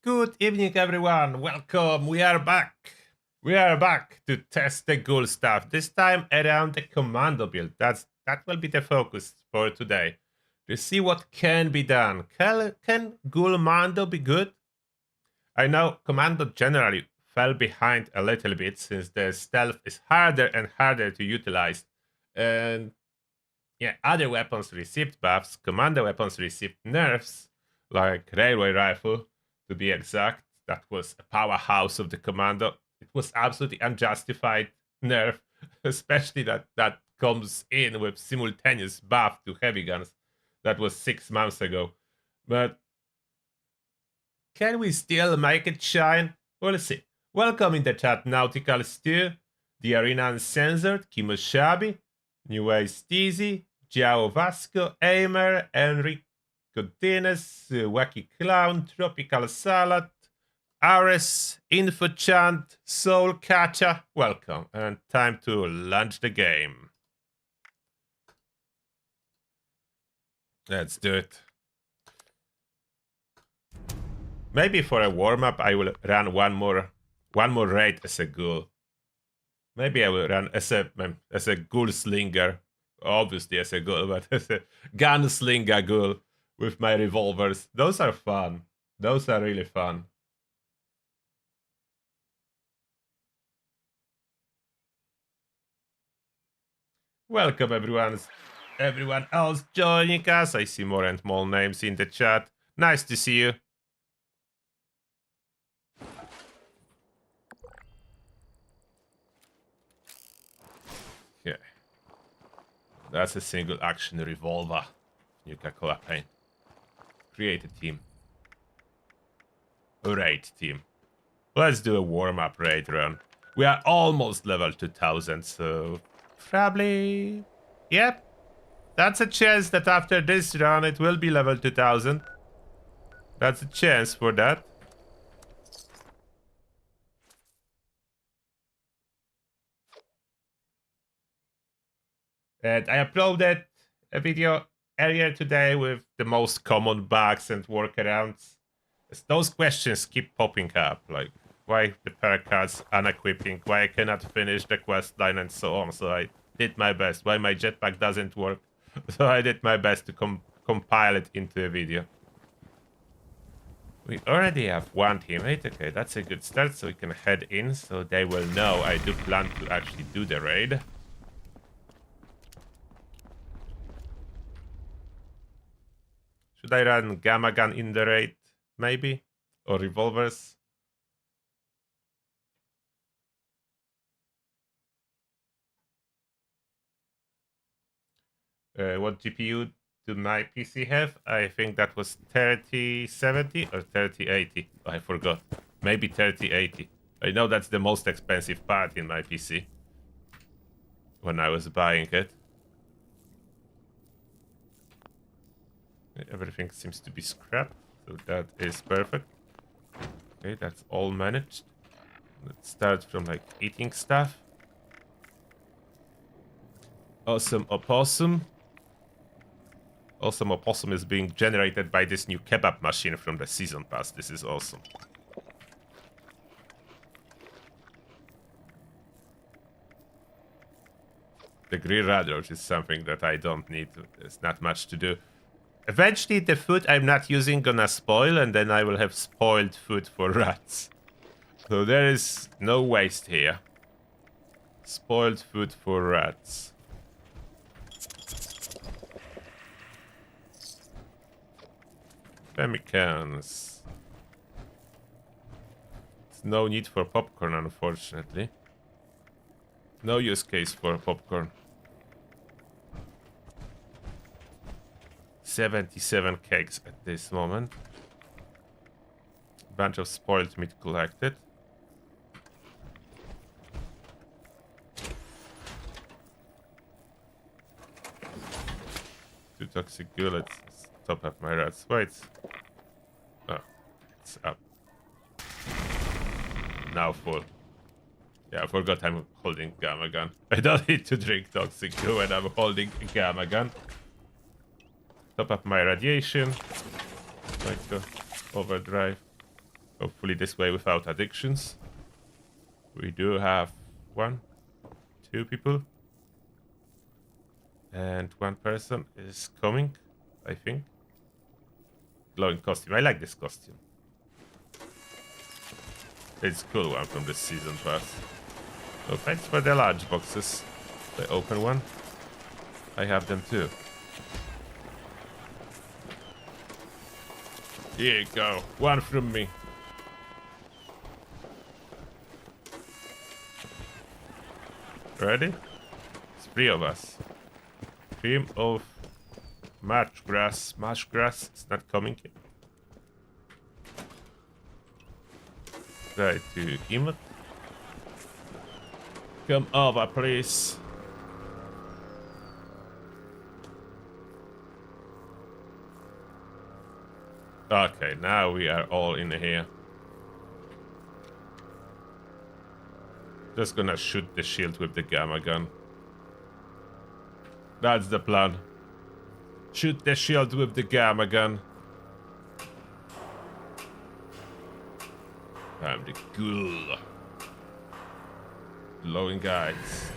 Good evening, everyone. Welcome. We are back. We are back to test the Ghoul stuff. This time around the commando build. That will be the focus for today. To see what can be done. Can Ghoulmando be good? I know commando generally fell behind a little bit since the stealth is harder and harder to utilize. And yeah, other weapons received buffs. Commando weapons received nerfs, like railway rifle, to be exact. That was a powerhouse of the commando. It was absolutely unjustified nerf, especially that comes in with simultaneous buff to heavy guns. That was 6 months ago. But can we still make it shine? We'll see. Welcome in the chat, Nautical Stew, the Arena Uncensored, Kimoshabi, New Age Steezy, Jao Vasco, Aimer, Enrico Dines, Wacky Clown, Tropical Salad, Ares, Infochant, Soul Catcher. Welcome, and time to launch the game. Let's do it. Maybe for a warm-up I will run one more raid as a ghoul. Maybe I will run as a ghoul slinger. Obviously as a ghoul, but as a gunslinger ghoul with my revolvers. Those are fun. Those are really fun. Welcome everyone else joining us. I see more and more names in the chat. Nice to see you. Yeah. That's a single action revolver. Nuka-Cola paint. Create a team. A raid team. Let's do a warm-up raid run. We are almost level 2000, so probably... Yep. That's a chance that after this run it will be level 2000. That's a chance for that. And I uploaded a video earlier today with the most common bugs and workarounds. Those questions keep popping up, like why the Perk cards unequipping, why I cannot finish the quest line and so on. So I did my best. Why my jetpack doesn't work. So I did my best to compile it into a video. We already have one teammate. Okay, that's a good start, so we can head in so they will know I do plan to actually do the raid. Should I run Gamma Gun in the raid? Maybe? Or revolvers? What GPU do my PC have? I think that was 3070 or 3080. Oh, I forgot. Maybe 3080. I know that's the most expensive part in my PC. When I was buying it. Everything seems to be scrapped, so that is perfect. Okay, that's all managed. Let's start from like eating stuff. Awesome opossum. Awesome opossum is being generated by this new kebab machine from the season pass. This is awesome. The green radroach is something that I don't need. There's not much to do. Eventually, the food I'm not using gonna spoil, and then I will have spoiled food for rats. So there is no waste here. Spoiled food for rats. Pemicans. There's no need for popcorn, unfortunately. No use case for popcorn. 77 cakes at this moment. Bunch of spoiled meat collected. Two toxic gullets. Top up my rats. Wait. Oh, it's up. Now full. Yeah, I forgot I'm holding Gamma Gun. I don't need to drink toxic goo when I'm holding Gamma Gun. Top up my radiation. Like to overdrive. Hopefully this way without addictions. We do have 1, 2 people. And 1 person is coming, I think. Glowing costume. I like this costume. It's a cool one from the season pass. So thanks for the large boxes. The open one. I have them too. Here you go. 1 from me. Ready? It's 3 of us. Cream of marsh grass. Marsh grass is not coming yet. Try to emote. Come over, please. Okay, now we are all in here. Just gonna shoot the shield with the gamma gun. That's the plan. Shoot the shield with the gamma gun. I'm the Ghoul. Glowing eyes.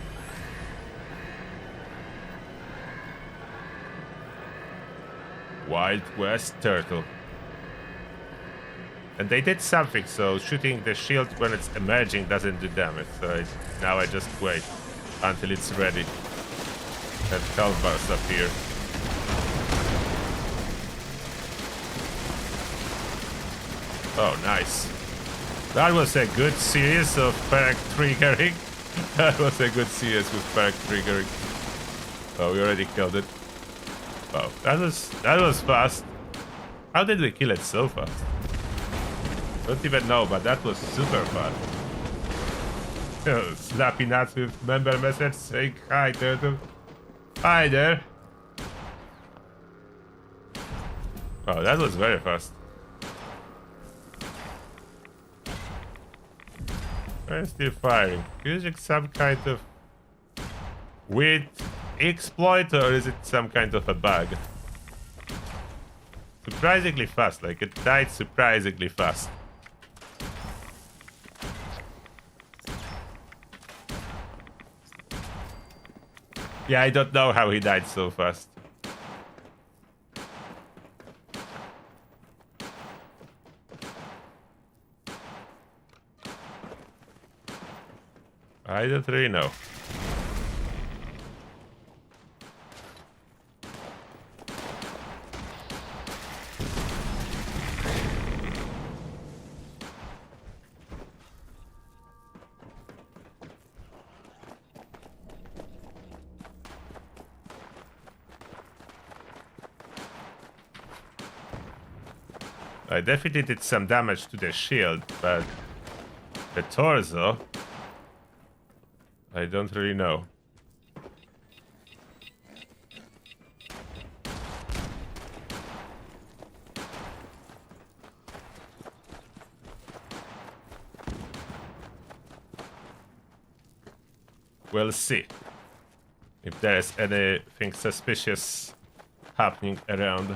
Wild West Turtle. And they did something, so shooting the shield when it's emerging doesn't do damage. So now I just wait until it's ready. And health bars appear. Oh, nice. That was a good series of Perk triggering. That was a good series with Perk triggering. Oh, we already killed it. Oh, that was fast. How did we kill it so fast? Don't even know, but that was super fun. Slappy nuts with member message saying hi, turtle. Hi there. Oh, that was very fast. I'm still firing. Using some kind of weird exploit, or is it some kind of a bug? Surprisingly fast, like it died surprisingly fast. Yeah, I don't know how he died so fast. I don't really know. I definitely did some damage to the shield, but the torso, I don't really know. We'll see if there's anything suspicious happening around.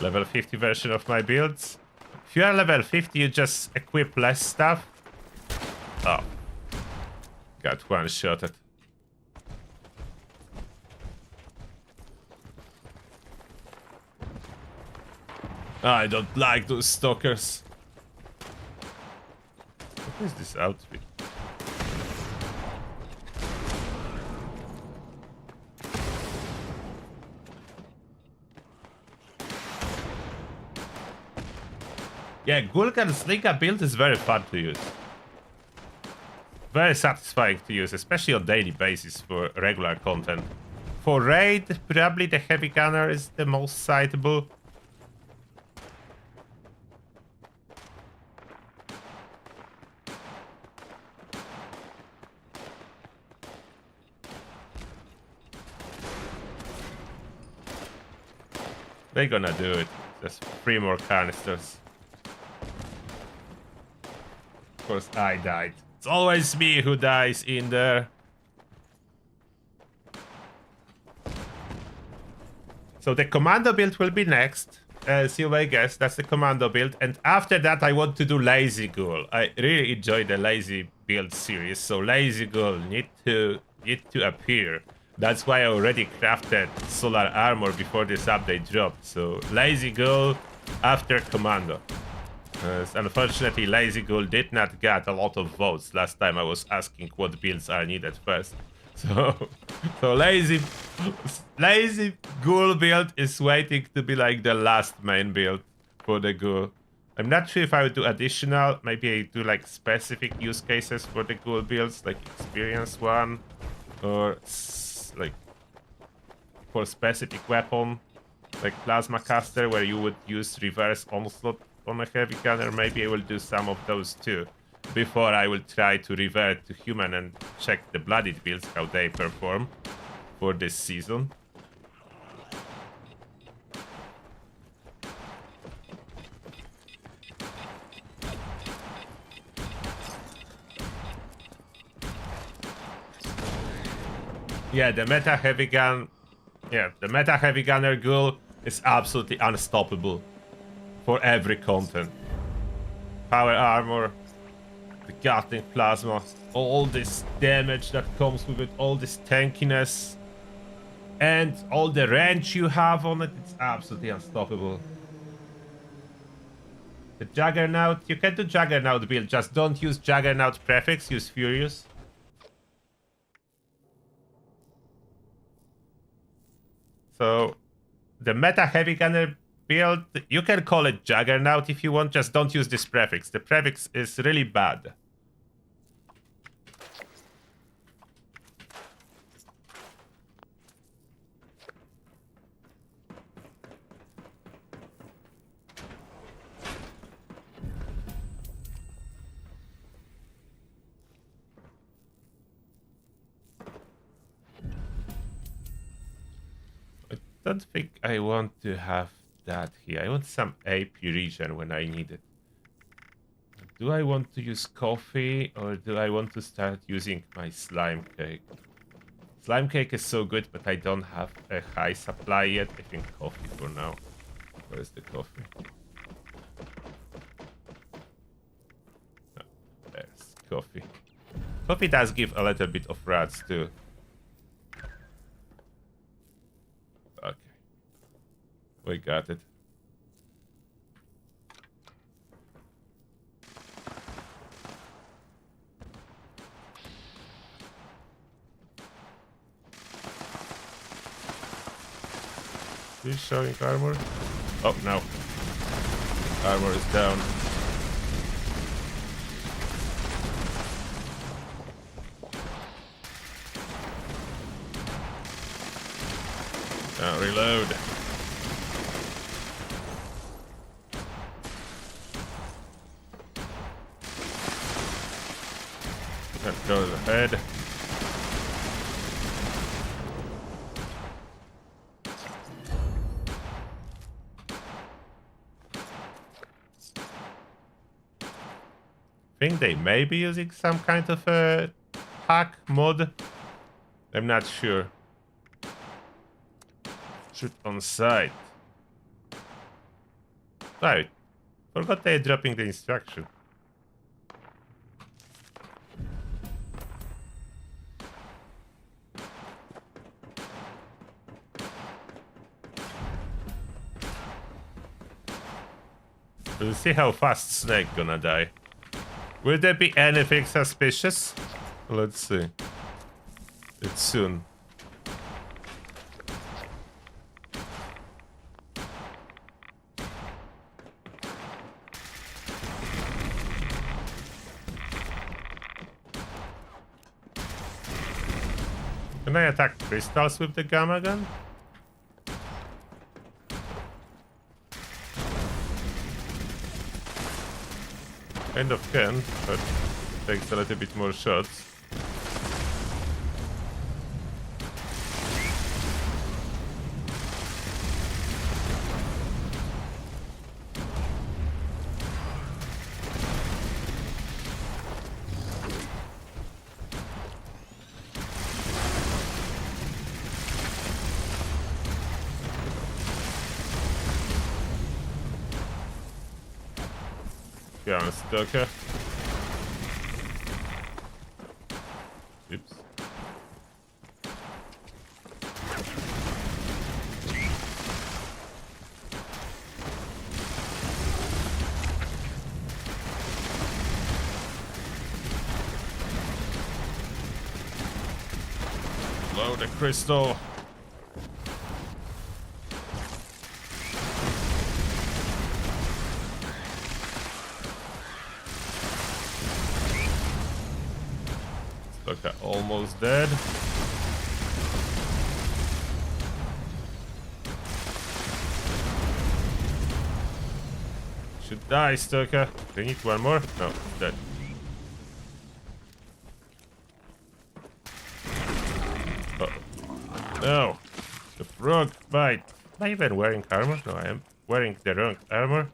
Level 50 version of my builds. If you are level 50, you just equip less stuff. Oh. Got one-shotted. I don't like those stalkers. What is this outfit? Yeah, Ghoul and Slinker build is very fun to use. Very satisfying to use, especially on daily basis for regular content. For raid, probably the heavy gunner is the most sightable. They're gonna do it. Just 3 more canisters. Of course, I died. It's always me who dies in there. So the commando build will be next. As you may guess, that's the commando build. And after that, I want to do Lazy Ghoul. I really enjoy the Lazy build series. So Lazy Ghoul need to appear. That's why I already crafted solar armor before this update dropped. So Lazy Ghoul after commando. Unfortunately, Lazy Ghoul did not get a lot of votes last time I was asking what builds are needed first. So Lazy Ghoul build is waiting to be like the last main build for the Ghoul. I'm not sure if I would do additional, maybe I do like specific use cases for the Ghoul builds, like experience one, or like for specific weapon, like plasma caster, where you would use reverse onslaught on a heavy gunner. Maybe I will do some of those too, before I will try to revert to human and check the bloodied builds, how they perform for this season. Yeah, the meta heavy gun. Yeah, the meta heavy gunner Ghoul is absolutely unstoppable for every content. Power armor, the Gatling plasma, all this damage that comes with it, all this tankiness, and all the range you have on it, it's absolutely unstoppable. The Juggernaut, you can do Juggernaut build, just don't use Juggernaut prefix, use Furious. So, the meta heavy gunner build, you can call it Juggernaut if you want, just don't use this prefix. The prefix is really bad. I don't think I want to have that here. I want some AP region when I need it. Do I want to use coffee, or do I want to start using my slime cake? Slime cake is so good, but I don't have a high supply yet. I think coffee for now. Where's the coffee? Oh, there's coffee. Coffee does give a little bit of rats too. Okay. We got it. Is showing armor? Oh no. Armor is down. Now reload. Let's go to the head. I think they may be using some kind of a hack mod. I'm not sure. Shoot on sight. Right. Forgot they're dropping the instruction. We'll see how fast Snake gonna die. Will there be anything suspicious? Let's see. It's soon. Can I attack crystals with the gamma gun? Kind of can, but it takes a little bit more shots. Come, Stoker. Oops. Blow the crystal. Okay, almost dead. Should die, Stoker. Do you need one more? No, dead. Oh. No! The frog bite. Am I even wearing armor? No, I am wearing the wrong armor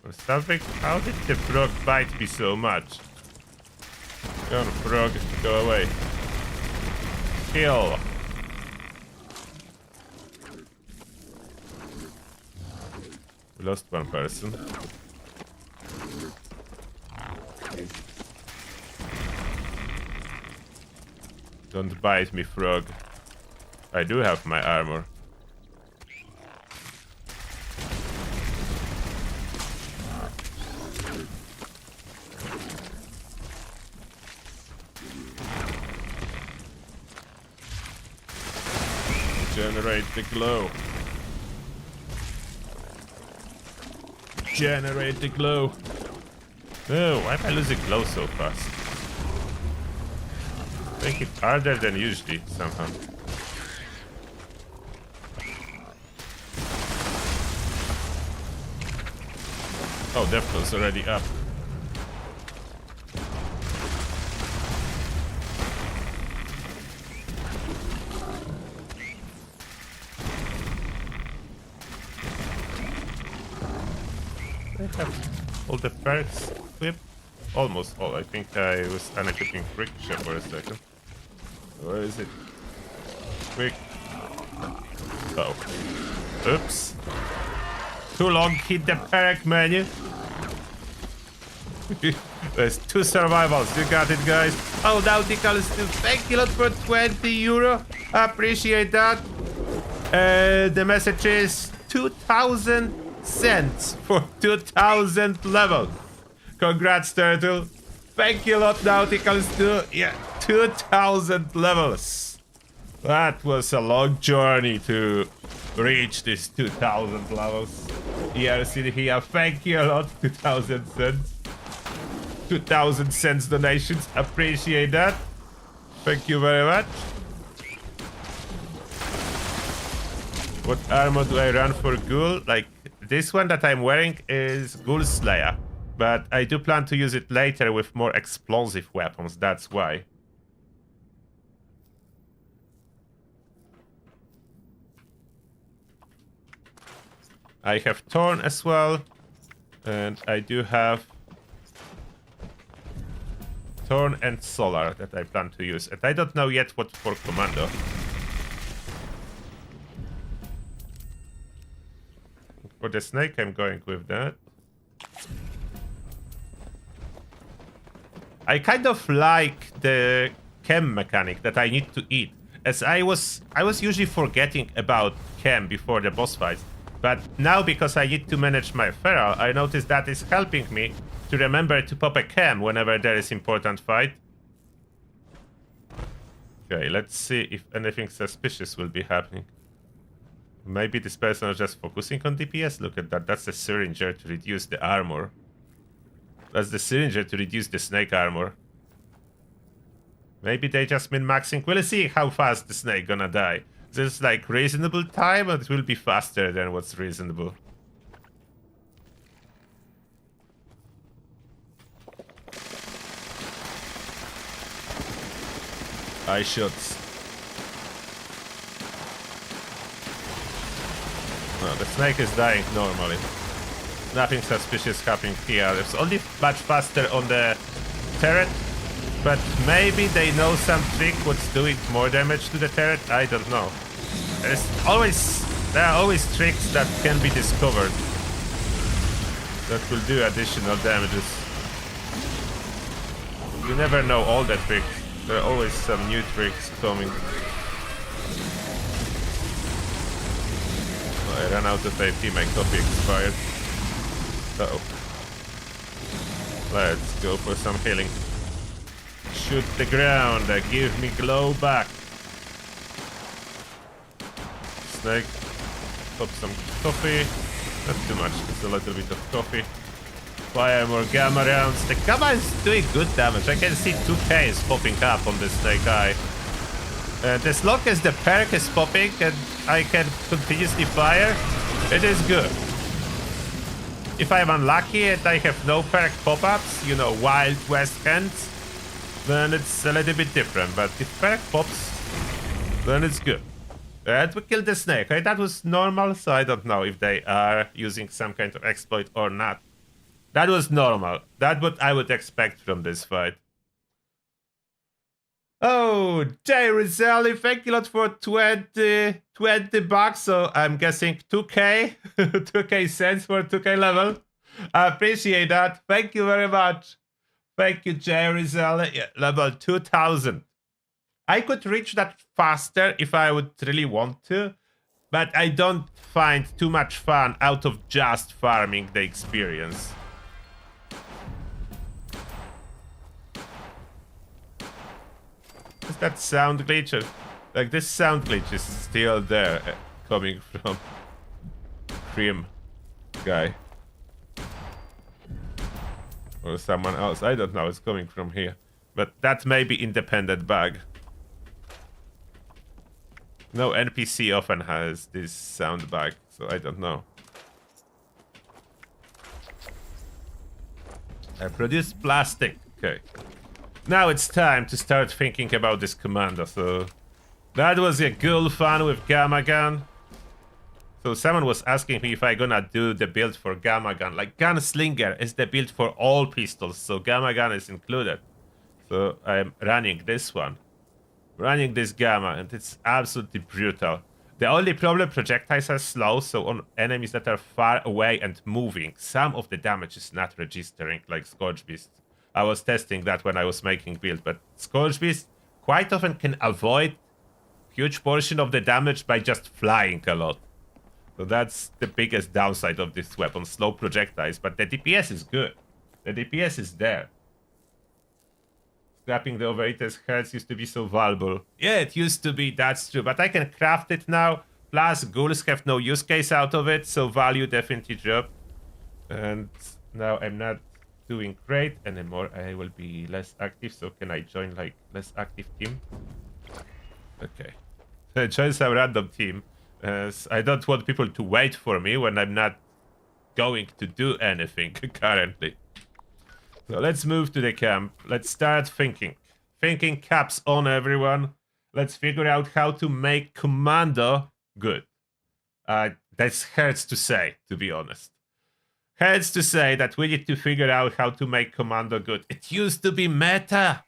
or something. How did the frog bite me so much? Come on, frog, go away. Kill. We lost one person. Don't bite me, frog. I do have my armor. Generate the glow. Generate the glow. No, why am I losing glow so fast? Make it harder than usually, somehow. Oh, death flow's already up. I have all the perks equipped. Almost all. I think I was unequipping Friction for a second. Where is it? Quick. Oh. Oops. Too long hit the perk menu. There's 2 survivals. You got it, guys. Oh, Nautical is still. Thank you a lot for 20 euro. I appreciate that. The message is 2,000 cents for 2,000 levels. Congrats, Turtle. Thank you a lot, Nauticals, too. Yeah, 2,000 levels. That was a long journey to reach this 2,000 levels. ERC here, thank you a lot, 2,000 cents. 2,000 cents donations, appreciate that. Thank you very much. What armor do I run for Ghoul? Like, this one that I'm wearing is Ghoul Slayer. But I do plan to use it later with more explosive weapons, that's why. I have Thorn as well. And I do have Thorn and Solar that I plan to use. And I don't know yet what for Commando. For the snake, I'm going with that. I kind of like the chem mechanic that I need to eat, as I was usually forgetting about chem before the boss fights, but now because I need to manage my feral, I noticed that is helping me to remember to pop a chem whenever there is important fight. Okay, let's see if anything suspicious will be happening. Maybe this person is just focusing on DPS. Look at that. That's the syringer to reduce the armor. That's the syringer to reduce the snake armor. Maybe they just min-maxing. We'll see how fast the snake gonna die. There's like reasonable time, but it will be faster than what's reasonable. Eye shots. No, the snake is dying normally. Nothing suspicious happening here. It's only much faster on the turret, but maybe they know some trick what's doing more damage to the turret. I don't know. There are always tricks that can be discovered that will do additional damages. You never know all the tricks. There are always some new tricks coming. Oh, I ran out of AP, my copy expired. Uh-oh. Let's go for some healing. Shoot the ground, give me glow back. Snake. Pop some coffee. Not too much, just a little bit of coffee. Fire more gamma rounds. The gamma is doing good damage. I can see 2k is popping up on the snake eye. As long as the perk is popping and I can continuously fire, it is good. If I'm unlucky and I have no perk pop-ups, you know, Wild West hands, then it's a little bit different. But if perk pops, then it's good. And we killed the snake, right? That was normal, so I don't know if they are using some kind of exploit or not. That was normal. That's what I would expect from this fight. Oh, Jay Rizzelli, thank you a lot for 20 bucks. So I'm guessing 2k, 2k cents for 2k level. I appreciate that. Thank you very much. Thank you, Jay Rizzelli. Yeah, level 2000. I could reach that faster if I would really want to, but I don't find too much fun out of just farming the experience. Is that sound glitch? Like, this sound glitch is still there, coming from Cream guy. Or someone else, I don't know, it's coming from here. But that may be independent bug. No NPC often has this sound bug, so I don't know. I produced plastic. Okay. Now it's time to start thinking about this commando. So that was a Ghoul fun with Gamma Gun. So someone was asking me if I gonna do the build for Gamma Gun. Like, Gunslinger is the build for all pistols, so Gamma Gun is included. So I'm running this one. Running this Gamma, and it's absolutely brutal. The only problem, projectiles are slow, so on enemies that are far away and moving, some of the damage is not registering, like Scorch Beast. I was testing that when I was making build, but Scorch Beast quite often can avoid huge portion of the damage by just flying a lot. So that's the biggest downside of this weapon, slow projectiles, but the DPS is good. The DPS is there. Scrapping the overeater's heads used to be so valuable. Yeah, it used to be, that's true, but I can craft it now. Plus, ghouls have no use case out of it, so value definitely dropped. And now I'm not doing great anymore. I will be less active, so can I join like less active team? Okay. Join some random team. I don't want people to wait for me when I'm not going to do anything currently. So let's move to the camp. Let's start thinking. Thinking caps on, everyone. Let's figure out how to make commando good. That hurts to say, to be honest. Hurts to say that we need to figure out how to make commando good. It used to be meta.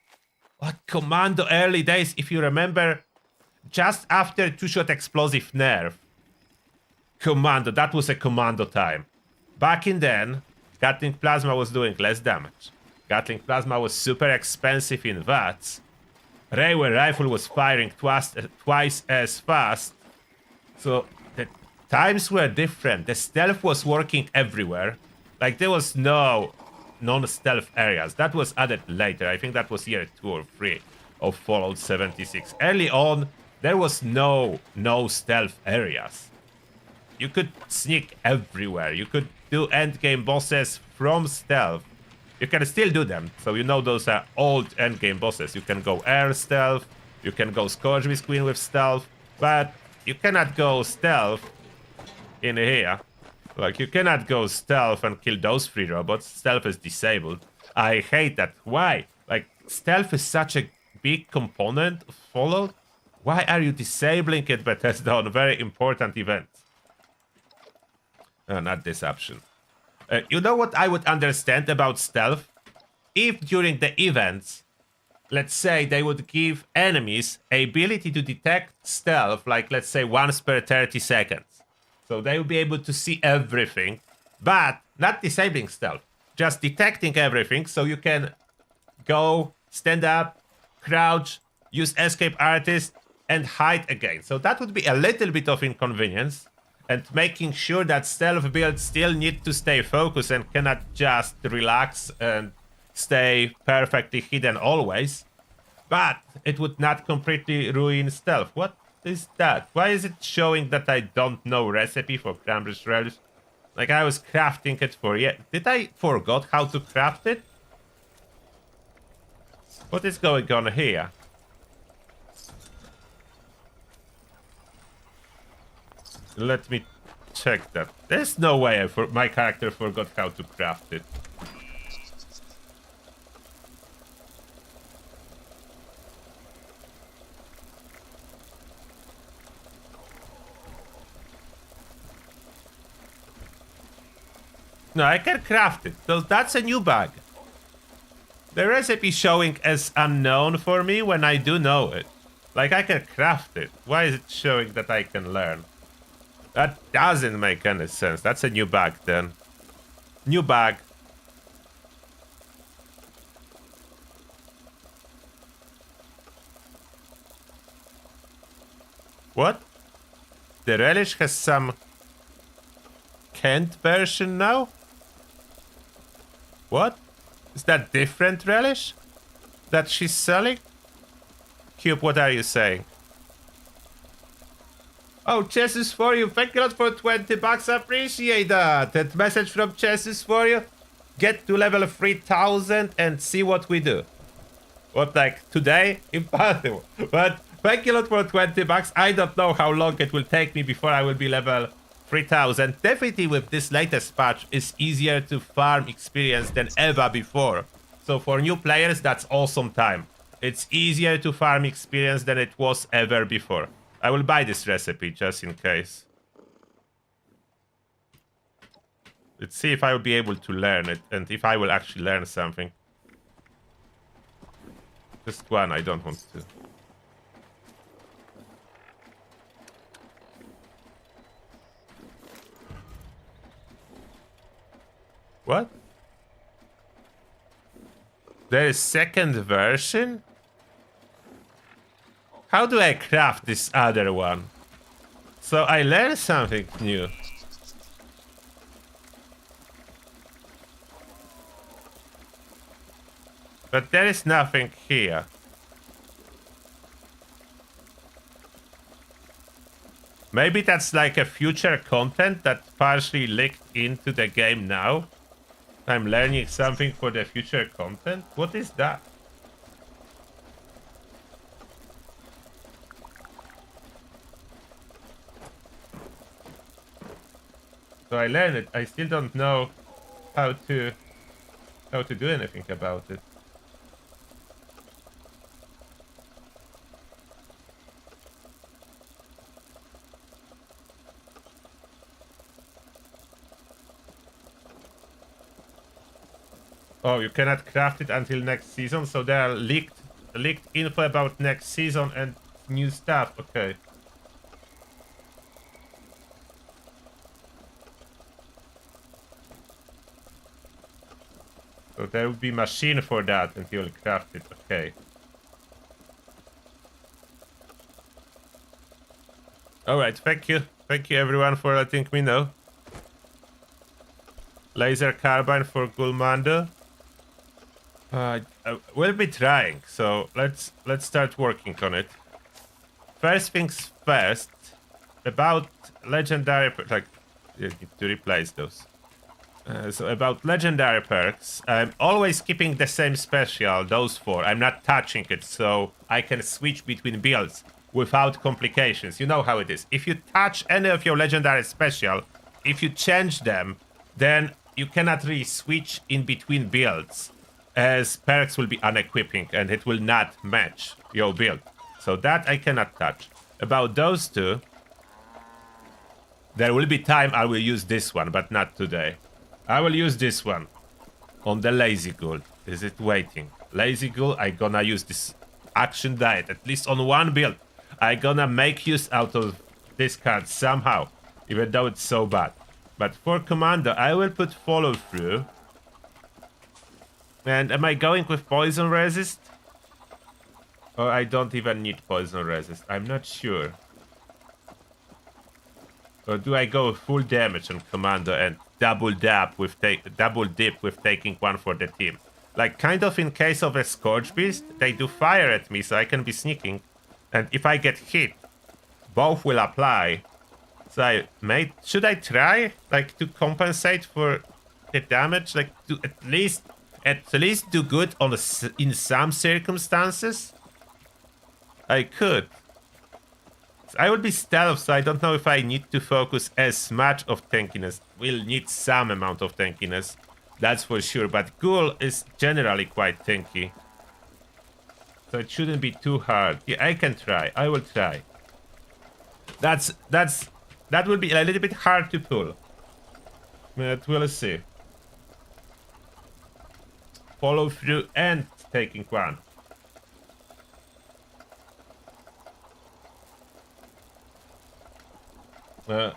What, commando early days, if you remember, just after two-shot explosive nerf. Commando, that was a commando time. Back in then, Gatling Plasma was doing less damage. Gatling Plasma was super expensive in VATS. Railway Rifle was firing twice as fast. So the times were different. The stealth was working everywhere. Like, there was no non-stealth areas. That was added later. I think that was year 2 or 3 of Fallout 76. Early on, there was no stealth areas. You could sneak everywhere. You could do endgame bosses from stealth. You can still do them. So you know those are old endgame bosses. You can go air stealth. You can go Scourge Beast Queen with stealth. But you cannot go stealth in here. Like, you cannot go stealth and kill those 3 robots. Stealth is disabled. I hate that. Why? Like, stealth is such a big component of Fallout. Why are you disabling it, Bethesda, on very important events? Not this option. You know what I would understand about stealth? If during the events, let's say they would give enemies a ability to detect stealth, like let's say once per 30 seconds. So they will be able to see everything, but not disabling stealth, just detecting everything, so you can go stand up, crouch, use escape artist, and hide again. So that would be a little bit of inconvenience, and making sure that stealth builds still need to stay focused and cannot just relax and stay perfectly hidden always. But it would not completely ruin stealth. What is that? Why is it showing that I don't know recipe for Cranberry relish? Like I was crafting it for yet. Did I forgot how to craft it? What is going on here? Let me check that. There's no way my character forgot how to craft it. No, I can craft it. So that's a new bug. The recipe showing as unknown for me when I do know it. Like I can craft it. Why is it showing that I can learn? That doesn't make any sense. That's a new bug then. New bug. What? The relish has some canned version now? What? Is that different relish that she's selling? Cube, what are you saying? Oh, Chess is for you. Thank you a lot for 20 bucks. Appreciate that. That message from Chess is for you. Get to level 3000 and see what we do. What, like today? Impossible. But thank you a lot for 20 bucks. I don't know how long it will take me before I will be level 3000. Definitely with this latest patch, it's easier to farm experience than ever before. So for new players, that's awesome time. It's easier to farm experience than it was ever before. I will buy this recipe just in case. Let's see if I will be able to learn it and if I will actually learn something. Just one, I don't want to. What? There is second version? How do I craft this other one? So I learned something new. But there is nothing here. Maybe that's like a future content that partially leaked into the game now. I'm learning something for the future content. What is that? So I learned it. I still don't know how to do anything about it. Oh, you cannot craft it until next season, so there are leaked info about next season and new stuff. Okay. So there will be machine for that and you'll craft it. Okay. Alright, thank you. Thank you everyone for letting me know. Laser carbine for Ghoulmando. We'll be trying, so let's start working on it. First things first, about legendary like you need to replace those. So about legendary perks, I'm always keeping the same special, those four. I'm not touching it, so I can switch between builds without complications. You know how it is. If you touch any of your legendary special, if you change them, then you cannot really switch in between builds, as perks will be unequipping and it will not match your build. So that I cannot touch. About those two, there will be time I will use this one, but not today. I will use this one on the Lazy Ghoul. Is it waiting? Lazy Ghoul, I gonna use this action diet, at least on one build. I gonna make use out of this card somehow, even though it's so bad. But for commando, I will put follow through. And am I going with poison resist? Or I don't even need poison resist. I'm not sure. Or do I go full damage on commando and double dip with taking one for the team? Like kind of in case of a Scourge Beast, they do fire at me so I can be sneaking. And if I get hit, both will apply. So should I try like to compensate for the damage? Like to at least do good in some circumstances? I could. I will be stealth, so I don't know if I need to focus as much of tankiness. We'll need some amount of tankiness, that's for sure. But Ghoul is generally quite tanky, so it shouldn't be too hard. Yeah, I can try. I will try. That will be a little bit hard to pull, but we'll see. Follow through and taking one.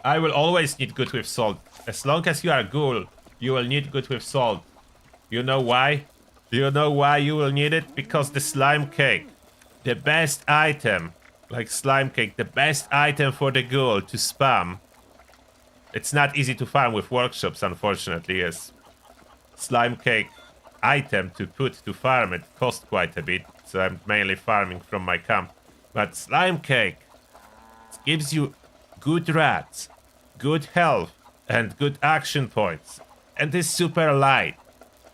I will always need good with salt. As long as you are Ghoul, you will need good with salt. You know why? Do you know why you will need it? Because the slime cake, the best item, like slime cake, the best item for the Ghoul to spam. It's not easy to farm with workshops, unfortunately, yes. Slime cake item to put to farm, it costs quite a bit, so I'm mainly farming from my camp. But slime cake, it gives you good rats, good health, and good action points. And it's super light.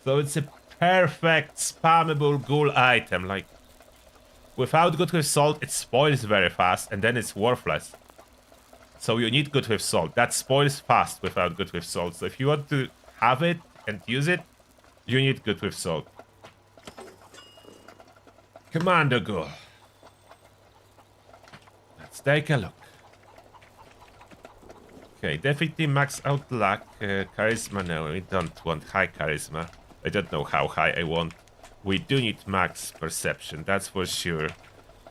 So it's a perfect spammable Ghoul item. Like, without good with salt, it spoils very fast, and then it's worthless. So you need good with salt. That spoils fast without good with salt. So if you want to have it and use it, you need good with salt. Commando Ghoul. Let's take a look. Okay, definitely max out luck. Charisma, no, we don't want high charisma. I don't know how high I want. We do need max perception, that's for sure.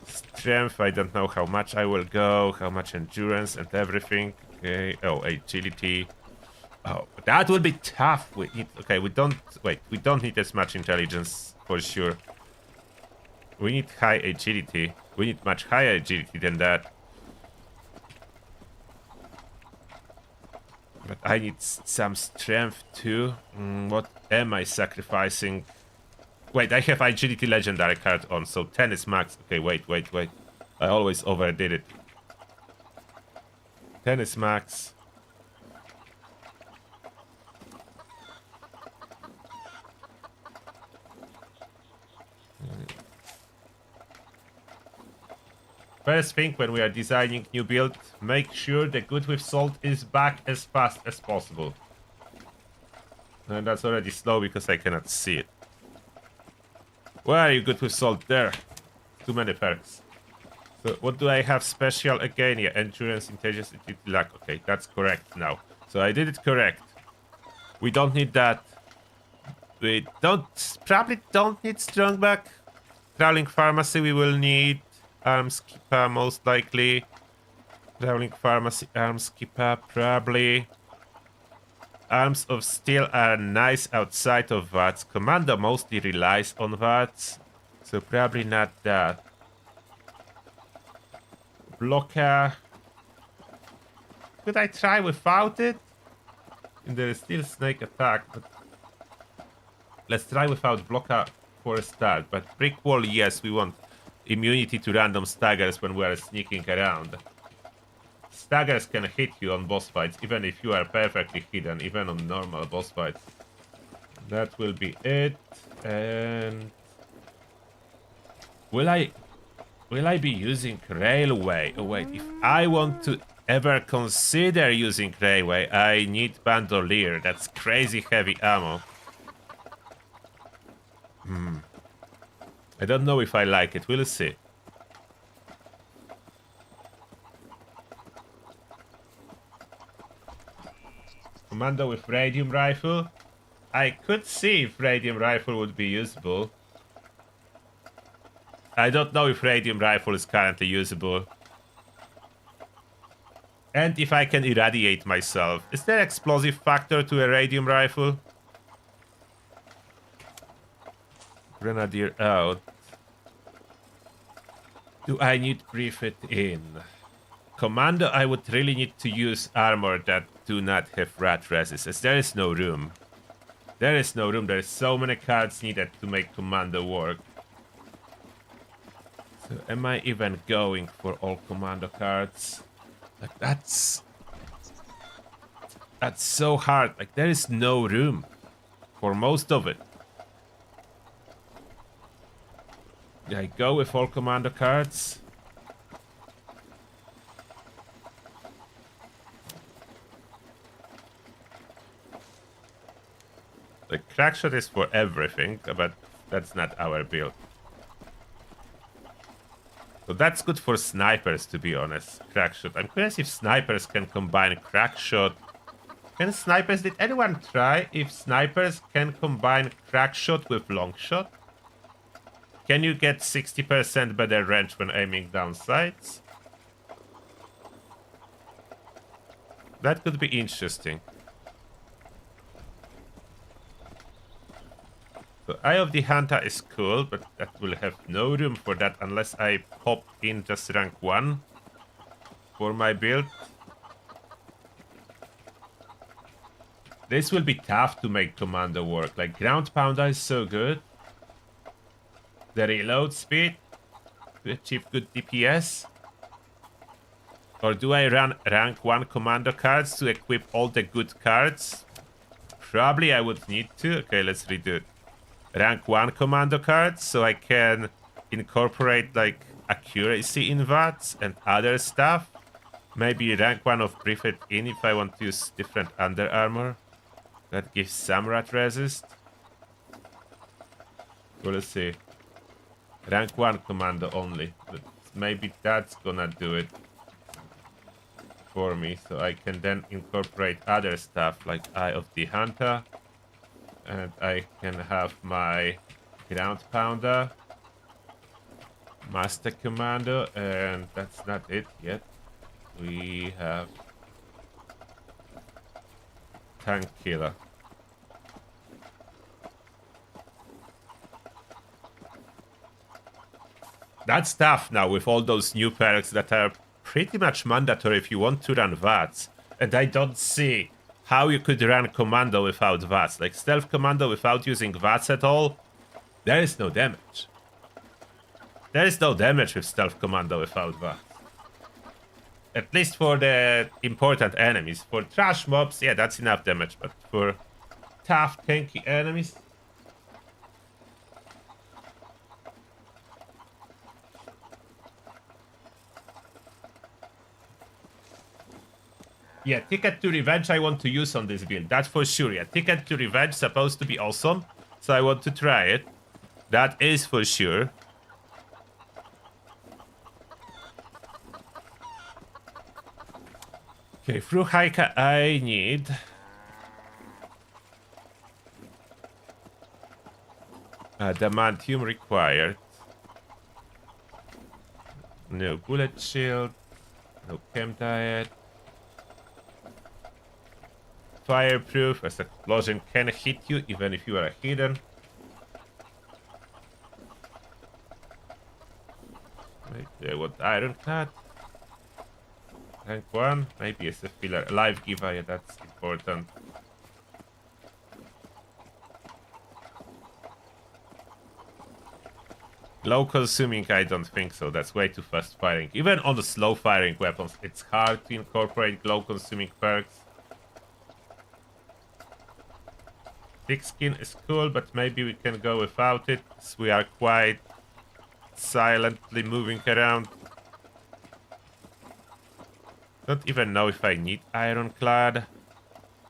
Strength, I don't know how much I will go, how much endurance and everything. Okay, oh, agility. Oh, that will be tough. We need, okay, we don't need as much intelligence for sure. We need high agility. We need much higher agility than that. But I need some strength too. What am I sacrificing? Wait, I have agility legendary card on, so 10 is max. Okay, wait. I always overdid it. 10 is max. First thing when we are designing new build, make sure the good with salt is back as fast as possible. And that's already slow because I cannot see it. Where are you good with salt? There. Too many perks. So what do I have special again? Yeah, endurance, intelligence, agility, luck. Okay, that's correct now. So I did it correct. We don't need that. We probably don't need strong back. Traveling pharmacy we will need. Arms keeper most likely. Traveling pharmacy, arms keeper probably. Arms of steel are nice outside of VATS. Commando mostly relies on VATS, so probably not that. Blocker. Could I try without it? And there is still snake attack, but let's try without blocker for a start. But brick wall, yes, we want immunity to random staggers when we are sneaking around. Staggers can hit you on boss fights, even if you are perfectly hidden, even on normal boss fights. That will be it. And will I be using railway? Oh wait, if I want to ever consider using railway, I need bandolier. That's crazy heavy ammo. I don't know if I like it. We'll see. Commando with Radium rifle. I could see if Radium rifle would be usable. I don't know if Radium rifle is currently usable. And if I can irradiate myself. Is there explosive factor to a Radium rifle? Grenadier out. Do I need brief it in? Commando, I would really need to use armor that do not have rat resist. There is no room. There is no room. There are so many cards needed to make Commando work. So am I even going for all Commando cards? Like that's so hard. Like there is no room for most of it. Yeah, I go with all Commando cards. The crackshot is for everything, but that's not our build. So that's good for snipers, to be honest. Crackshot. I'm curious if snipers can combine crackshot. Can snipers? Did anyone try if snipers can combine crackshot with longshot? Can you get 60% better range when aiming down sights? That could be interesting. So Eye of the Hunter is cool, but that will have no room for that unless I pop in just rank 1 for my build. This will be tough to make Commando work. Like, Ground Pounder is so good. The reload speed to achieve good DPS. Or do I run rank 1 Commando cards to equip all the good cards? Probably I would need to. Okay, let's redo it. Rank 1 Commando cards so I can incorporate like accuracy in VATS and other stuff. Maybe rank 1 of Brief It In if I want to use different under armor. That gives some rat resist. We'll see. Rank 1 Commando only. But maybe that's gonna do it for me. So I can then incorporate other stuff like Eye of the Hunter. And I can have my Ground Pounder, Master Commando, and that's not it yet. We have Tank Killer. That's tough now with all those new perks that are pretty much mandatory if you want to run VATS. And I don't see how you could run Commando without VATS. Like Stealth Commando without using VATS at all, there is no damage. There is no damage with Stealth Commando without VATS. At least for the important enemies. For trash mobs, yeah, that's enough damage. But for tough, tanky enemies... Yeah, Ticket to Revenge I want to use on this build, that's for sure. Yeah, Ticket to Revenge supposed to be awesome, so I want to try it. That is for sure. Okay, through Haika I need... Adamantium required. No bullet shield. No chem diet. Fireproof, as explosion can hit you even if you are hidden. Maybe I want Ironclad. Rank 1, maybe as a filler. Life giver, yeah, that's important. Glow consuming, I don't think so. That's way too fast firing. Even on the slow firing weapons, it's hard to incorporate glow consuming perks. Thick skin is cool, but maybe we can go without it, as we are quite silently moving around. Don't even know if I need Ironclad.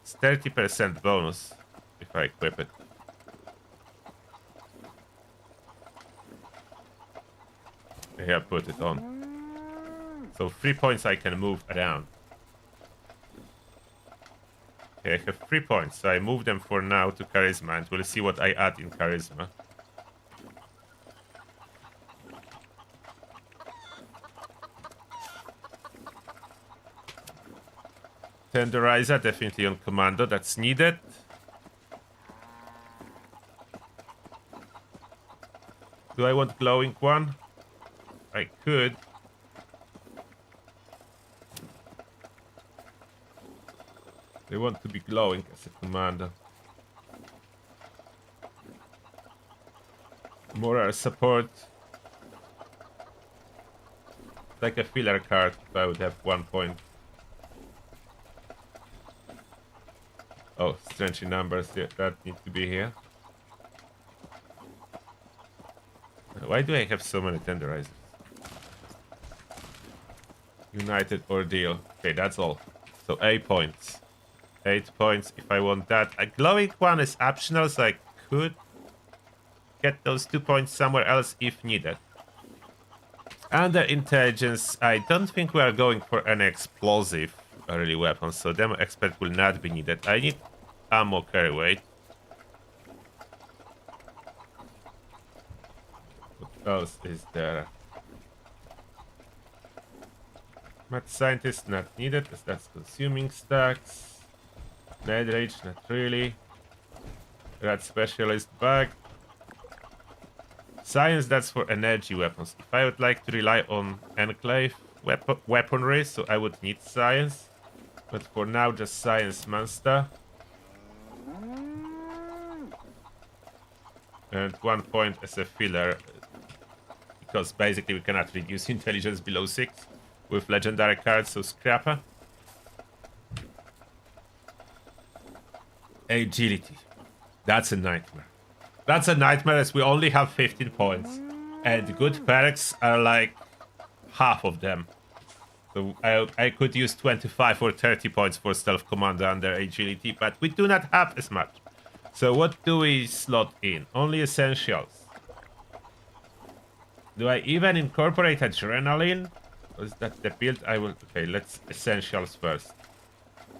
It's 30% bonus if I equip it. Here, put it on. So 3 points I can move around. Okay, I have 3 points, so I move them for now to Charisma, and we'll see what I add in Charisma. Tenderizer, definitely on Commando, that's needed. Do I want glowing one? I could. They want to be glowing as a commando. Moral support. Like a filler card if I would have 1 point. Oh, strange numbers that need to be here. Why do I have so many tenderizers? United Ordeal. Okay, that's all. So 8 points. 8 points if I want that. A glowing one is optional, so I could get those 2 points somewhere else if needed. Under intelligence, I don't think we are going for an explosive early weapon, so demo expert will not be needed. I need ammo carry weight. What else is there? Math scientist not needed, as that's consuming stacks. Nade rage, not really. Rat specialist bug. Science, that's for energy weapons. If I would like to rely on Enclave weaponry, so I would need science. But for now, just science monster. And 1 point as a filler. Because basically we cannot reduce intelligence below 6 with legendary cards, so scrapper. Agility. That's a nightmare. That's a nightmare as we only have 15 points. And good perks are like half of them. So I could use 25 or 30 points for Stealth Commando under Agility, but we do not have as much. So what do we slot in? Only Essentials. Do I even incorporate Adrenaline? Or is that the build I will... Okay, let's Essentials first.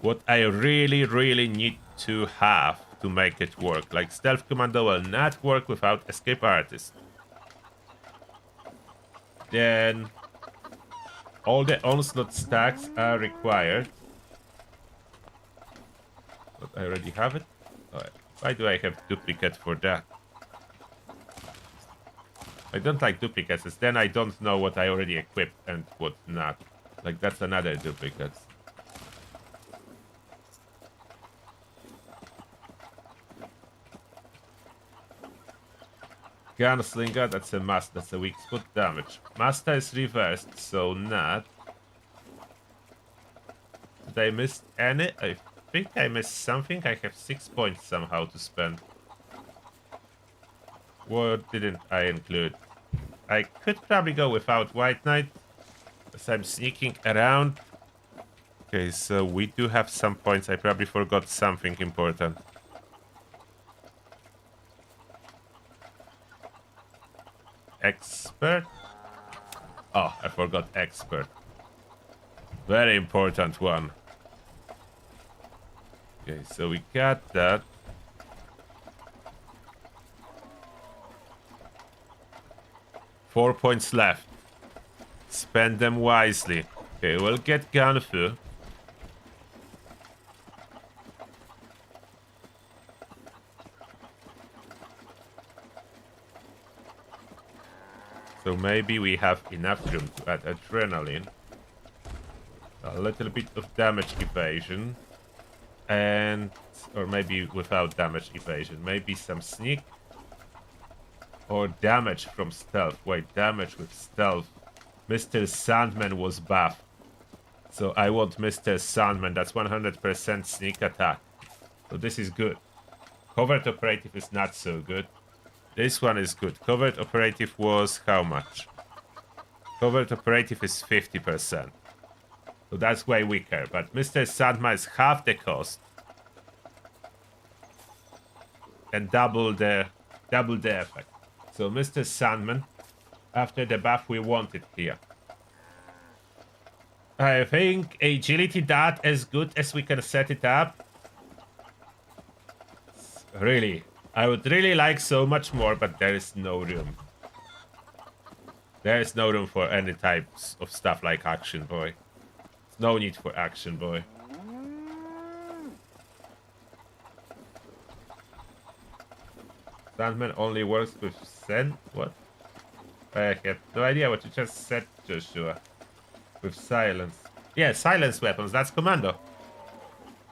What I really need to have to make it work. Like Stealth Commando will not work without Escape Artist. Then all the onslaught stacks are required. But I already have it. Right. Why do I have duplicate for that? I don't like duplicates, as then I don't know what I already equipped and what not. Like that's another duplicate. Gunslinger, that's a must, that's a weak spot damage. Master is reversed, so not. Did I miss any? I think I missed something. I have 6 points somehow to spend. What didn't I include? I could probably go without White Knight, as I'm sneaking around. Okay, so we do have some points. I probably forgot something important. Expert? Oh, I forgot expert. Very important one. Okay, so we got that. Four points left. Spend them wisely. Okay, we'll get Gunfu. So maybe we have enough room to add adrenaline. A little bit of damage evasion. And... or maybe without damage evasion. Maybe some sneak. Or damage from stealth. Wait, damage with stealth. Mr. Sandman was buffed. So I want Mr. Sandman. That's 100% sneak attack. So this is good. Covert operative is not so good. This one is good. Covert operative was how much? Covert operative is 50%. So that's way weaker. But Mr. Sandman is half the cost. And double the effect. So Mr. Sandman, after the buff we want it here. I think agility that as good as we can set it up. Really, I would really like so much more, but there is no room. There is no room for any types of stuff like Action Boy. No need for Action Boy. Sandman only works with Sen? What? I have no idea what you just said, Joshua. With silence. Yeah, silence weapons, that's commando.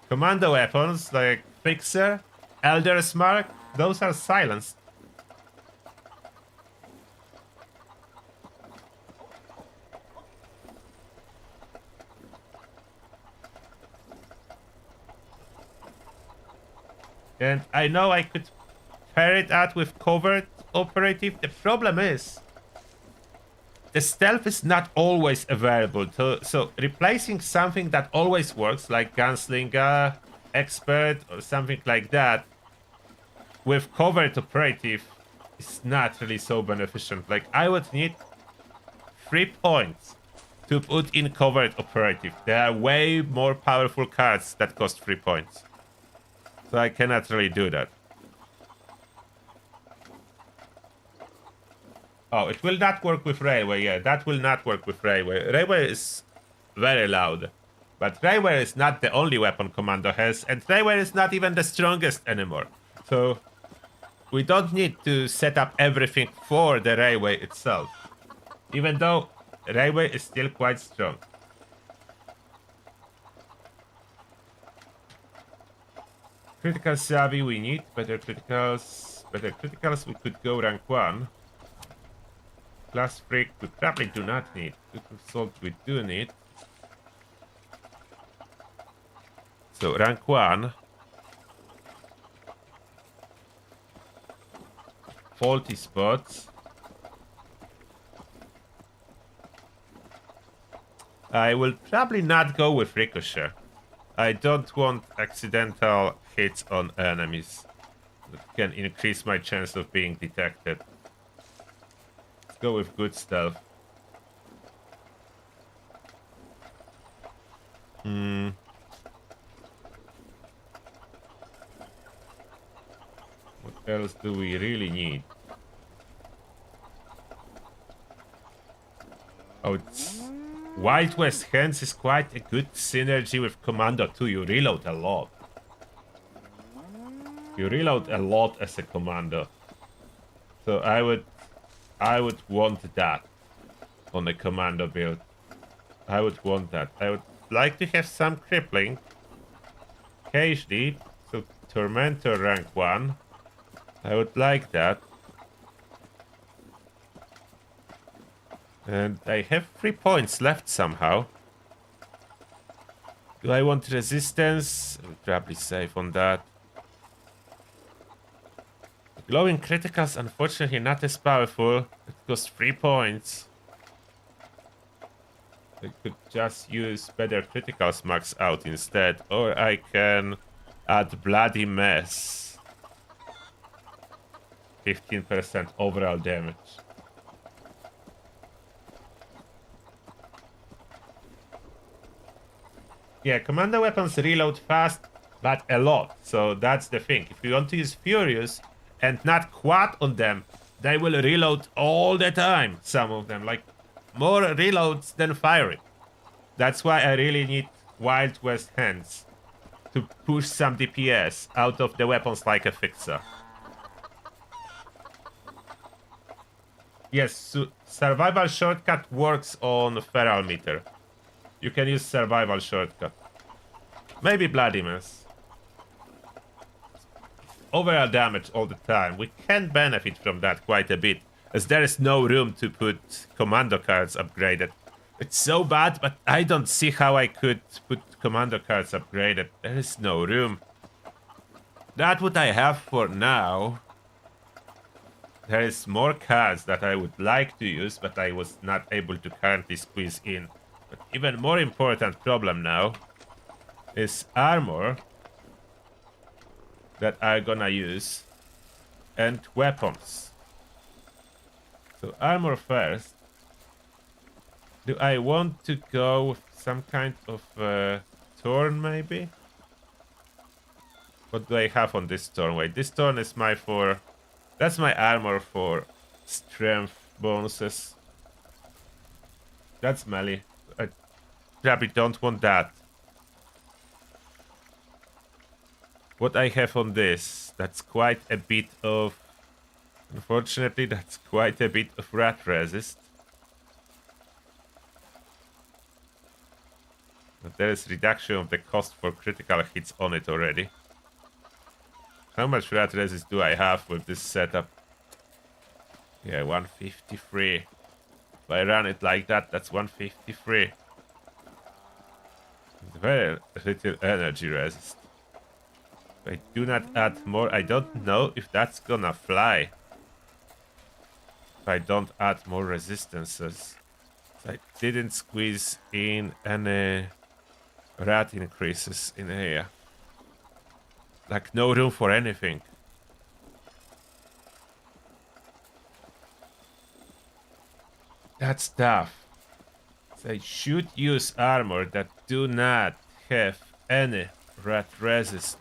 Commando weapons like Fixer, Elder's Mark, those are silenced. And I know I could pair it out with Covert operative. The problem is the stealth is not always available. So replacing something that always works, like Gunslinger, Expert, or something like that, with Covert operative is not really so beneficial. Like, I would need 3 points to put in Covert operative. There are way more powerful cards that cost 3 points. So I cannot really do that. Oh, it will not work with Railway. Yeah, that will not work with Railway. Railway is very loud. But Railway is not the only weapon Commando has, and Railway is not even the strongest anymore. So we don't need to set up everything for the Railway itself. Even though Railway is still quite strong. Critical savvy we need. Better criticals. Better criticals, we could go rank 1. Class freak we probably do not need. Good result we do need. So rank 1. Faulty spots. I will probably not go with Ricochet. I don't want accidental hits on enemies that can increase my chance of being detected. Let's go with good stealth. What else do we really need? Oh, it's... Wild West Hands is quite a good synergy with Commando too. You reload a lot. You reload a lot as a Commando. So I would want that on a Commando build. I would want that. I would like to have some crippling. Occasionally. So Tormentor rank 1. I would like that. And I have 3 points left somehow. Do I want resistance? I'll probably save on that. Glowing criticals, unfortunately, not as powerful. It costs 3 points. I could just use better criticals max out instead. Or I can add Bloody Mess. 15% overall damage. Yeah, commando weapons reload fast, but a lot. So that's the thing. If you want to use Furious and not quad on them, they will reload all the time. Some of them, like more reloads than firing. That's why I really need Wild West Hands to push some DPS out of the weapons like a Fixer. Yes, so survival shortcut works on Feral Meter. You can use survival shortcut. Maybe Bloody Mess. Overall damage all the time. We can benefit from that quite a bit, as there is no room to put commando cards upgraded. It's so bad, but I don't see how I could put commando cards upgraded. There is no room. That's what I have for now. There is more cards that I would like to use, but I was not able to currently squeeze in. But even more important problem now is armor that I'm gonna use and weapons. So armor first. Do I want to go with some kind of thorn maybe? What do I have on this thorn? Wait, this thorn is my for... That's my armor for strength bonuses. That's melee. I probably don't want that. What I have on this, that's quite a bit of Unfortunately, that's quite a bit of rat resist. But there is reduction of the cost for critical hits on it already. How much rat resist do I have with this setup? Yeah, 153. If I run it like that, that's 153. It's very little energy resist. If I do not add more, I don't know if that's gonna fly. If I don't add more resistances. I didn't squeeze in any rat increases in here. Like no room for anything. That's tough. So I should use armor that do not have any rat resist.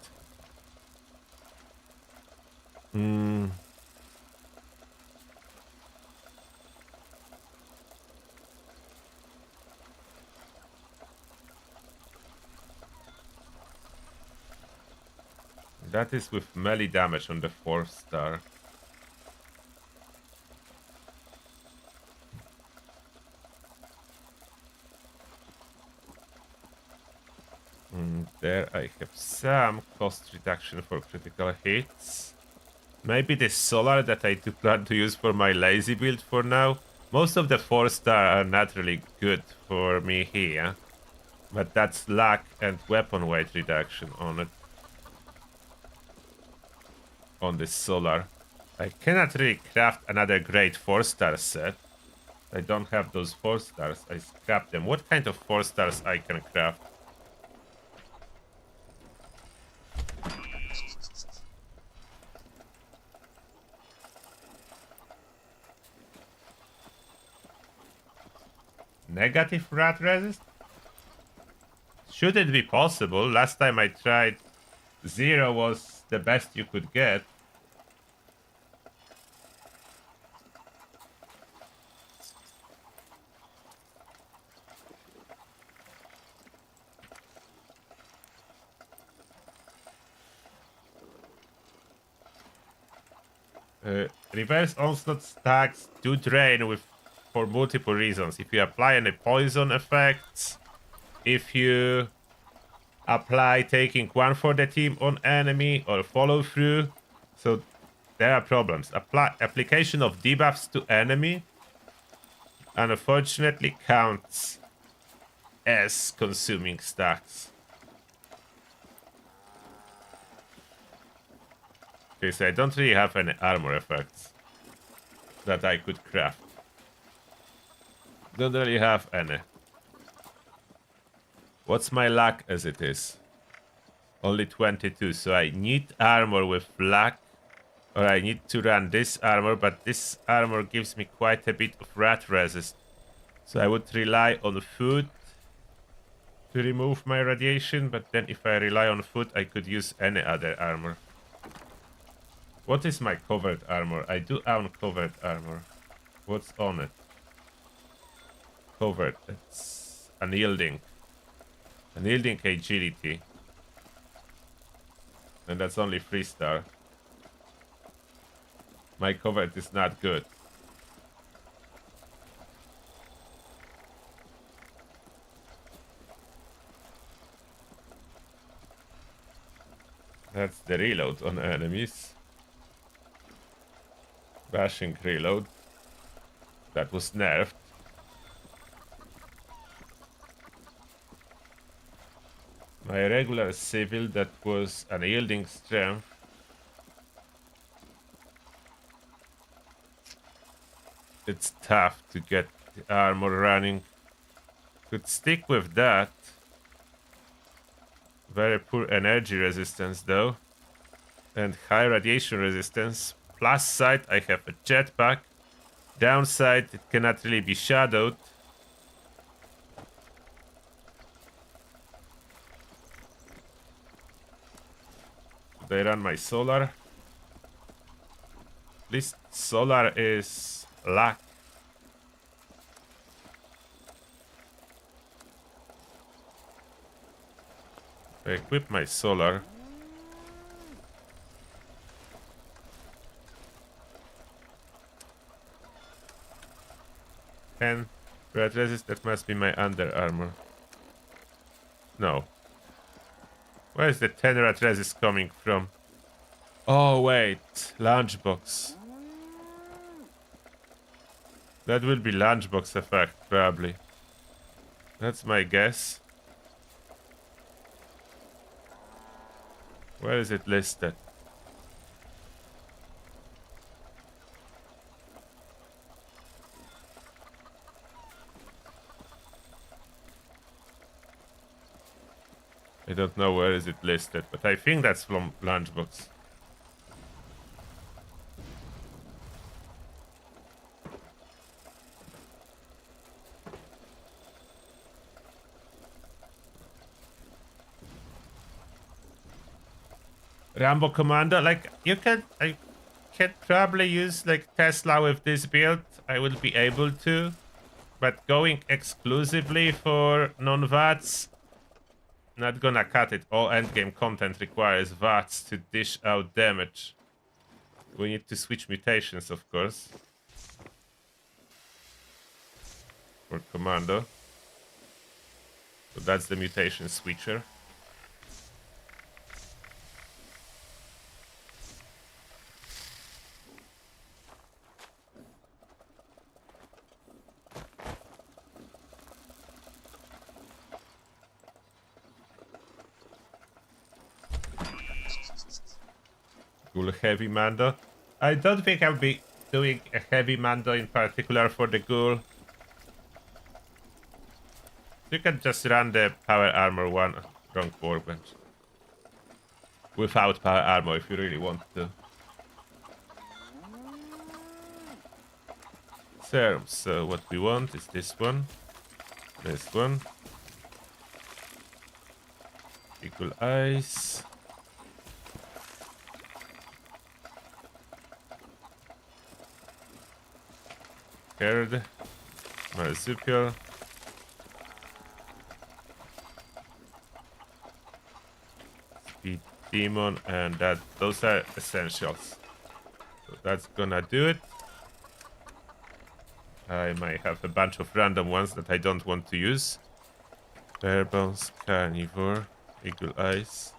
That is with melee damage on the 4th star. There I have some cost reduction for critical hits. Maybe the solar that I do plan to use for my lazy build for now. Most of the 4-star are not really good for me here. But that's luck and weapon weight reduction on it. On this solar. I cannot really craft another great 4-star set. I don't have those 4 stars. I scrap them. What kind of 4 stars I can craft? Negative rat resist? Should it be possible? Last time I tried, 0 was the best you could get. Reverse onslaught stacks do drain for multiple reasons. If you apply any poison effects, if you apply taking 1 for the team on enemy or follow through, so there are problems. Application of debuffs to enemy unfortunately counts as consuming stacks. Okay, so I don't really have any armor effects that I could craft. Don't really have any. What's my luck as it is? Only 22, so I need armor with luck. Or I need to run this armor, but this armor gives me quite a bit of rat resist. So I would rely on food to remove my radiation, but then if I rely on food, I could use any other armor. What is my covert armor? I do own covert armor. What's on it? Covert. It's unyielding. Unyielding agility. And that's only 3-star. My covert is not good. That's the reload on enemies. Bashing reload. That was nerfed. My regular civil that was unyielding strength. It's tough to get the armor running. Could stick with that. Very poor energy resistance though. And high radiation resistance. Plus side, I have a jetpack. Downside, it cannot really be shadowed. Should I run my solar? At least solar is luck. I equip my solar. 10 red resist. That must be my under armor. No. Where is the 10 red resist coming from? Oh wait, lunchbox. That will be lunchbox effect, probably. That's my guess. Where is it listed? I don't know where is it listed, but I think that's from lunchbox. Rambo Commando, like I can probably use like Tesla with this build. I will be able to, but going exclusively for non-VATs, not gonna cut it. All endgame content requires VATs to dish out damage. We need to switch mutations, of course, for Commando. So that's the mutation switcher. Ghoul heavy Mando. I don't think I'll be doing a heavy Mando in particular for the Ghoul. You can just run the power armor one, wrong workbench. Without power armor if you really want to. Serums, so what we want is this one. Equal ice. Scared. Marsupial. Speed demon, and those are essentials. So that's gonna do it. I might have a bunch of random ones that I don't want to use. Bear bones, carnivore, eagle eyes,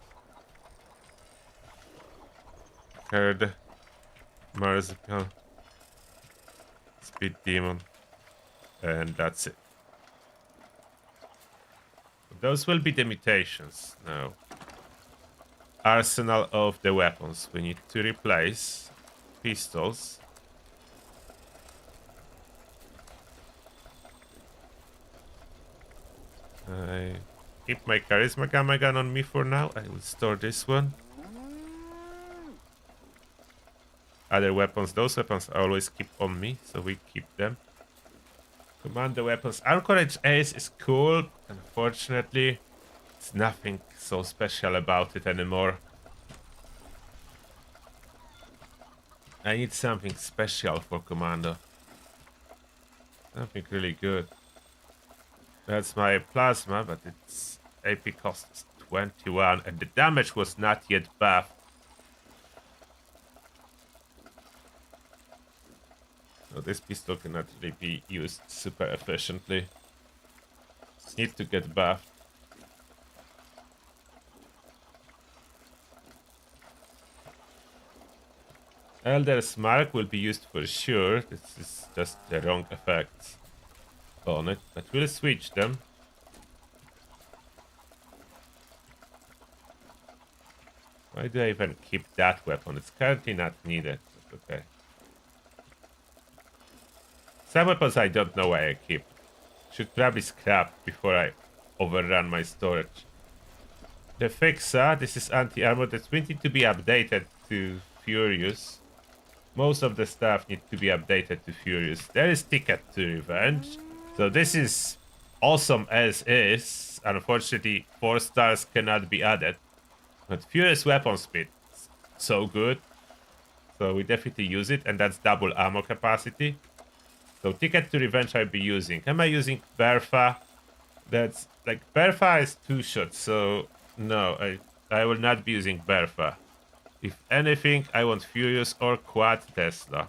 herd, marsupial, speed demon, and that's it. Those will be the mutations now. Arsenal of the weapons. We need to replace pistols. I keep my charisma gamma gun on me for now. I will store this one. Other weapons, those weapons I always keep on me, so we keep them. Commando weapons. Anchorage Ace is cool. Unfortunately, it's nothing so special about it anymore. I need something special for Commando. Something really good. That's my plasma, but its AP cost is 21, and the damage was not yet buffed. So this pistol cannot really be used super efficiently. Need to get buffed. Elder's Mark will be used for sure. This is just the wrong effects on it, but we'll switch them. Why do I even keep that weapon? It's currently not needed, but okay. Some weapons I don't know why I keep. Should probably scrap before I overrun my storage. The Fixa, this is anti-armor that's needed to be updated to Furious. Most of the stuff needs to be updated to Furious. There is Ticket to Revenge. So this is awesome as is. Unfortunately, 4 stars cannot be added. But Furious weapon speed, so good. So we definitely use it, and that's double ammo capacity. So Ticket to Revenge I'll be using. Am I using Bertha? That's like Bertha is 2 shots, so no, I will not be using Bertha. If anything, I want Furious or Quad Tesla.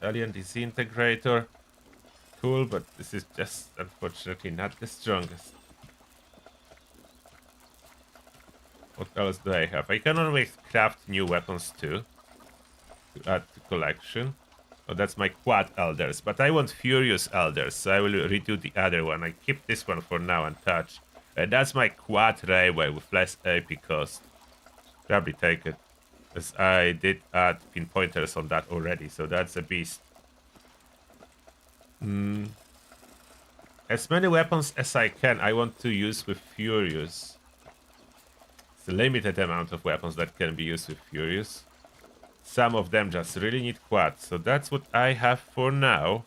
Alien disintegrator. Cool, but this is just unfortunately not the strongest. What else do I have? I can always craft new weapons too to add to collection. Oh, that's my quad elders, but I want furious elders, so I will redo the other one. I keep this one for now untouched. And that's my quad railway with less AP cost. Probably take it, as I did add pinpointers on that already, so that's a beast. As many weapons as I can, I want to use with furious. It's a limited amount of weapons that can be used with furious. Some of them just really need quads, so that's what I have for now.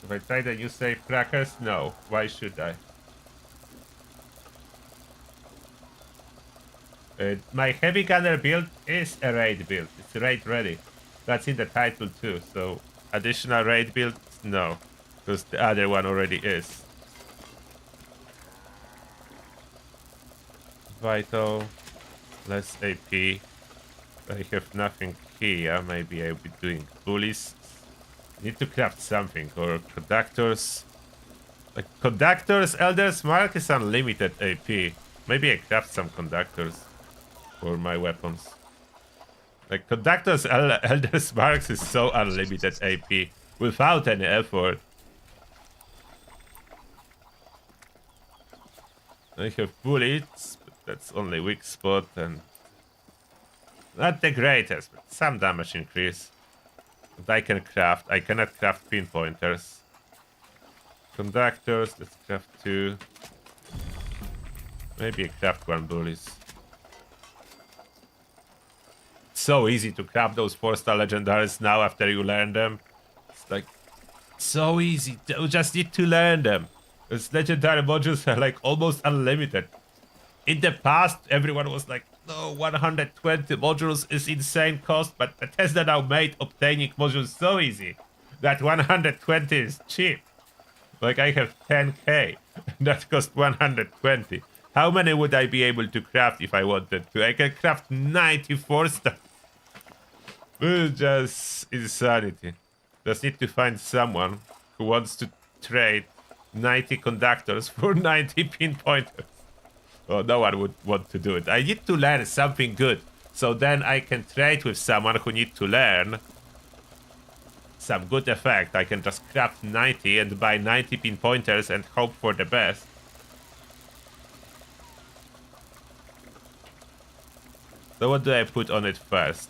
If I try the new safe crackers? No. Why should I? My heavy gunner build is a raid build. It's raid ready. That's in the title too. So additional raid build? No. Because the other one already is. Vital. Less AP. I have nothing here. Maybe I'll be doing bullies. Need to craft something. Or conductors. Like conductors, Elder's Mark is unlimited AP. Maybe I craft some conductors for my weapons. Like conductors, Elder's Marks is so unlimited AP without any effort. I have bullets, but that's only weak spot and not the greatest, but some damage increase. But I can craft. I cannot craft pinpointers. Conductors, let's craft 2. Maybe craft 1 bullies. So easy to craft those 4-star legendaries now after you learn them. It's like so easy. You just need to learn them. Those legendary modules are like almost unlimited. In the past, everyone was like, no, 120 modules is insane cost, but Bethesda now made obtaining modules so easy that 120 is cheap. Like I have 10k, that cost 120. How many would I be able to craft if I wanted to? I can craft 94 stuff. It's just insanity. Just need to find someone who wants to trade 90 conductors for 90 pinpointers. Oh, no one would want to do it. I need to learn something good, so then I can trade with someone who needs to learn some good effect. I can just craft 90 and buy 90 pinpointers and hope for the best. So what do I put on it first?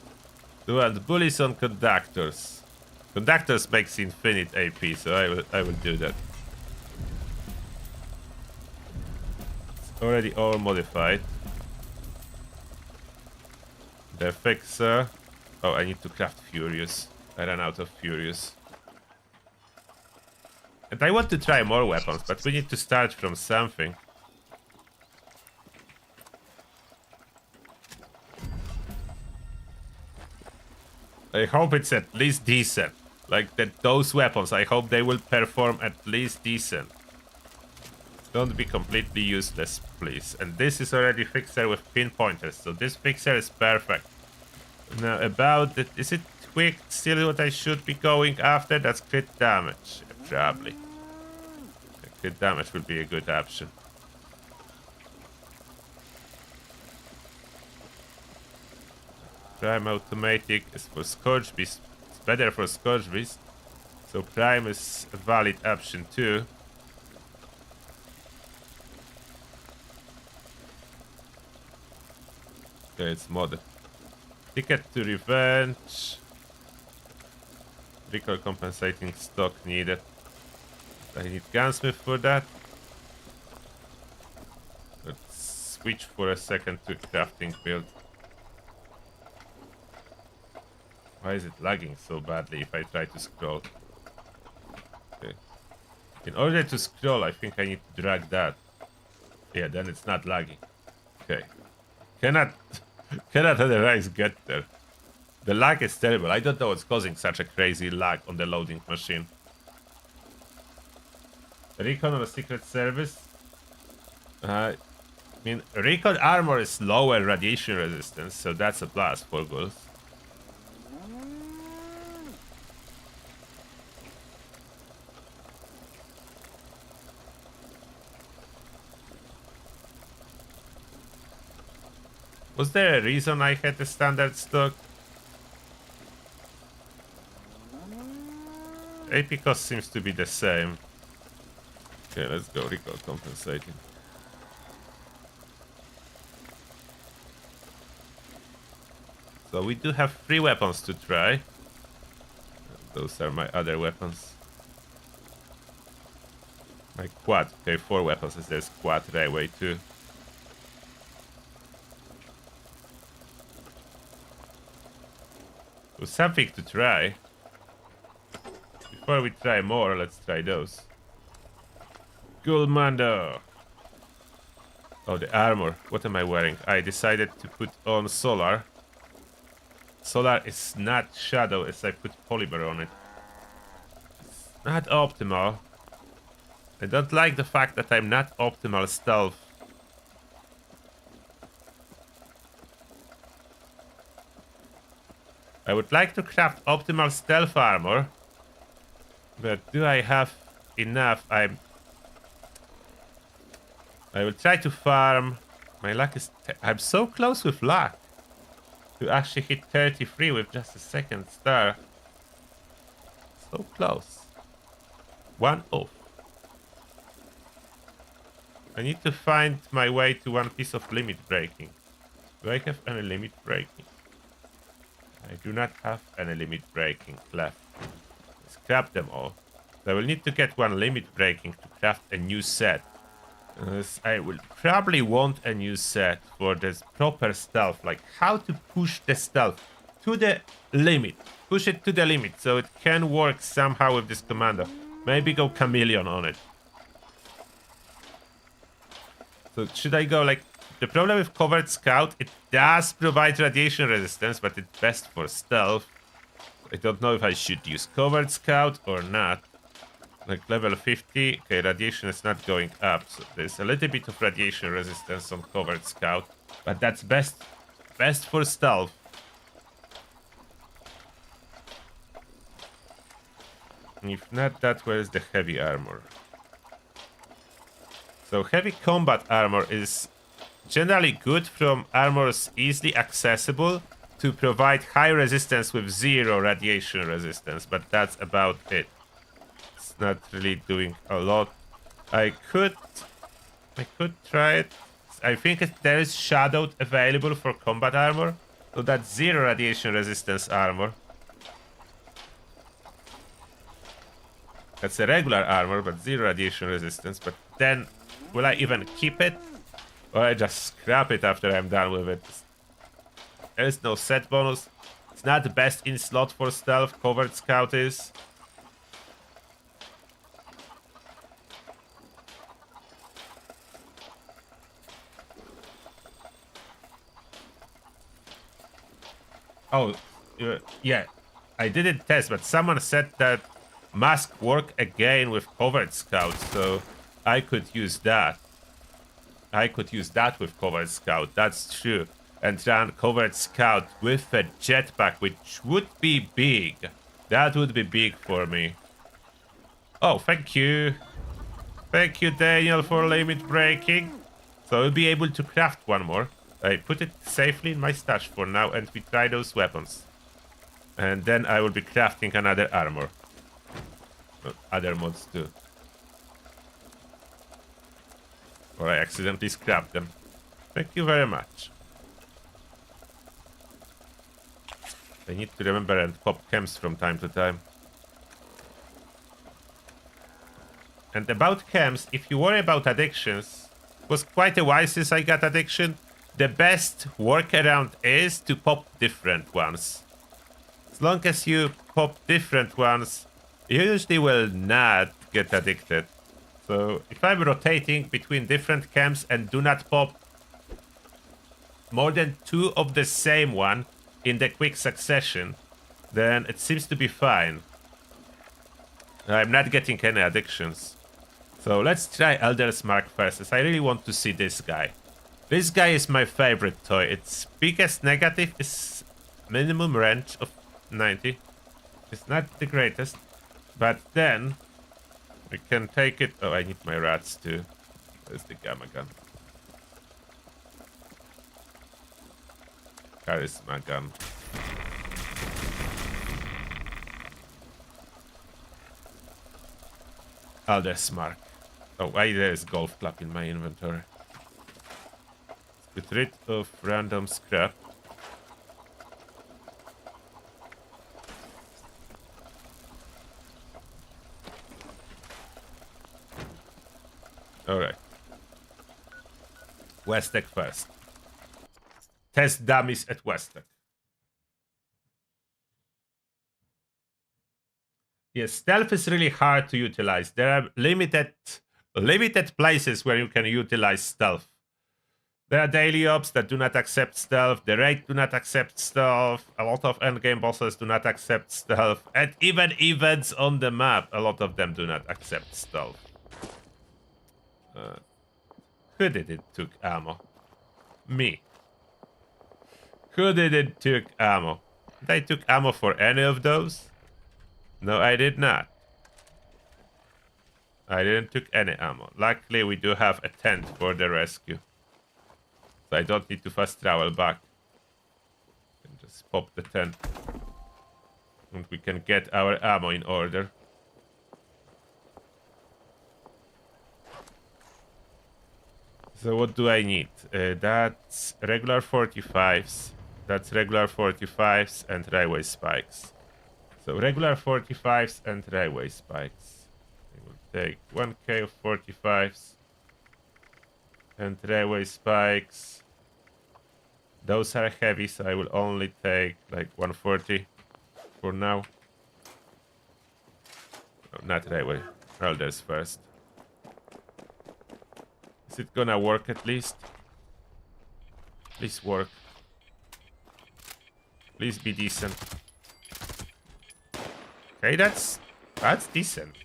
Do I want bullies on conductors? Conductors makes infinite AP, so I will do that. It's already all modified. The fixer. Oh, I need to craft furious. I ran out of furious. And I want to try more weapons, but we need to start from something. I hope it's at least decent. Like that those weapons, I hope they will perform at least decent. Don't be completely useless, please. And this is already fixer with pinpointers, so this fixer is perfect. Now about it, is it quick still what I should be going after? That's crit damage, probably. Crit damage would be a good option. Prime automatic is for Scourge Beast. It's better for Scourge Beast. So Prime is a valid option too. Okay, it's modded. Ticket to Revenge. Recall compensating stock needed. I need Gunsmith for that. Let's switch for a second to crafting build. Why is it lagging so badly if I try to scroll? Okay. In order to scroll, I think I need to drag that. Yeah, then it's not lagging. Okay. Cannot otherwise get there. The lag is terrible. I don't know what's causing such a crazy lag on the loading machine. Recon on a Secret Service. I mean, Recon armor is lower radiation resistance, so that's a plus for ghouls. Was there a reason I had the standard stock? AP cost seems to be the same. Okay, let's go recoil compensating. So we do have 3 weapons to try. Those are my other weapons. My quad. Okay, 4 weapons. Is there's quad railway too. So something to try. Before we try more, let's try those. Ghoulmando. Oh, the armor. What am I wearing? I decided to put on solar. Solar is not shadow as I put polymer on it. It's not optimal. I don't like the fact that I'm not optimal stealth. I would like to craft optimal stealth armor. But do I have enough? I will try to farm. My luck is... I'm so close with luck to actually hit 33 with just a second star. So close. 1 off. I need to find my way to 1 piece of limit breaking. Do I have any limit breaking? I do not have any limit breaking left. Scrap them all. So I will need to get 1 limit breaking to craft a new set. I will probably want a new set for this proper stealth, like how to push the stealth to the limit. Push it to the limit so it can work somehow with this commando. Maybe go chameleon on it. So should I go like... The problem with Covert Scout, it does provide radiation resistance, but it's best for stealth. I don't know if I should use Covert Scout or not. Like level 50, okay, radiation is not going up, so there's a little bit of radiation resistance on Covert Scout, but that's best for stealth. And if not that, where's the heavy armor? So heavy combat armor is generally good from armors easily accessible to provide high resistance with 0 radiation resistance, but that's about it. It's not really doing a lot. I could try it. I think there is shadowed available for combat armor, so that's 0 radiation resistance armor. That's a regular armor, but 0 radiation resistance. But then, will I even keep it? Or I just scrap it after I'm done with it? There is no set bonus. It's not the best in slot for stealth. Covert Scout is. Oh, yeah. I didn't test, but someone said that mask work again with Covert Scout, so I could use that. I could use that with Covert Scout, that's true. And run Covert Scout with a jetpack, which would be big. That would be big for me. Oh, thank you. Thank you, Daniel, for limit breaking. So I'll be able to craft 1 more. I put it safely in my stash for now, and we try those weapons. And then I will be crafting another armor. Other mods too. Or I accidentally scrapped them. Thank you very much. I need to remember and pop chems from time to time. And about chems, if you worry about addictions, it was quite a while since I got addiction. The best workaround is to pop different ones. As long as you pop different ones, you usually will not get addicted. So if I'm rotating between different chems and do not pop more than 2 of the same one, in the quick succession, then it seems to be fine. I'm not getting any addictions. So let's try Elder's Mark first, as I really want to see this guy. This guy is my favorite toy. Its biggest negative is minimum range of 90. It's not the greatest, but then we can take it. Oh, I need my rats too. There's the gamma gun. Charisma gun. Elder's Mark. Oh, why there's golf club in my inventory? Get rid of random scrap. Alright. Westek first. Test dummies at Westek. Yes, stealth is really hard to utilize. There are limited places where you can utilize stealth. There are daily ops that do not accept stealth. The raid do not accept stealth. A lot of endgame bosses do not accept stealth. And even events on the map, a lot of them do not accept stealth. Who did it took ammo? Me. Who did it took ammo? Did I took ammo for any of those? No, I did not. I didn't took any ammo. Luckily, we do have a tent for the rescue. So I don't need to fast travel back. I can just pop the tent. And we can get our ammo in order. So what do I need? That's regular 45s. That's regular 45s and railway spikes. So regular 45s and railway spikes. I will take 1k of 45s and railway spikes. Those are heavy, so I will only take like 140 for now. No, not railway. Elders first. Is it gonna work at least? Please work. Please be decent. Okay, that's decent.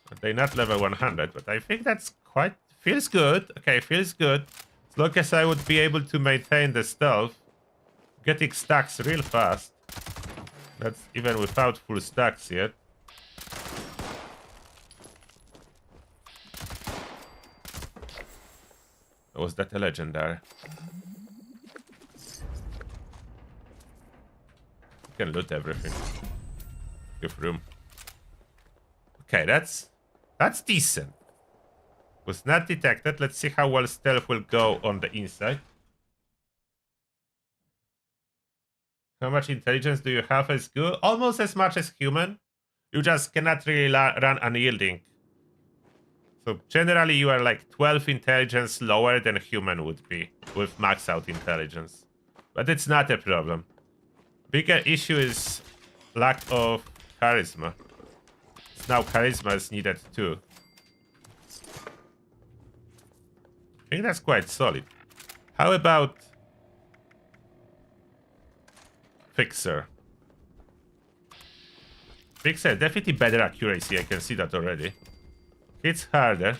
But they not level 100, but I think that's quite feels good. Okay, feels good. As long as I would be able to maintain the stealth, getting stacks real fast. That's even without full stacks yet. Was that a legendary? You can loot everything. Give room. Okay, that's decent. Was not detected. Let's see how well stealth will go on the inside. How much intelligence do you have as Ghoul? Almost as much as human. You just cannot really run unyielding. So generally you are like 12 intelligence lower than human would be with max out intelligence. But it's not a problem. Bigger issue is lack of charisma. Now charisma is needed too. I think that's quite solid. How about Fixer? Fixer, definitely better accuracy, I can see that already. Hits harder.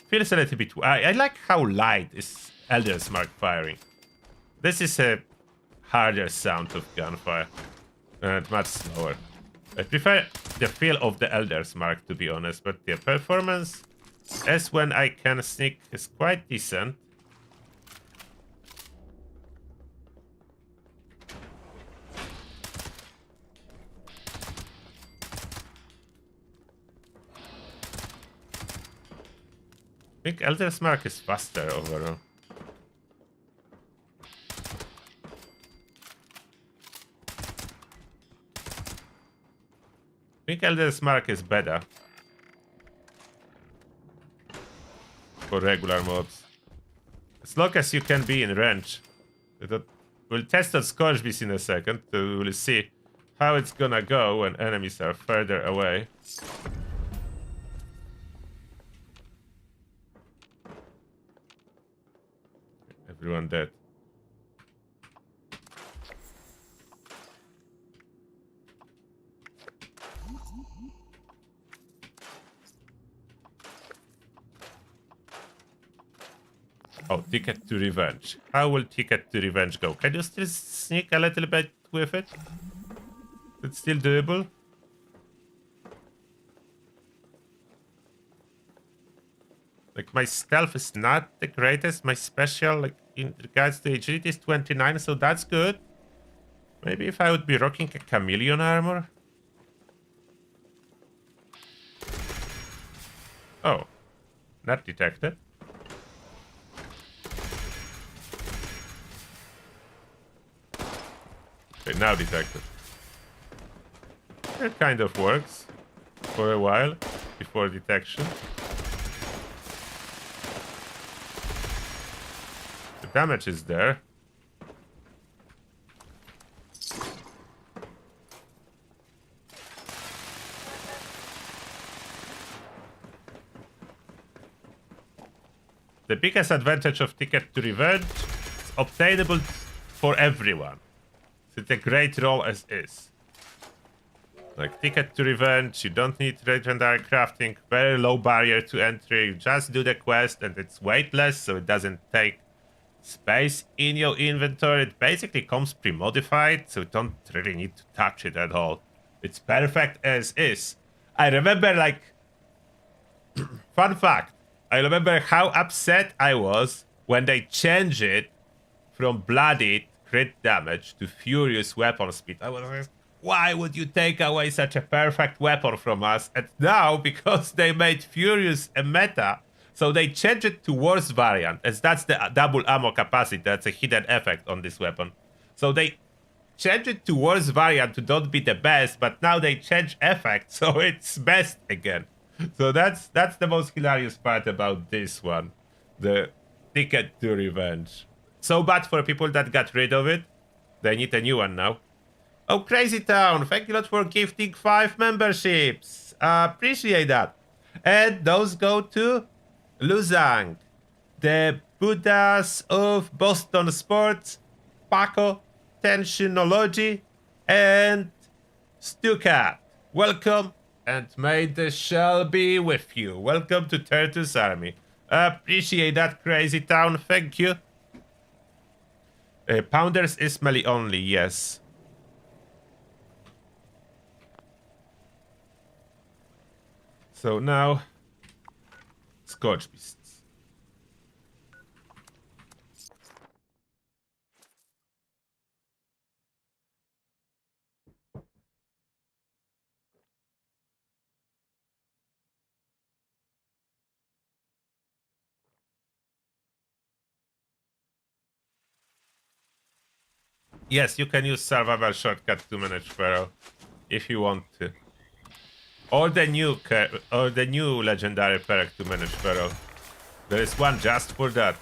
Feels a little bit... I like how light is Elder's Mark firing. This is a harder sound of gunfire. And much slower. I prefer the feel of the Elder's Mark, to be honest, but the performance, as when I can sneak, is quite decent. I think Elder's Mark is faster overall. I think Elder's Mark is better for regular mobs. As long as you can be in range. We'll test on Scorchbeast in a second. We'll see how it's gonna go when enemies are further away. Everyone dead. Oh, Ticket to Revenge. How will Ticket to Revenge go? Can you still sneak a little bit with it? It's still doable? Like, my stealth is not the greatest. My special, like, in regards to agility is 29, so that's good. Maybe if I would be rocking a chameleon armor? Oh. Not detected. Okay, now detected. It kind of works. For a while. Before detection. The damage is there. The biggest advantage of Ticket to Revenge is obtainable for everyone. It's a great role as is. Like Ticket to Revenge, you don't need legendary crafting, very low barrier to entry, you just do the quest and it's weightless, so it doesn't take space in your inventory. It basically comes pre-modified, so you don't really need to touch it at all. It's perfect as is. I remember, like, fun fact, I remember how upset I was when they changed it from bloodied crit damage to furious weapon speed. I was like, why would you take away such a perfect weapon from us? And now, because they made furious a meta, so they changed it to worse variant, as that's the double ammo capacity. That's a hidden effect on this weapon. So they changed it to worse variant to not be the best, but now they change effect, so it's best again. So that's the most hilarious part about this one. The Ticket to Revenge. So bad for people that got rid of it. They need a new one now. Oh, Crazy Town, thank you a lot for gifting 5 memberships. Appreciate that. And those go to Luzang, the Buddhas of Boston Sports, Paco, Tensionology, and Stukat. Welcome, and may the shell be with you. Welcome to Turtle's Army. Appreciate that, Crazy Town. Thank you. Pounders is melee only, yes. So now, Scorch Beasts. Yes, you can use survival shortcut to manage Pharaoh if you want to. Or the new legendary perk to manage Pharaoh. There is one just for that.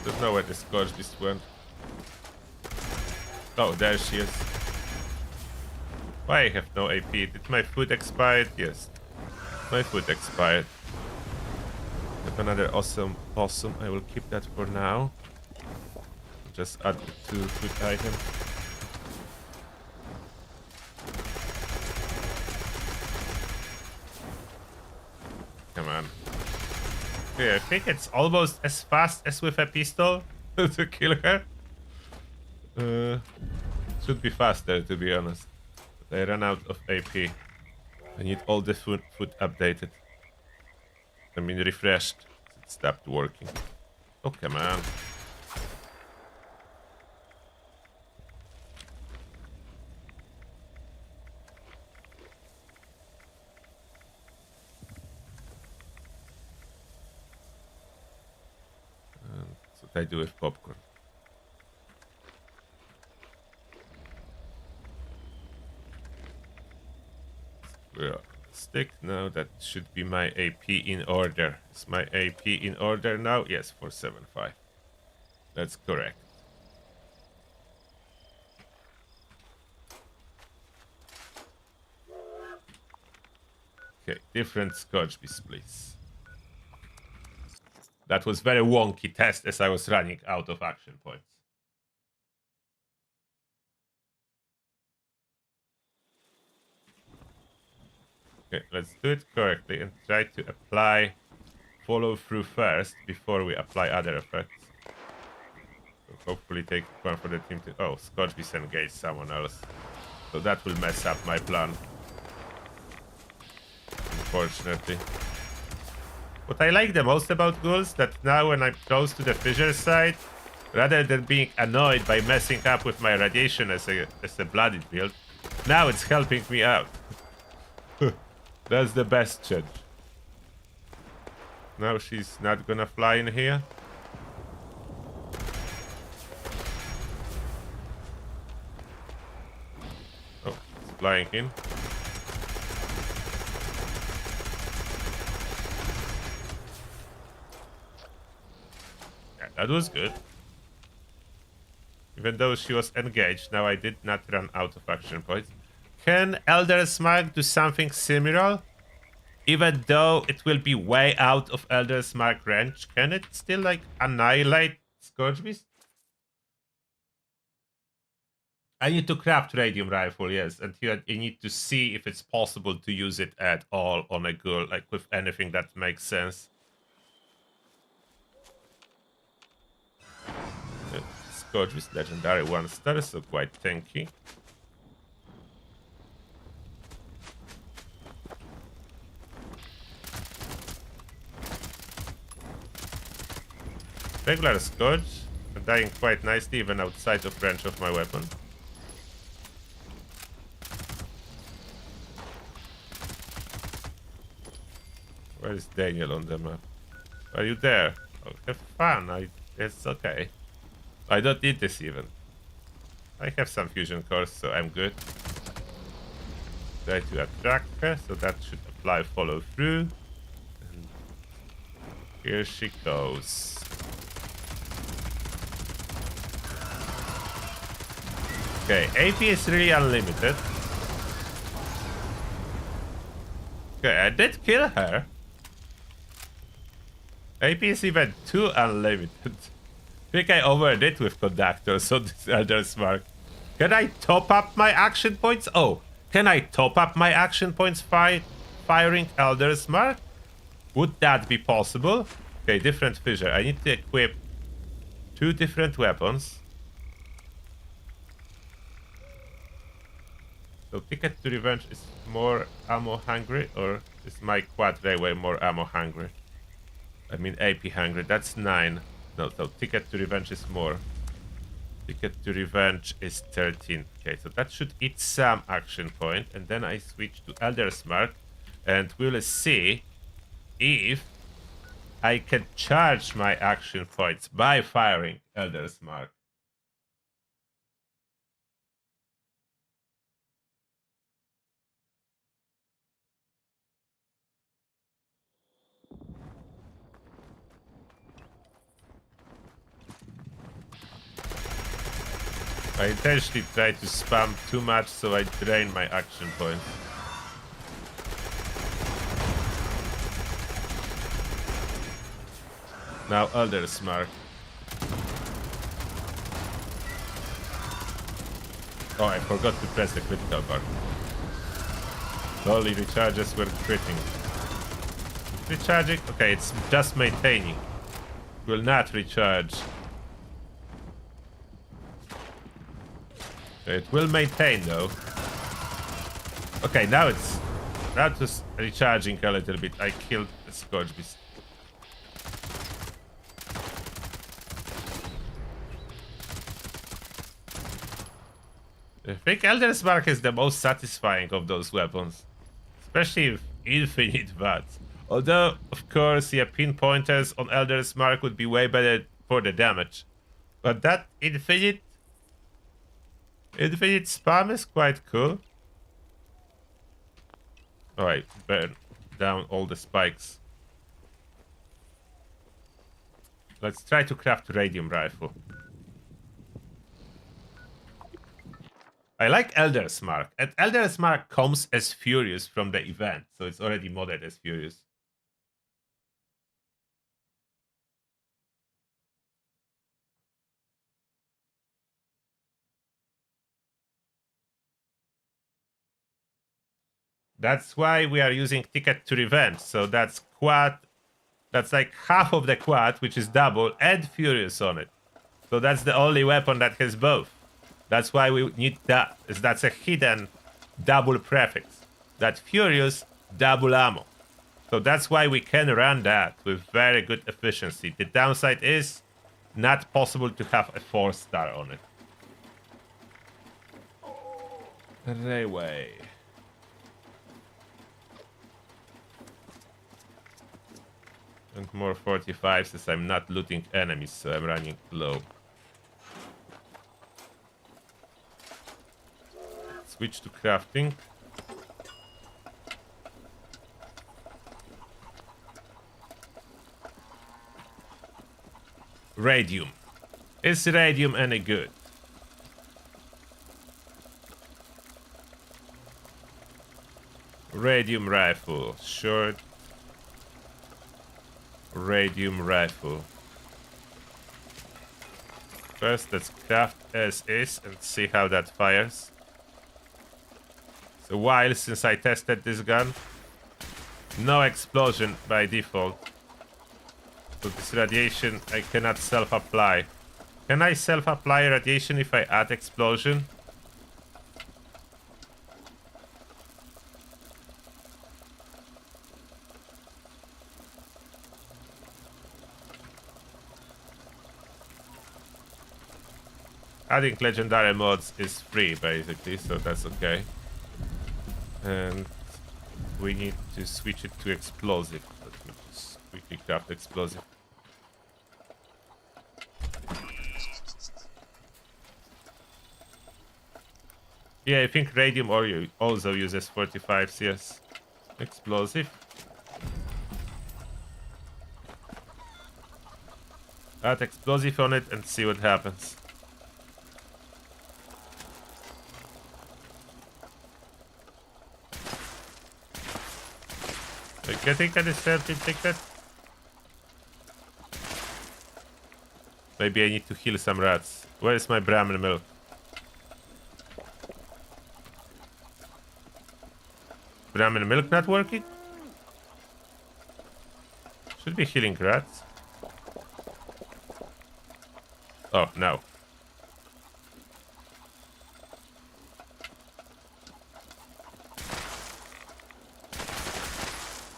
Don't know where the Scorch Beast went. Oh, there she is. Why I have no AP? Did my food expired? Yes. My food expired. Have another awesome possum. I will keep that for now. Just add it to food item. Come on. Okay, I think it's almost as fast as with a pistol to kill her. Should be faster, to be honest. But I ran out of AP. I need all the food updated. I mean, refreshed. It stopped working. Oh, come on. That's what I do with popcorn. Stick. Now that should be my AP in order. Is my AP in order now? Yes, 475. That's correct. Okay, different Scourgebeast, please. That was very wonky test as I was running out of action points. Okay, let's do it correctly and try to apply follow through first before we apply other effects. So hopefully take one for the team to... Oh, Scourgebeast engage someone else. So that will mess up my plan. Unfortunately. What I like the most about ghouls, that now when I'm close to the fissure side, rather than being annoyed by messing up with my radiation as a blooded build, now it's helping me out. That's the best change. Now she's not gonna fly in here. Oh, it's flying in. Yeah, that was good. Even though she was engaged, now I did not run out of action points. Can Elder's Mark do something similar? Even though it will be way out of Elder's Mark range, can it still like annihilate Scourgebeast? I need to craft Radium rifle, yes, and you need to see if it's possible to use it at all on a ghoul, like with anything that makes sense. Scourgebeast legendary 1-star, so quite tanky. Regular Scourge, dying quite nicely even outside of range of my weapon. Where is Daniel on the map? Are you there? Oh, have fun. It's okay. I don't need this even. I have some fusion cores, so I'm good. Try to attract her, so that should apply follow through. And here she goes. Okay, AP is really unlimited. Okay, I did kill her. AP is even too unlimited. I think I overdid with conductor, so this Elder's Mark. Can I top up my action points? Oh, can I top up my action points firing Elder's Mark? Would that be possible? Okay, different fissure. I need to equip 2 different weapons. So Ticket to Revenge is more ammo hungry, or is my quad railway more ammo hungry? I mean AP hungry. That's 9. No, so Ticket to Revenge is more. Ticket to Revenge is 13. Okay, so that should eat some action point, and then I switch to Elder's Mark, and we'll see if I can charge my action points by firing Elder's Mark. I intentionally try to spam too much so I drain my action points. Now Elder's Mark. Oh, I forgot to press the critical bar. Slowly recharges when critting. Recharging? Okay, it's just maintaining. It will not recharge. It will maintain though. Okay, now it's just recharging a little bit. I killed the Scourgebeast. I think Elder's Mark is the most satisfying of those weapons, especially with infinite VATs. Although, of course, yeah, pinpointers on Elder's Mark would be way better for the damage. But that infinite spam is quite cool. Alright, burn down all the spikes. Let's try to craft a Radium rifle. I like Elder's Mark. And Elder's Mark comes as Furious from the event, so it's already modded as Furious. That's why we are using Ticket to Revenge. So that's quad. That's like half of the quad, which is double, and Furious on it. So that's the only weapon that has both. That's why we need that. That's a hidden double prefix. That Furious, double ammo. So that's why we can run that with very good efficiency. The downside is not possible to have a 4-star on it. Railway. And more 45s as I'm not looting enemies, so I'm running low. Switch to crafting. Radium. Is radium any good? Radium rifle. Short. Radium rifle. First, let's craft as is and see how that fires. It's a while since I tested this gun. No explosion by default. So this radiation I cannot self-apply. Can I self-apply radiation if I add explosion? Adding legendary mods is free basically, so that's okay. And we need to switch it to explosive. Let me just quickly craft explosive. Yeah, I think Radium also uses 45s, yes. Explosive. Add explosive on it and see what happens. Getting a deserted ticket. Maybe I need to heal some rats. Where is my Brahmin milk? Brahmin milk not working? Should be healing rats. Oh, no.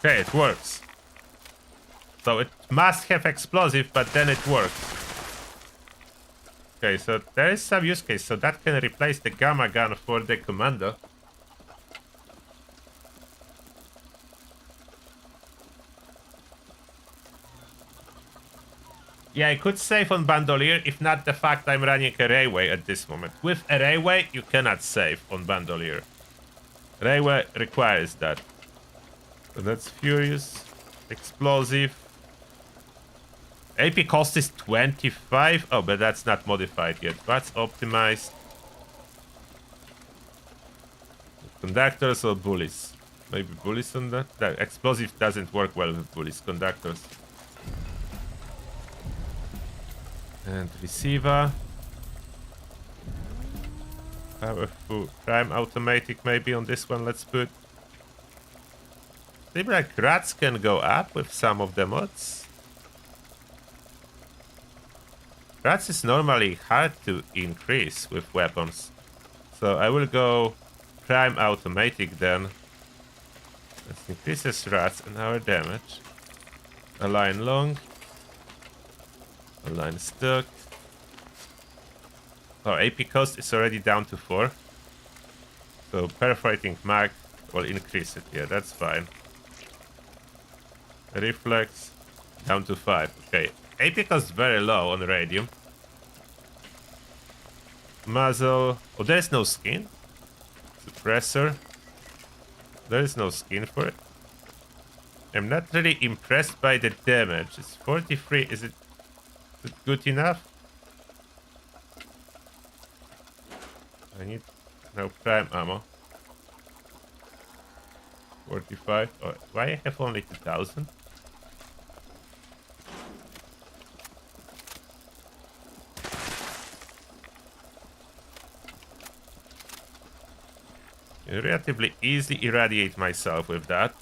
Okay, it works. So it must have explosive, but then it works. Okay, so there is some use case. So that can replace the gamma gun for the commando. Yeah, I could save on Bandolier, if not the fact I'm running a railway at this moment. With a railway, you cannot save on Bandolier. Railway requires that. So that's Furious. Explosive. AP cost is 25. Oh, but that's not modified yet. That's optimized. Conductors or bullies? Maybe bullies on that? No, explosive doesn't work well with bullies. Conductors. And receiver. Powerful prime automatic maybe on this one. Let's put. Maybe like rats can go up with some of the mods. Rats is normally hard to increase with weapons. So I will go prime automatic then. That increases rats and our damage. Align long. Align stuck. Oh, AP cost is already down to 4. So perforating mag will increase it. Yeah, that's fine. Reflex down to 5. Okay. AP cost very low on Radium. Muzzle. Oh, there's no skin. Suppressor. There is no skin for it. I'm not really impressed by the damage. It's 43. Is it good enough? I need No prime ammo. 45. Oh, why I have only 2,000? Relatively easily irradiate myself with that.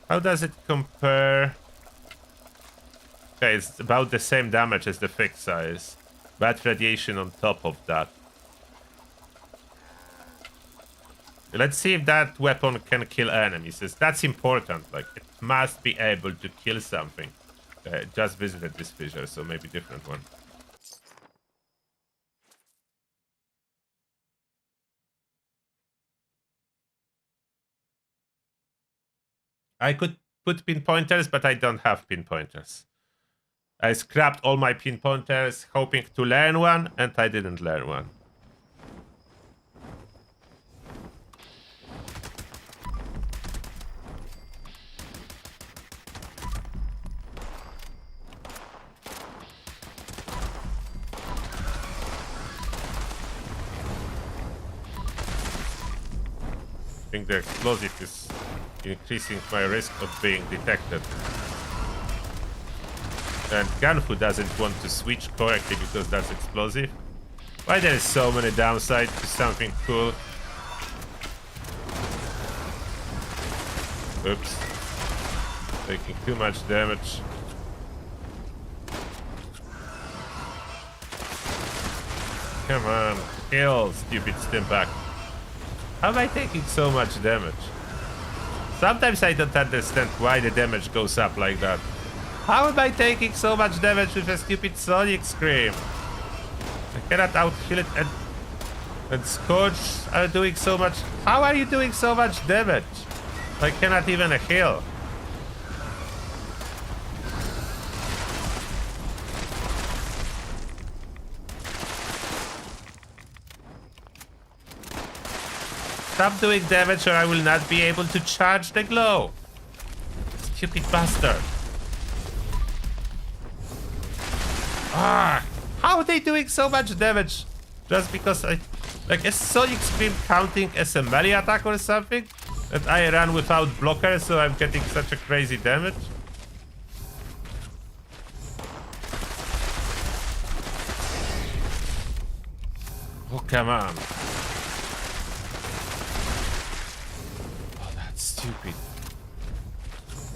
How does it compare? Okay, it's about the same damage as the fixed size. Bad radiation on top of that. Let's see if that weapon can kill enemies. That's important. Like, it must be able to kill something. Just visited this fissure, so maybe different one. I could put pinpointers, but I don't have pinpointers. I scrapped all my pinpointers, hoping to learn one, and I didn't learn one. I think the explosive is increasing my risk of being detected. And Ganfu doesn't want to switch correctly because that's explosive. Why there is so many downsides to something cool? Oops. Taking too much damage. Come on, kill, stupid Stimpack. How am I taking so much damage? Sometimes I don't understand why the damage goes up like that. How am I taking so much damage with a stupid Sonic Scream? I cannot out-heal it, and Scourge are doing so much. How are you doing so much damage? I cannot even heal. Stop doing damage or I will not be able to charge the glow. Stupid bastard. Ah, how are they doing so much damage? Just because I... Like, is Sonic Scream counting as a melee attack or something? And I ran without blocker, so I'm getting such a crazy damage? Oh, come on. Stupid.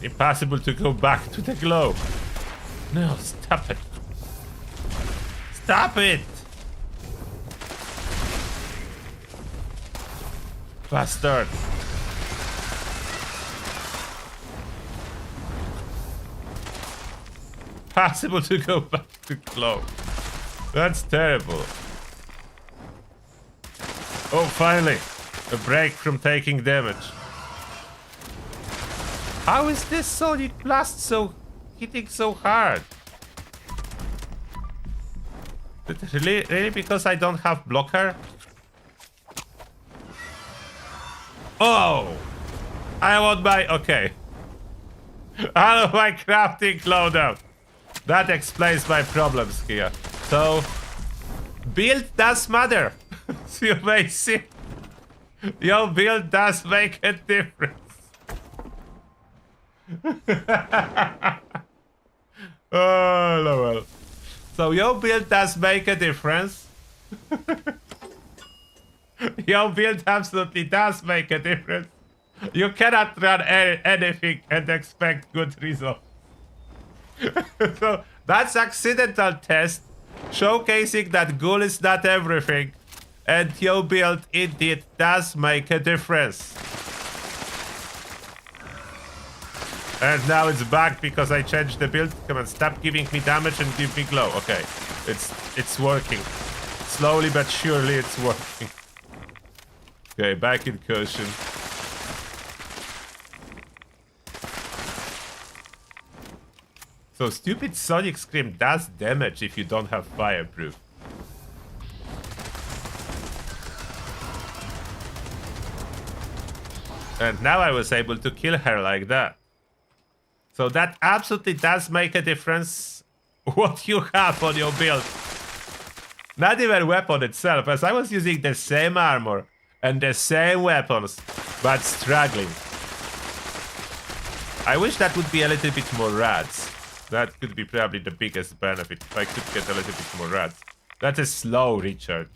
Impossible to go back to the glow. No, stop it. Stop it! Bastard. Possible to go back to glow. That's terrible. Oh, finally. A break from taking damage. How is this Sonic Blast so hitting so hard? Really because I don't have blocker? Oh! I want my... Okay. Out of my crafting loadout. That explains my problems here. So... Build does matter. You may see. Your build does make a difference. Oh, well. So your build does make a difference. Your build absolutely does make a difference. You cannot run anything and expect good results. So that's accidental test showcasing that Ghoul is not everything, and your build indeed does make a difference. And now it's back because I changed the build. Come on, stop giving me damage and give me glow. Okay, it's working. Slowly but surely it's working. Okay, back in caution. So stupid Sonic Scream does damage if you don't have fireproof. And now I was able to kill her like that. So that absolutely does make a difference what you have on your build. Not even weapon itself, as I was using the same armor and the same weapons, but struggling. I wish that would be a little bit more rads. That could be probably the biggest benefit if I could get a little bit more rads. That's a slow recharge.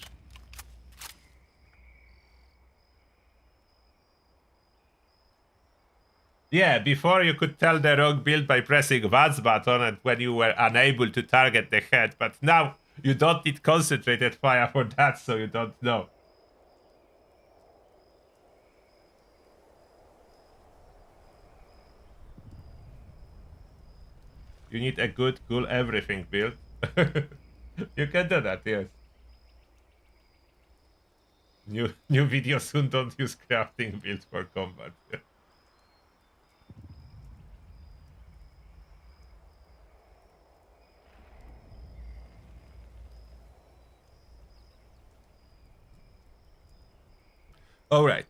Yeah, before you could tell the wrong build by pressing VATS button and when you were unable to target the head, but now you don't need concentrated fire for that, so you don't know. You need a good Ghoul everything build. You can do that, yes. New video soon, don't use crafting build for combat. Alright,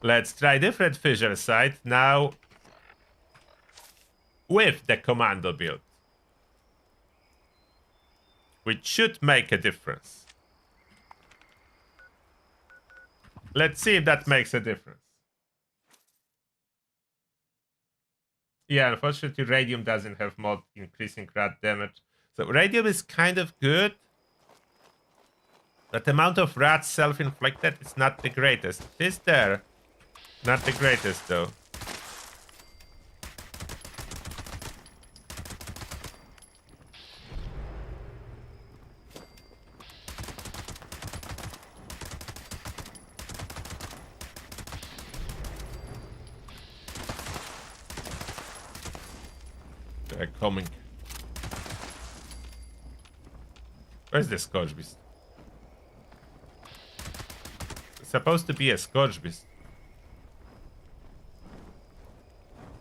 let's try different fissure site now with the commando build, which should make a difference. Let's see if that makes a difference. Yeah, unfortunately Radium doesn't have mod increasing rad damage. So Radium is kind of good. But the amount of rats self-inflicted is not the greatest. It is there. Not the greatest though. They're coming. Where's the Scorch Beast? It's supposed to be a Scorch Beast.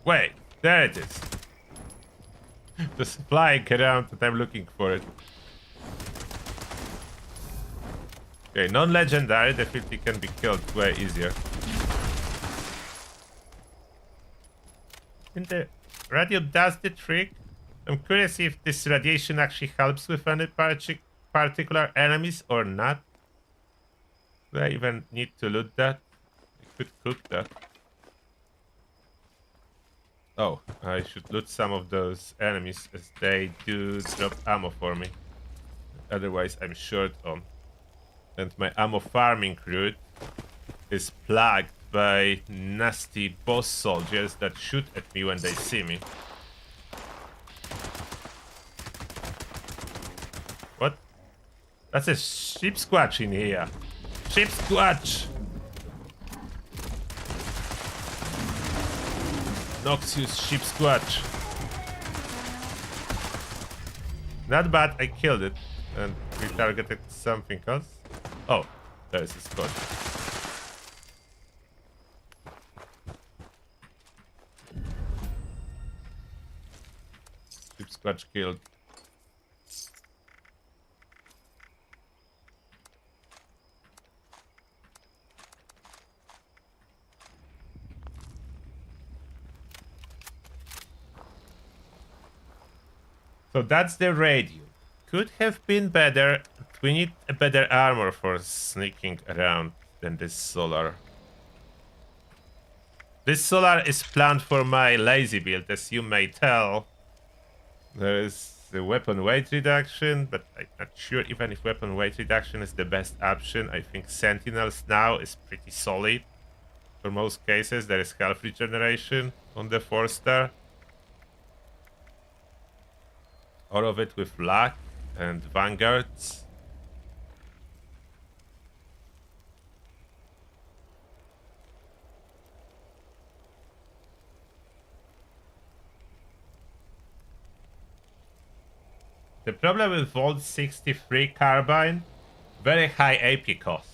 Wait, there it is. Just flying around and I'm looking for it. Okay, non-legendary definitely can be killed way easier. And the Radium does the trick. I'm curious if this radiation actually helps with any particular enemies or not. Do I even need to loot that? I could cook that. Oh, I should loot some of those enemies as they do drop ammo for me. Otherwise, I'm short on. And my ammo farming route is plagued by nasty boss soldiers that shoot at me when they see me. What? That's a sheep squatch in here. Sheep squatch! Noxious sheep squatch. Not bad, I killed it. And we targeted something else. Oh, there is a squatch. Sheep squatch killed. So that's the Radium. Could have been better. We need a better armor for sneaking around than this solar. This solar is planned for my lazy build, as you may tell. There is the weapon weight reduction, but I'm not sure even if weapon weight reduction is the best option. I think Sentinels now is pretty solid. For most cases, there is health regeneration on the 4-star. All of it with luck and vanguards. The problem with Volt 63 Carbine, very high AP cost.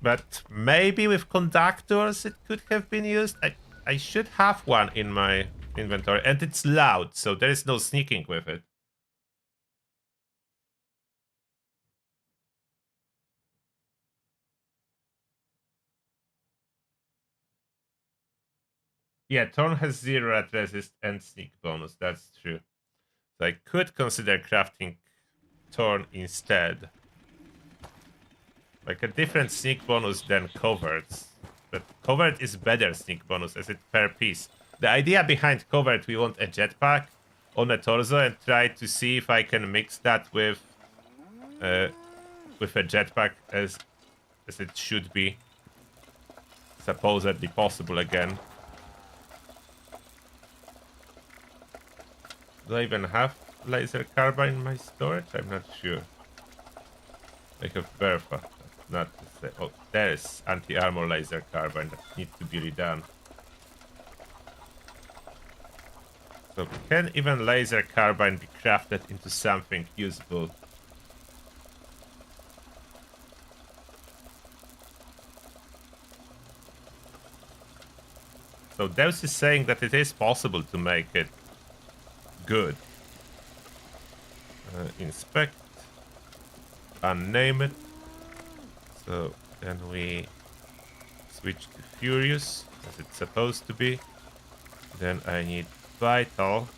But maybe with conductors it could have been used. I should have one in my inventory, and it's loud, so there is no sneaking with it. Yeah, Thorn has 0 rat resist and sneak bonus, that's true. So I could consider crafting Thorn instead. Like a different sneak bonus than Covert's. But Covert is better sneak bonus as it per piece. The idea behind Covert, we want a jetpack on a torso and try to see if I can mix that with a jetpack as it should be. Supposedly possible again. Do I even have laser carbine in my storage? I'm not sure. I have Bertha. Not to say. Oh, there's anti-armor laser carbine that needs to be redone. So can even laser carbine be crafted into something usable? So Deus is saying that it is possible to make it good. Inspect. Unname it. So then we switch to Furious, as it's supposed to be. Then I need Vital.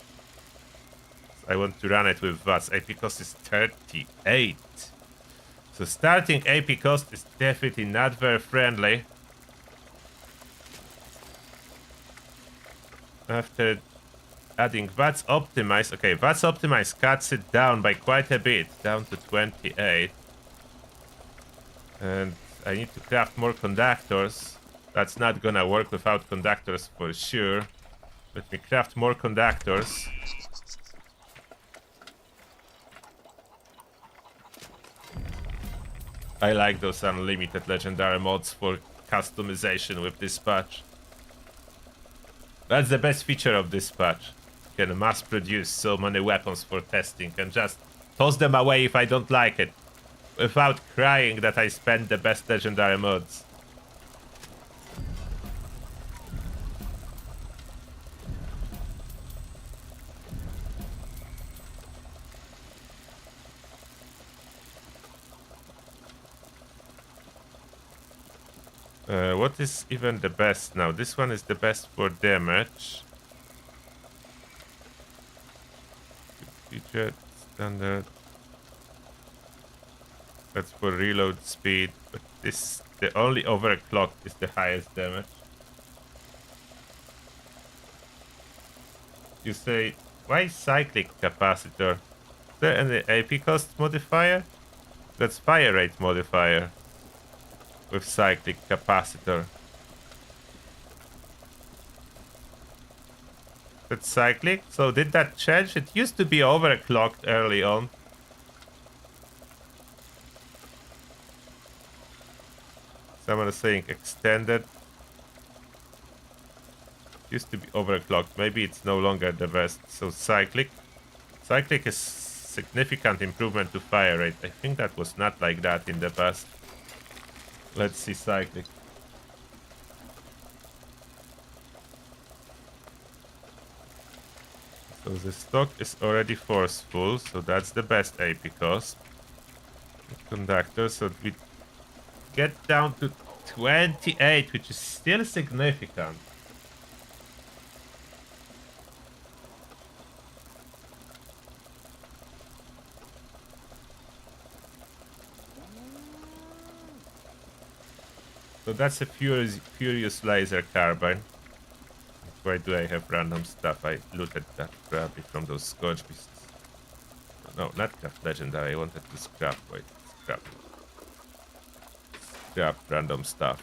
I want to run it with VATS. AP cost is 38. So starting AP cost is definitely not very friendly. After adding VATS Optimize. Okay, VATS Optimize cuts it down by quite a bit, down to 28. And I need to craft more conductors. That's not gonna work without conductors for sure. Let me craft more conductors. I like those unlimited legendary mods for customization with this patch. That's the best feature of this patch. You can mass produce so many weapons for testing and just toss them away if I don't like it, without crying that I spent the best legendary mods. What is even the best now? This one is the best for damage. Feature standard. That's for reload speed, but this the only overclock is the highest damage. You say, why cyclic capacitor? Is there any AP cost modifier? That's fire rate modifier with cyclic capacitor. That's cyclic? So did that change? It used to be overclocked early on. Someone is saying extended. Used to be overclocked. Maybe it's no longer the best. So cyclic. Cyclic is significant improvement to fire rate. I think that was not like that in the past. Let's see cyclic. So the stock is already forceful, so that's the best AP cost. Conductor, so we get down to 28, which is still significant. So that's a furious laser carbine. Why do I have random stuff? I looted that probably from those Scourge beasts. No, not craft legendary. I wanted to scrap. Wait, scrap. Scrap random stuff.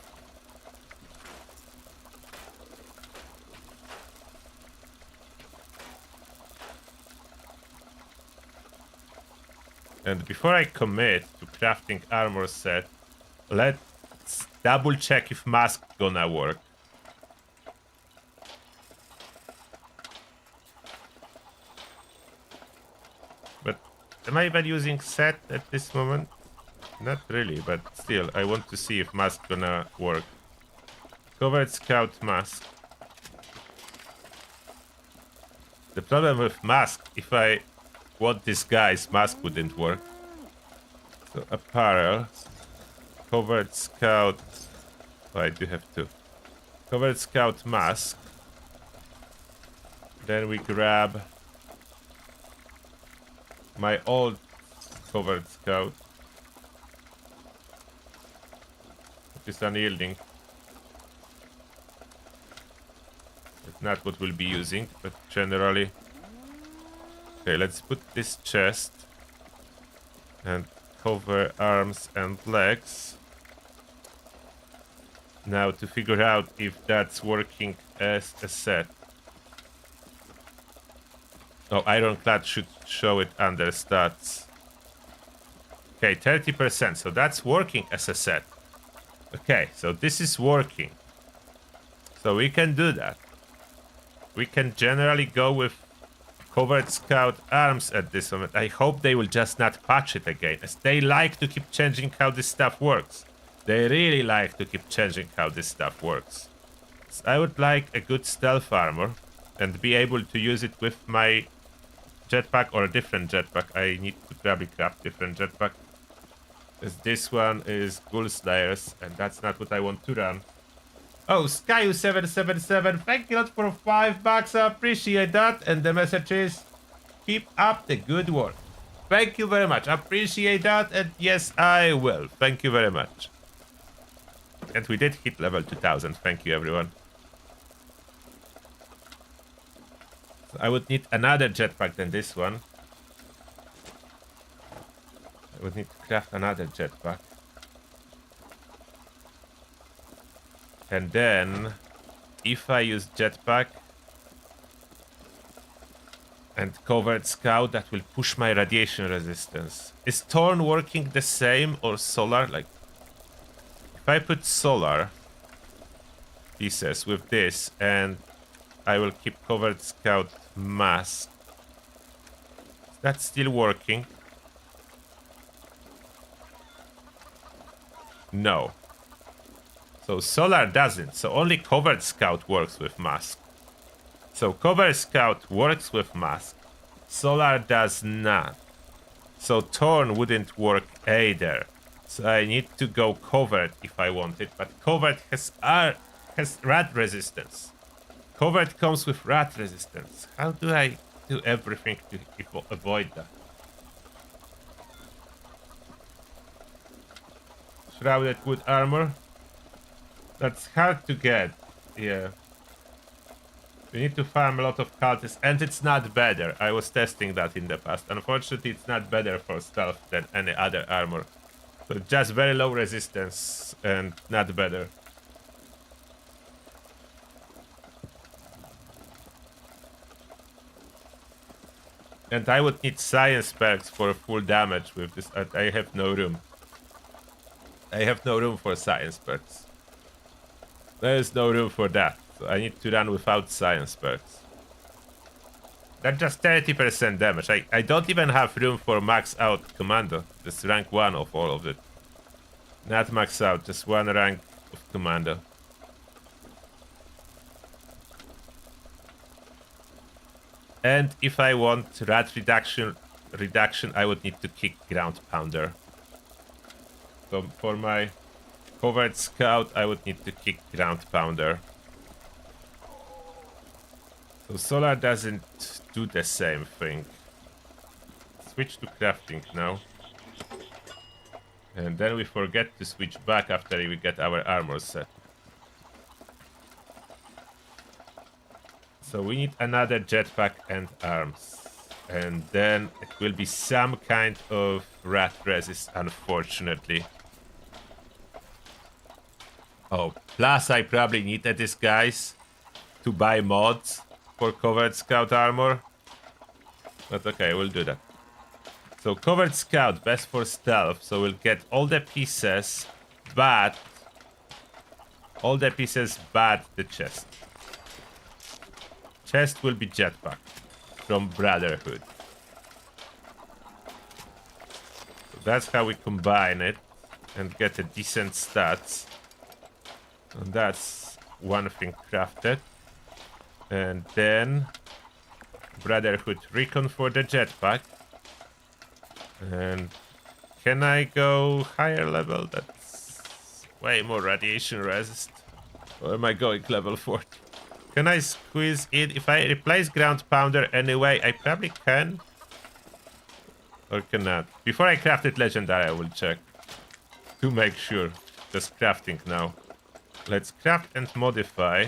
And before I commit to crafting armor set, let's double check if mask gonna work. But am I even using set at this moment? Not really, but still, I want to see if mask gonna work. Covert scout mask. The problem with mask, if I want this guy's mask wouldn't work. So apparel. Covert scout. Oh, I do have two. Covert scout mask. Then we grab my old covert scout. is unyielding. It's not what we'll be using, but generally. Okay, let's put this chest and cover arms and legs. Now to figure out if that's working as a set. Oh, Ironclad should show it under stats. Okay, 30%, so that's working as a set. Okay, so this is working. So we can do that. We can generally go with Covert Scout arms at this moment. I hope they will just not patch it again, as they like to keep changing how this stuff works. They really like to keep changing how this stuff works. So I would like a good stealth armor and be able to use it with my jetpack or a different jetpack. I need to probably craft different jetpack. As this one is Ghoul Slayers, and that's not what I want to run. Oh, Skyu777, thank you a lot for $5. I appreciate that. And the message is, keep up the good work. Thank you very much. I appreciate that. And yes, I will. Thank you very much. And we did hit level 2000. Thank you, everyone. So I would need another jetpack than this one. I would need to craft another jetpack. And then, if I use jetpack and Covert Scout, that will push my radiation resistance. Is Thorn working the same or solar? Like, if I put solar pieces with this, and I will keep Covert Scout mask. That's still working. No. So solar doesn't, so only Covert Scout works with mask. So Covert Scout works with mask, solar does not. So Thorn wouldn't work either. So I need to go Covert if I want it, but Covert has rat resistance. Covert comes with rat resistance. How do I do everything to avoid that? Shrouded wood armor. That's hard to get, yeah. You need to farm a lot of cultists, and it's not better. I was testing that in the past. Unfortunately, it's not better for stealth than any other armor. So just very low resistance and not better. And I would need science perks for full damage with this. I have no room. I have no room for science perks. There is no room for that, so I need to run without science perks. That's just 30% damage. I don't even have room for max out commando. Just rank 1 of all of it. Not max out, just one rank of commando. And if I want rat reduction, I would need to kick ground pounder. So for my Covert Scout, I would need to kick ground pounder. So solar doesn't do the same thing. Switch to crafting now. And then we forget to switch back after we get our armor set. So we need another jetpack and arms. And then it will be some kind of rat resist, unfortunately. Oh, plus I probably need a disguise to buy mods for Covert Scout armor. But okay, we'll do that. So Covert Scout, best for stealth. So we'll get all the pieces, but the chest. Chest will be jetpack from Brotherhood. So that's how we combine it and get a decent stats. And that's one thing crafted. And then Brotherhood Recon for the jetpack. And can I go higher level? That's way more radiation resist. Or am I going level 40? Can I squeeze in? If I replace ground pounder anyway, I probably can. Or cannot. Before I craft it legendary, I will check to make sure. just crafting now. Let's craft and modify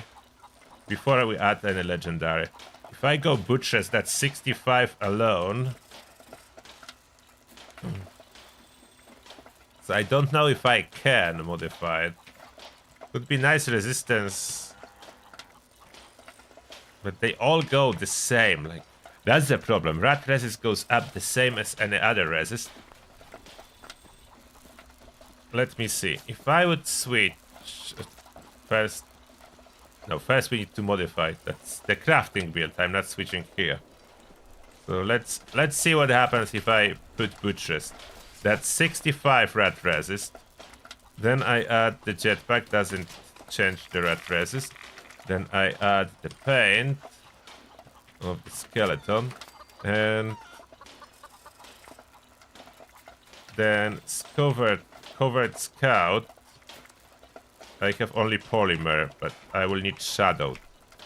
before we add any legendary. If I go butchers, that's 65 alone. So I don't know if I can modify it. Would be nice resistance. But they all go the same. Like, that's the problem. Rat resist goes up the same as any other resist. Let me see. If I would switch first. No, first we need to modify. That's the crafting build. I'm not switching here. So let's see what happens if I put butchers. That's 65 rat resist. Then I add the jetpack, doesn't change the rat resist. Then I add the paint of the skeleton. And then Covert scout. I have only polymer, but I will need shadow.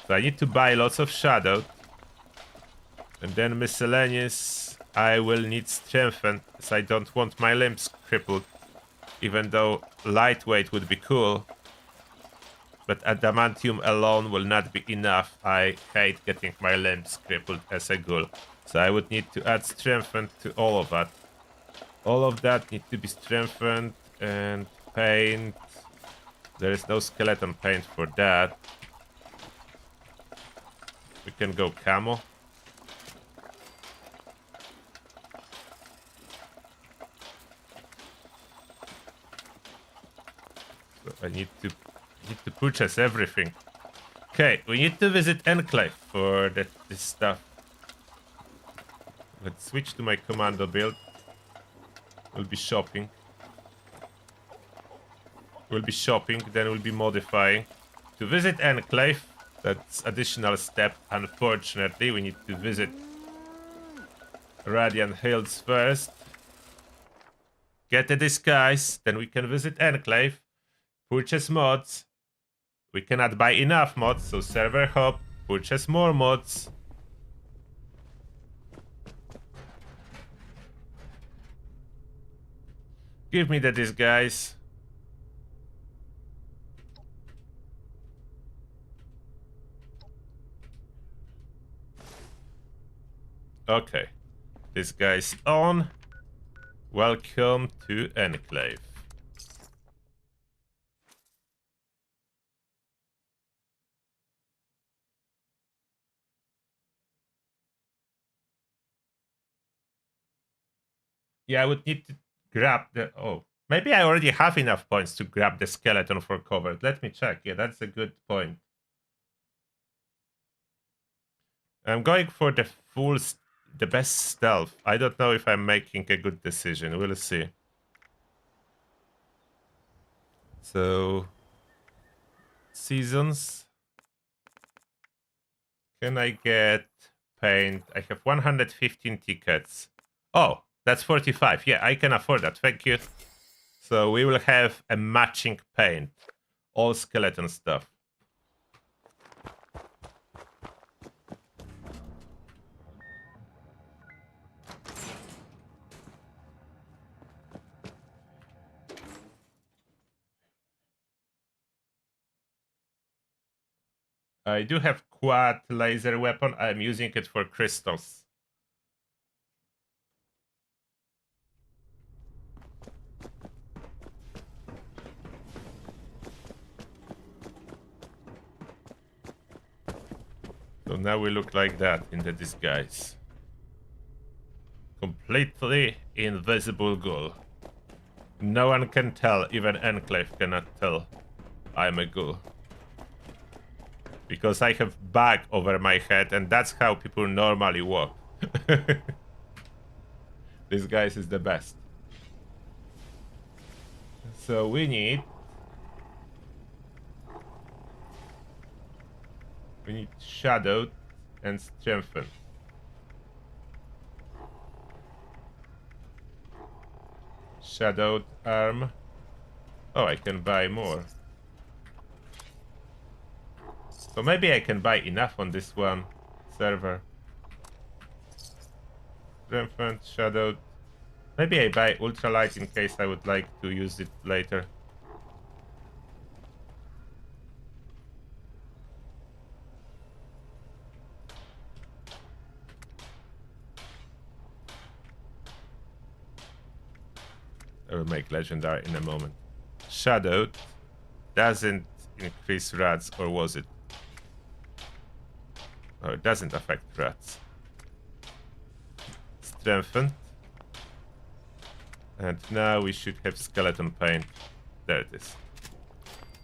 So I need to buy lots of shadow. And then miscellaneous, I will need strengthened, as I don't want my limbs crippled. Even though lightweight would be cool. But adamantium alone will not be enough. I hate getting my limbs crippled as a ghoul. So I would need to add strengthened to all of that. All of that need to be strengthened and paint. There is no skeleton paint for that. We can go camo. So I need to purchase everything. Okay, we need to visit Enclave for this stuff. Let's switch to my commando build. We'll be shopping. We'll be shopping, then we'll be modifying. To visit Enclave, that's additional step. Unfortunately, we need to visit Radiant Hills first. Get a disguise, then we can visit Enclave. Purchase mods. We cannot buy enough mods, so server hop. Purchase more mods. Give me the disguise. Okay, this guy's on. Welcome to Enclave. Yeah, I would need to grab the... Oh, maybe I already have enough points to grab the skeleton for Covert. Let me check. Yeah, that's a good point. I'm going for the the best stealth. I don't know if I'm making a good decision. We'll see. So, seasons. Can I get paint? I have 115 tickets. Oh, that's 45. Yeah, I can afford that. Thank you. So we will have a matching paint. All skeleton stuff. I do have quad laser weapon. I'm using it for crystals. So now we look like that in the disguise. Completely invisible ghoul. No one can tell, even Enclave cannot tell I'm a ghoul. Because I have bag over my head and that's how people normally walk. This guy is the best. So we need shadowed and strengthened. Shadowed arm. Oh, I can buy more. So maybe I can buy enough on this one server. Strengthened, shadowed. Maybe I buy ultralight in case I would like to use it later. I will make legendary in a moment. Shadowed doesn't increase rats, or was it? Oh, it doesn't affect rats. Strengthened. And now we should have skeleton paint. There it is.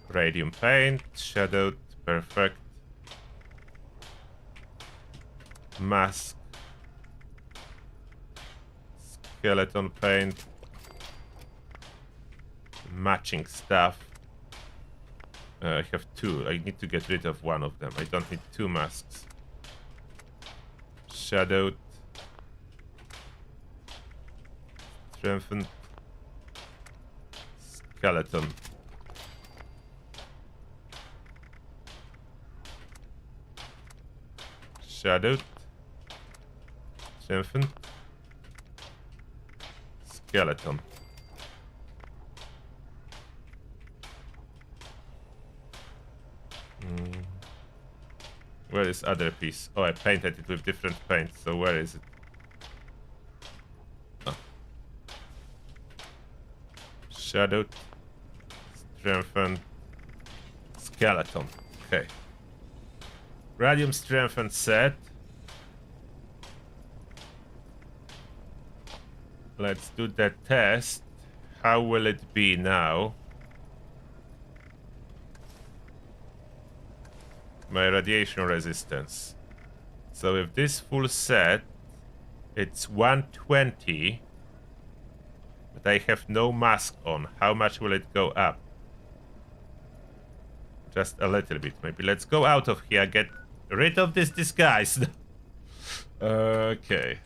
Radium paint, shadowed, perfect. Mask. Skeleton paint. Matching stuff. I have two. I need to get rid of one of them. I don't need two masks. Shadowed. Strengthened. Skeleton. Shadowed. Strengthened. Skeleton. Where is other piece? Oh, I painted it with different paint, so where is it? Oh. Shadowed. Strengthened. Skeleton. Okay. Radium strengthened set. Let's do that test. How will it be now? My radiation resistance. So with this full set, it's 120. But I have no mask on. How much will it go up? Just a little bit, maybe. Let's go out of here, get rid of this disguise. Okay.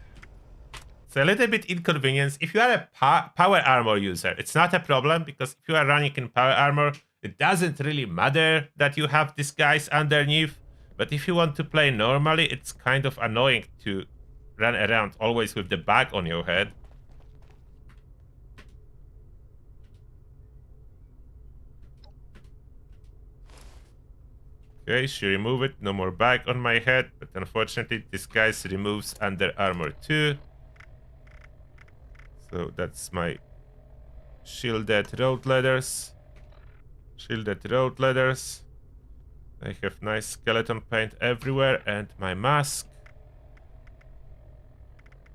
It's a little bit inconvenience. If you are a power armor user, it's not a problem, because if you are running in power armor, it doesn't really matter that you have disguise underneath. But if you want to play normally, it's kind of annoying to run around always with the bag on your head. Okay, she removed it. No more bag on my head. But unfortunately, disguise removes under armor too. So that's my shielded road ladders. Shielded road ladders. I have nice skeleton paint everywhere, and my mask.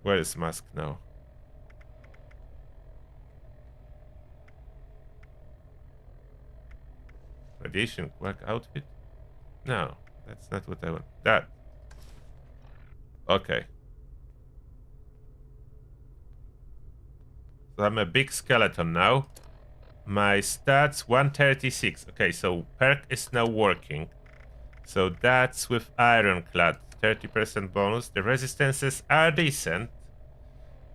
Where is mask now? Radiation quack outfit? No, that's not what I want. That. Okay. So I'm a big skeleton now. My stats 136. Okay, so perk is now working. So that's with ironclad. 30% bonus. The resistances are decent.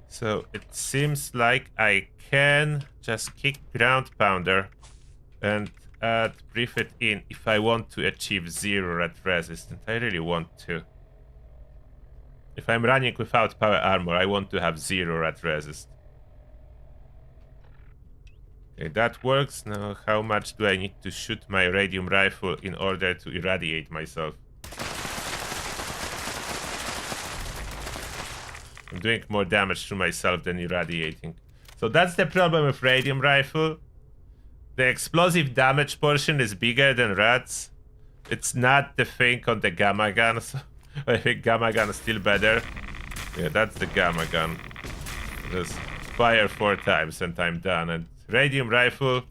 So it seems like I can just kick ground pounder and breathe it in if I want to achieve 0 rat resistance. I really want to. If I'm running without power armor, I want to have 0 rat resist. Okay, that works. Now, how much do I need to shoot my radium rifle in order to irradiate myself? I'm doing more damage to myself than irradiating. So that's the problem with radium rifle. The explosive damage portion is bigger than rats. It's not the thing on the gamma gun, so I think gamma gun is still better. Yeah, that's the gamma gun. Just fire 4 times and I'm done. And radium rifle,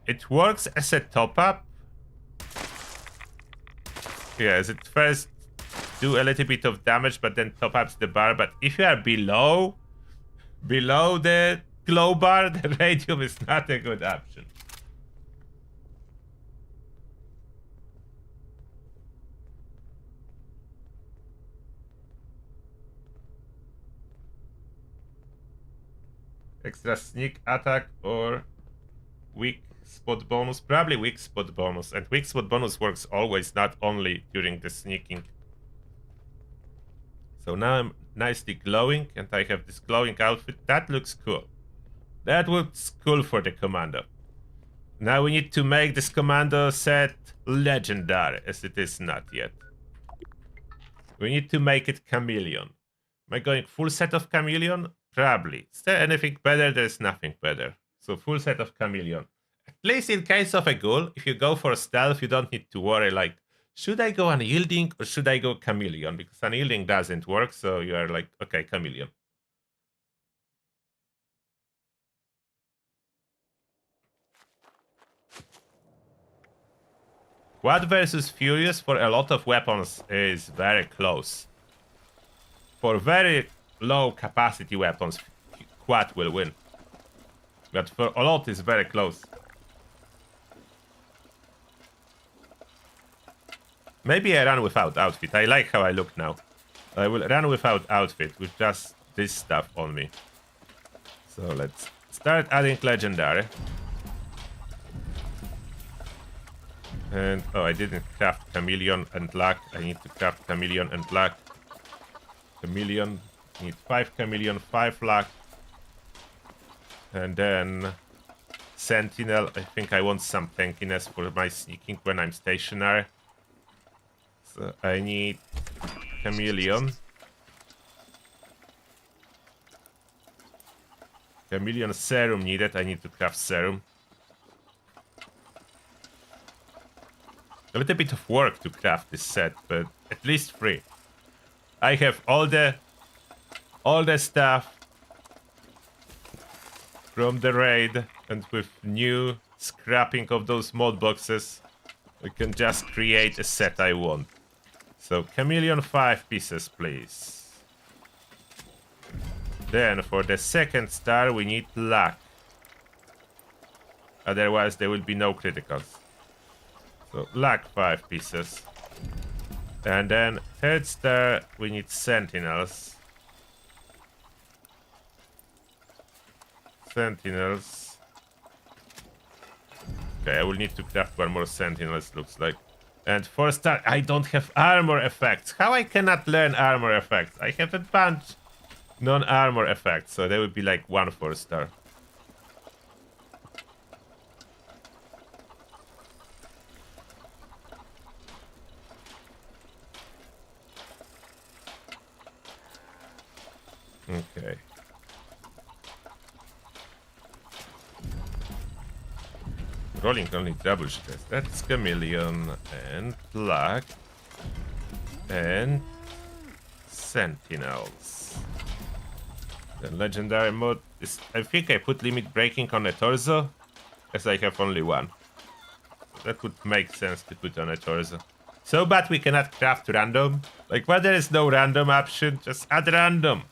it works as a top-up. Yes, it first do a little bit of damage, but then top-ups the bar. But if you are below the glow bar, the radium is not a good option. Extra sneak attack or weak spot bonus. Probably weak spot bonus. And weak spot bonus works always, not only during the sneaking. So now I'm nicely glowing, and I have this glowing outfit. That looks cool. That looks cool for the commando. Now we need to make this commando set legendary, as it is not yet. We need to make it chameleon. Am I going full set of chameleon? Probably. Is there anything better? There's nothing better. So full set of chameleon. At least in case of a ghoul, if you go for stealth, you don't need to worry like, should I go unyielding or should I go chameleon? Because unyielding doesn't work, so you are like, okay, chameleon. Quad versus Furious for a lot of weapons is very close. For very low capacity weapons, Quad will win. But for a lot, it's very close. Maybe I run without outfit. I like how I look now. I will run without outfit with just this stuff on me. So let's start adding legendary. And oh, I didn't craft chameleon and luck. I need to craft chameleon and luck. Chameleon, need 5 chameleon, 5 luck. And then sentinel. I think I want some tankiness for my sneaking when I'm stationary. So I need chameleon. Chameleon serum needed. I need to craft serum. A little bit of work to craft this set, but at least 3. I have all the stuff from the raid, and with new scrapping of those mod boxes, we can just create a set I want. So chameleon 5 pieces, please. Then for the second star we need luck. Otherwise there will be no criticals. So luck 5 pieces. And then third star we need sentinels. Sentinels. Okay, I will need to craft 1 more sentinels, looks like. And 4 star, I don't have armor effects. How I cannot learn armor effects? I have a bunch non-armor effects, so there would be like 1 4 star. Okay. Rolling only double shooters. That's chameleon and luck and sentinels. The legendary mode is. I think I put limit breaking on a torso, as I have only 1. That would make sense to put on a torso. So bad we cannot craft random. Like, why there is no random option? Just add random.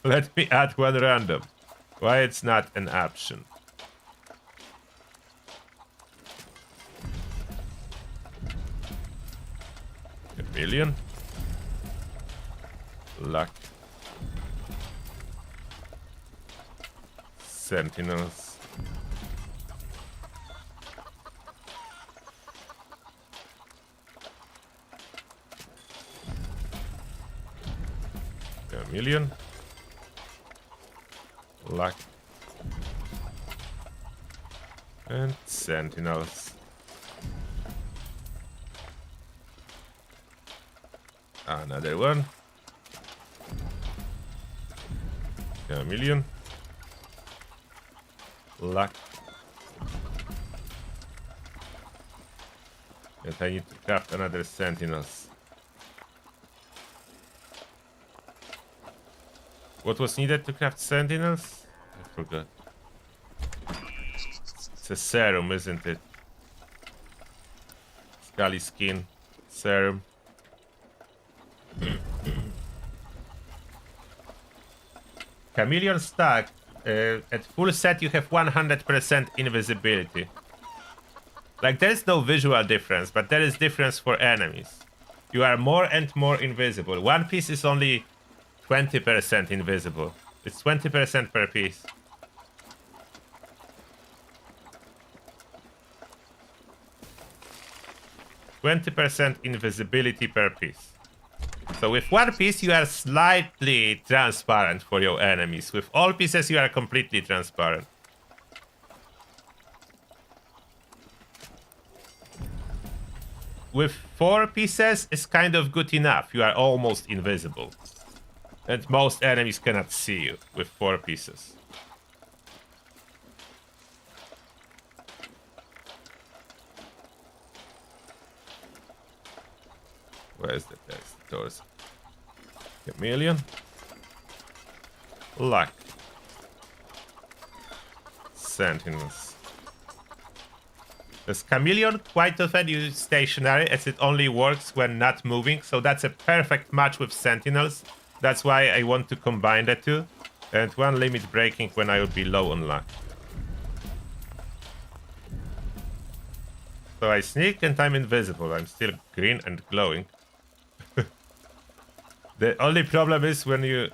Let me add 1 random. Why it's not an option? Chameleon. Luck. Sentinels. Chameleon. Luck. And sentinels. Another one. Chameleon. Luck. And I need to craft another sentinels. What was needed to craft sentinels? I forgot. It's a serum, isn't it? Scully skin. Serum. Chameleon stack. At full set you have 100% invisibility. Like, there is no visual difference, but there is difference for enemies. You are more and more invisible. 1 piece is only 20% invisible. It's 20% per piece. %20 invisibility per piece. So with 1 piece you are slightly transparent for your enemies. With all pieces you are completely transparent. With 4 pieces it's kind of good enough. You are almost invisible. And most enemies cannot see you with 4 pieces. Where's the text? Doors. Chameleon. Luck. Sentinels. This chameleon quite often use stationary as it only works when not moving, so that's a perfect match with sentinels. That's why I want to combine the two. And 1 limit breaking when I will be low on luck. So I sneak and I'm invisible. I'm still green and glowing. The only problem is when you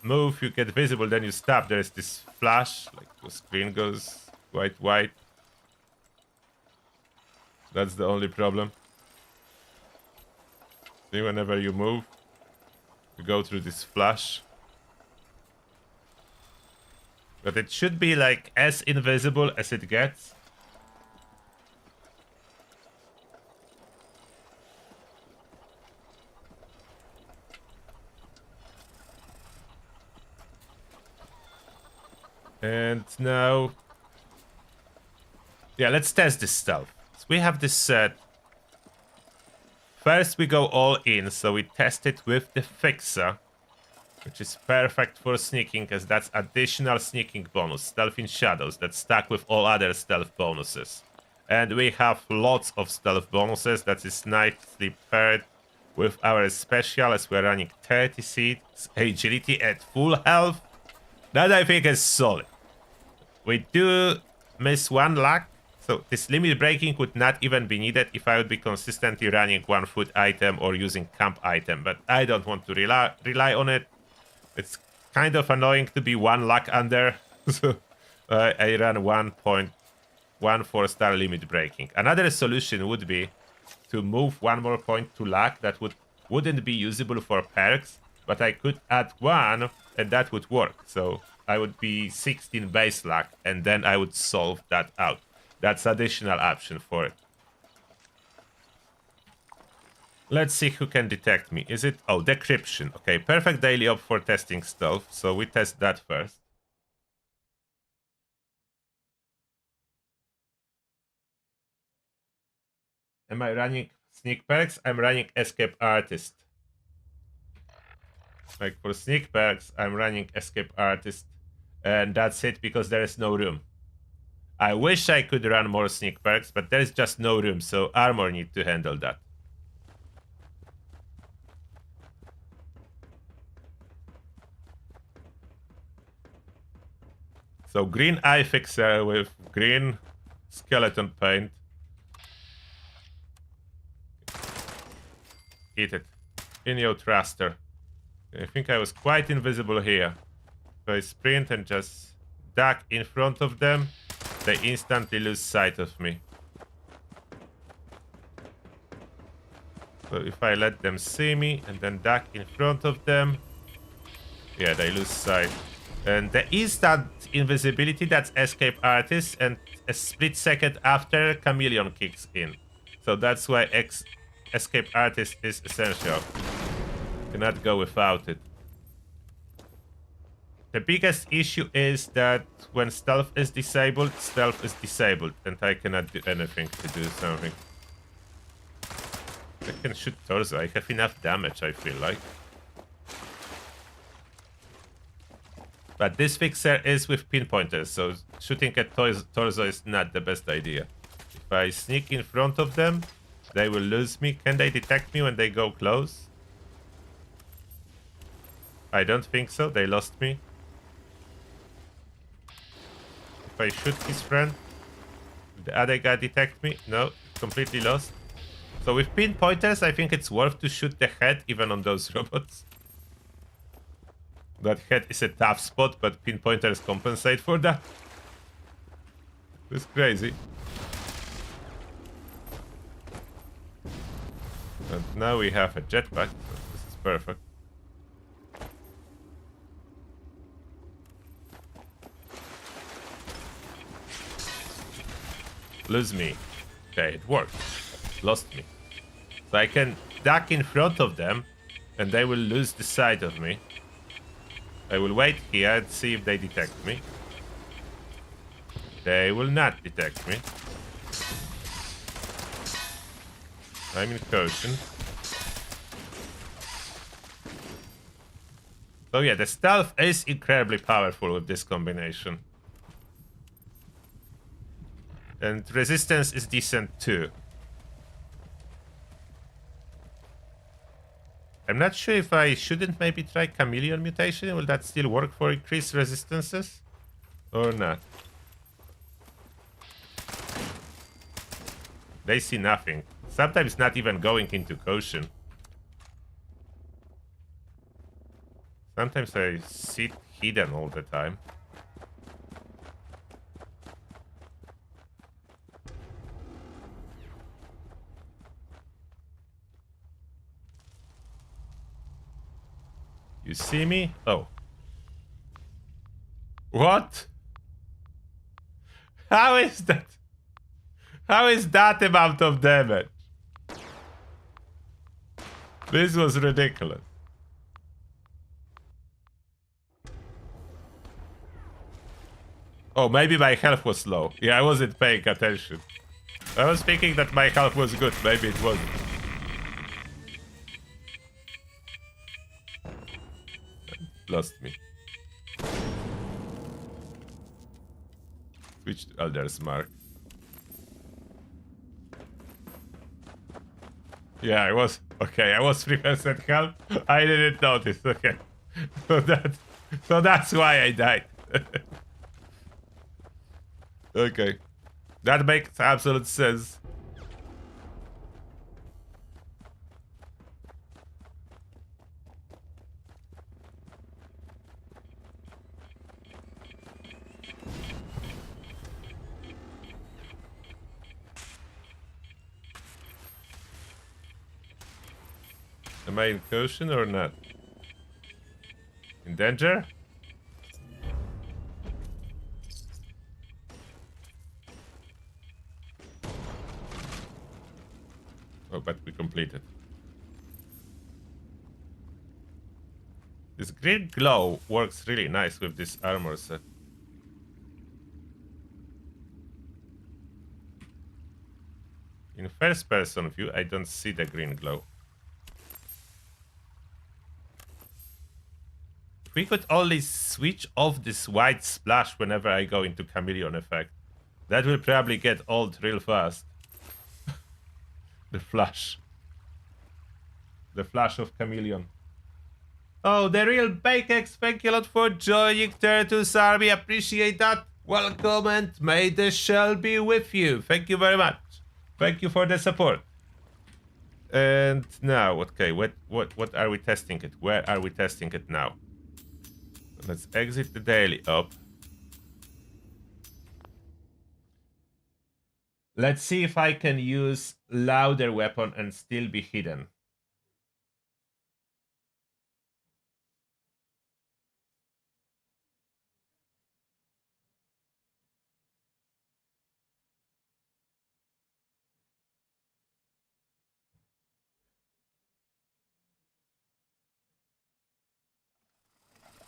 move, you get visible, then you stop. There is this flash, like the screen goes quite white. That's the only problem. See, whenever you move, you go through this flash. But it should be like as invisible as it gets. And now... yeah, let's test this stuff. So we have this set. First we go all in, so we test it with the Fixer, which is perfect for sneaking, as that's additional sneaking bonus. Stealth in shadows, that's stacked with all other stealth bonuses. And we have lots of stealth bonuses, that is nicely paired with our special, as we're running 36 agility at full health. That I think is solid. We do miss 1 luck, so this limit breaking would not even be needed if I would be consistently running 1 food item or using camp item, but I don't want to rely on it. It's kind of annoying to be 1 luck under, so I run 1.1 4-star limit breaking. Another solution would be to move 1 more point to luck. That wouldn't be usable for perks, but I could add 1 and that would work. So I would be 16 base luck and then I would solve that out. That's additional option for it. Let's see who can detect me. Is it... oh, decryption. Okay, perfect daily op for testing stealth. So we test that first. Am I running sneak perks? I'm running escape artist. Like for sneak perks, I'm running escape artist. And that's it, because there is no room. I wish I could run more sneak perks, but there is just no room, so armor need to handle that. So green eye fixer with green skeleton paint. Eat it. In your thruster. I think I was quite invisible here. So I sprint and just duck in front of them. They instantly lose sight of me. So if I let them see me and then duck in front of them, yeah, they lose sight. And the instant invisibility, that's escape artist, and a split second after, chameleon kicks in. So that's why escape artist is essential. Cannot go without it. The biggest issue is that when stealth is disabled, and I cannot do anything to do something. I can shoot torso. I have enough damage, I feel like. But this fixer is with pinpointers, so shooting at torso is not the best idea. If I sneak in front of them, they will lose me. Can they detect me when they go close? I don't think so. They lost me. If I shoot his friend, the other guy detect me? No, completely lost. So with pinpointers, I think it's worth to shoot the head even on those robots. That head is a tough spot, but pinpointers compensate for that. It's crazy. And now we have a jetpack, so this is perfect. Lose me. Okay, it worked. Lost me. So I can duck in front of them, and they will lose the sight of me. I will wait here and see if they detect me. They will not detect me. I'm in caution. So yeah, the stealth is incredibly powerful with this combination. And resistance is decent too. I'm not sure if I shouldn't maybe try chameleon mutation. Will that still work for increased resistances? Or not? They see nothing. Sometimes not even going into caution. Sometimes I sit hidden all the time. You see me? Oh. What? How is that? How is that amount of damage? This was ridiculous. Oh, maybe my health was low. Yeah, I wasn't paying attention. I was thinking that my health was good. Maybe it wasn't. Lost me. Switch to Elder's Mark. Yeah, I was. Okay, I was 3% health. I didn't notice. Okay. So that's why I died. Okay. That makes absolute sense. Am I in caution or not? In danger? Oh, but we completed. This green glow works really nice with this armor set. In first person view, I don't see the green glow. If we could only switch off this white splash whenever I go into chameleon effect, that will probably get old real fast. The flash. The flash of chameleon. Oh, the real Bakex, thank you a lot for joining Turtles Army. Appreciate that. Welcome and may the shell be with you. Thank you very much. Thank you for the support. And now, okay, what are we testing it? Where are we testing it now? Let's exit the daily up. Let's see if I can use louder weapon and still be hidden.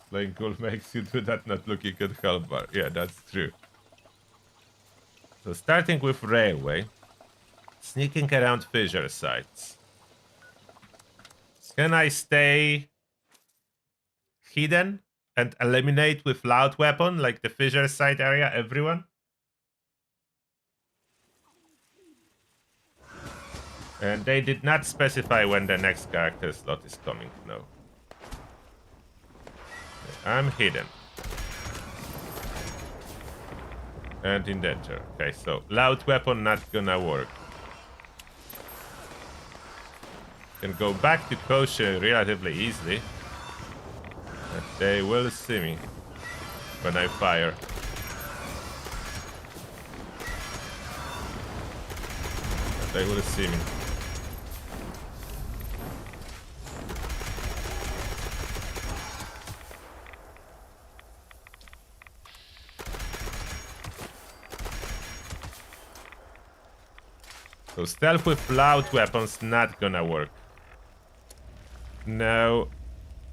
Playing Ghoul makes you do that not looking at health bar. Yeah, that's true. So starting with railway. Sneaking around fissure sites. Can I stay hidden and eliminate with loud weapon like the fissure site area everyone? And they did not specify when the next character slot is coming. No. I'm hidden. And in danger. Okay, so loud weapon not gonna work. Can go back to caution relatively easily. But they will see me when I fire. But they will see me. So stealth with loud weapons not gonna work. No.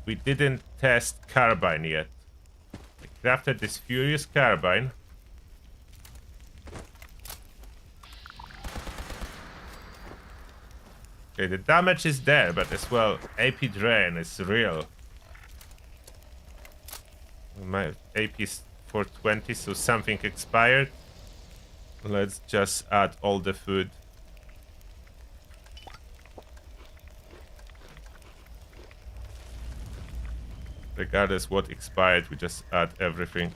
we didn't test Carbine yet. I crafted this Furious Carbine. Okay, the damage is there, but as well, AP drain is real. My AP is 420, so something expired. Let's just add all the food. Regardless what expired, we just add everything.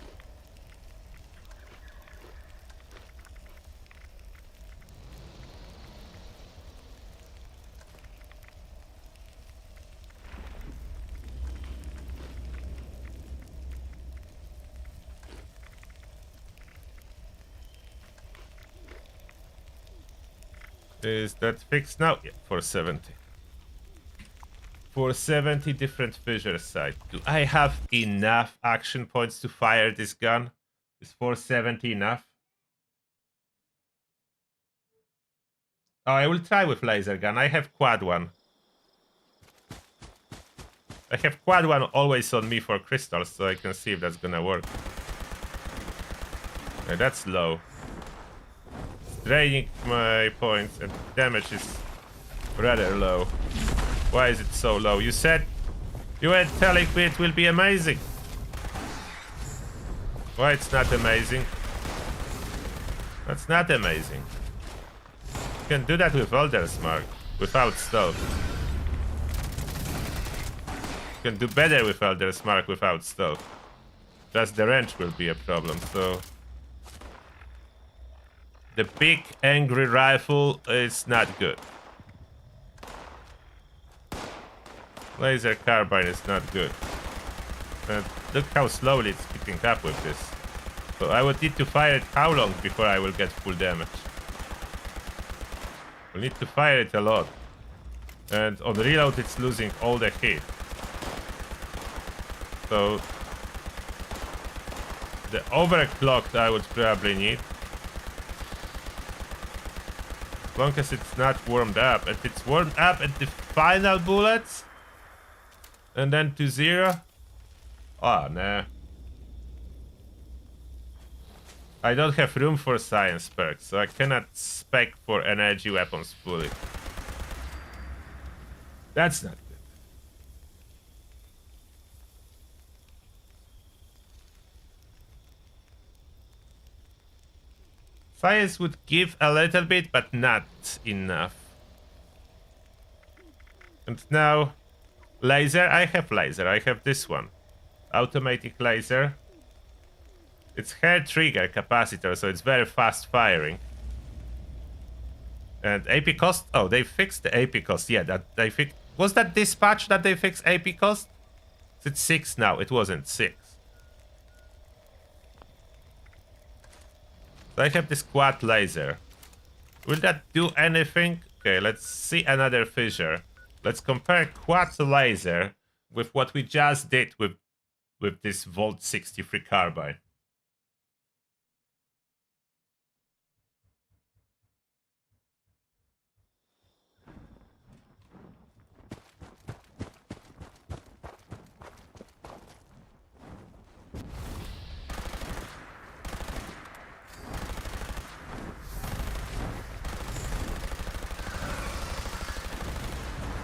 Is that fixed now? Yeah, 470. 470 different fissure sites. Do I have enough action points to fire this gun? Is 470 enough? Oh, I will try with laser gun. I have quad one. I have quad one always on me for crystals, so I can see if that's gonna work. Okay, that's low. It's draining my points, and damage is rather low. Why is it so low? You said you were telling me it will be amazing. Why it's not amazing? That's not amazing. You can do that with Elder's Mark without stealth. You can do better with Elder's Mark without stealth. Just the range will be a problem, so the big angry rifle is not good. Laser carbine is not good. And look how slowly it's keeping up with this. So I would need to fire it how long before I will get full damage? We'll need to fire it a lot. And on reload it's losing all the heat. So the overclocked I would probably need. As long as it's not warmed up. If it's warmed up at the final bullets and then to 0. Oh, no. I don't have room for science perks, so I cannot spec for energy weapons fully. That's not good. Science would give a little bit, but not enough. And now, laser. I have laser. I have this one. Automatic laser. It's hair trigger capacitor, so it's very fast firing. And AP cost. Oh, they fixed the AP cost. Yeah, that they fixed. Was that dispatch that they fixed AP cost? It's 6 now. It wasn't 6. So I have this quad laser. Will that do anything? Okay, let's see another fissure. Let's compare quad laser with what we just did with this Volt 63 carbine.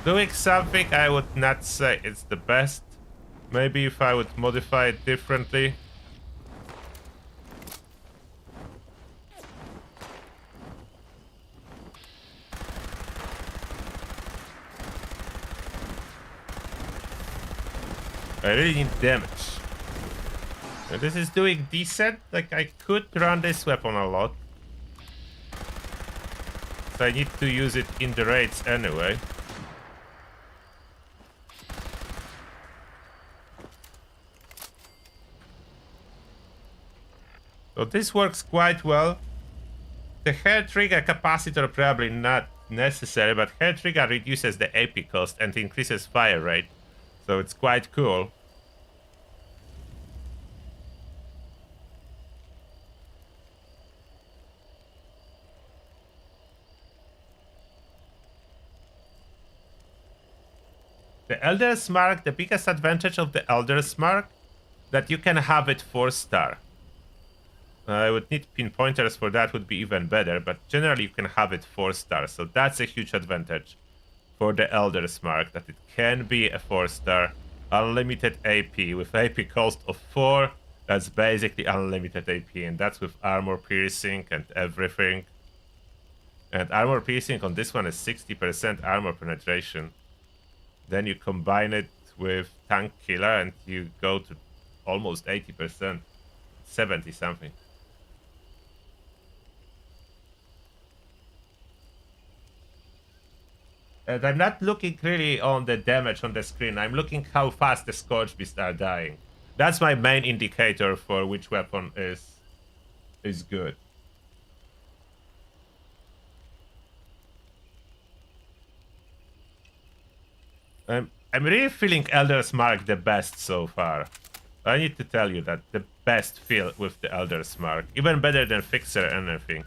Doing something I would not say it's the best. Maybe if I would modify it differently. I really need damage. And this is doing decent. Like, I could run this weapon a lot. So I need to use it in the raids anyway. So this works quite well. The hair trigger capacitor probably not necessary, but hair trigger reduces the AP cost and increases fire rate. So it's quite cool. The Elder's Mark, the biggest advantage of the Elder's Mark, that you can have it 4-star. I would need pinpointers for that, would be even better, but generally you can have it 4-star, so that's a huge advantage for the Elder's Mark, that it can be a 4-star, unlimited AP, with AP cost of 4, that's basically unlimited AP, and that's with armor piercing and everything. And armor piercing on this one is 60% armor penetration. Then you combine it with tank killer and you go to almost 80%, 70 something. And I'm not looking really on the damage on the screen. I'm looking how fast the Scorch Beasts are dying. That's my main indicator for which weapon is good. I'm really feeling Elder's Mark the best so far. I need to tell you that the best feel with the Elder's Mark. Even better than Fixer and anything.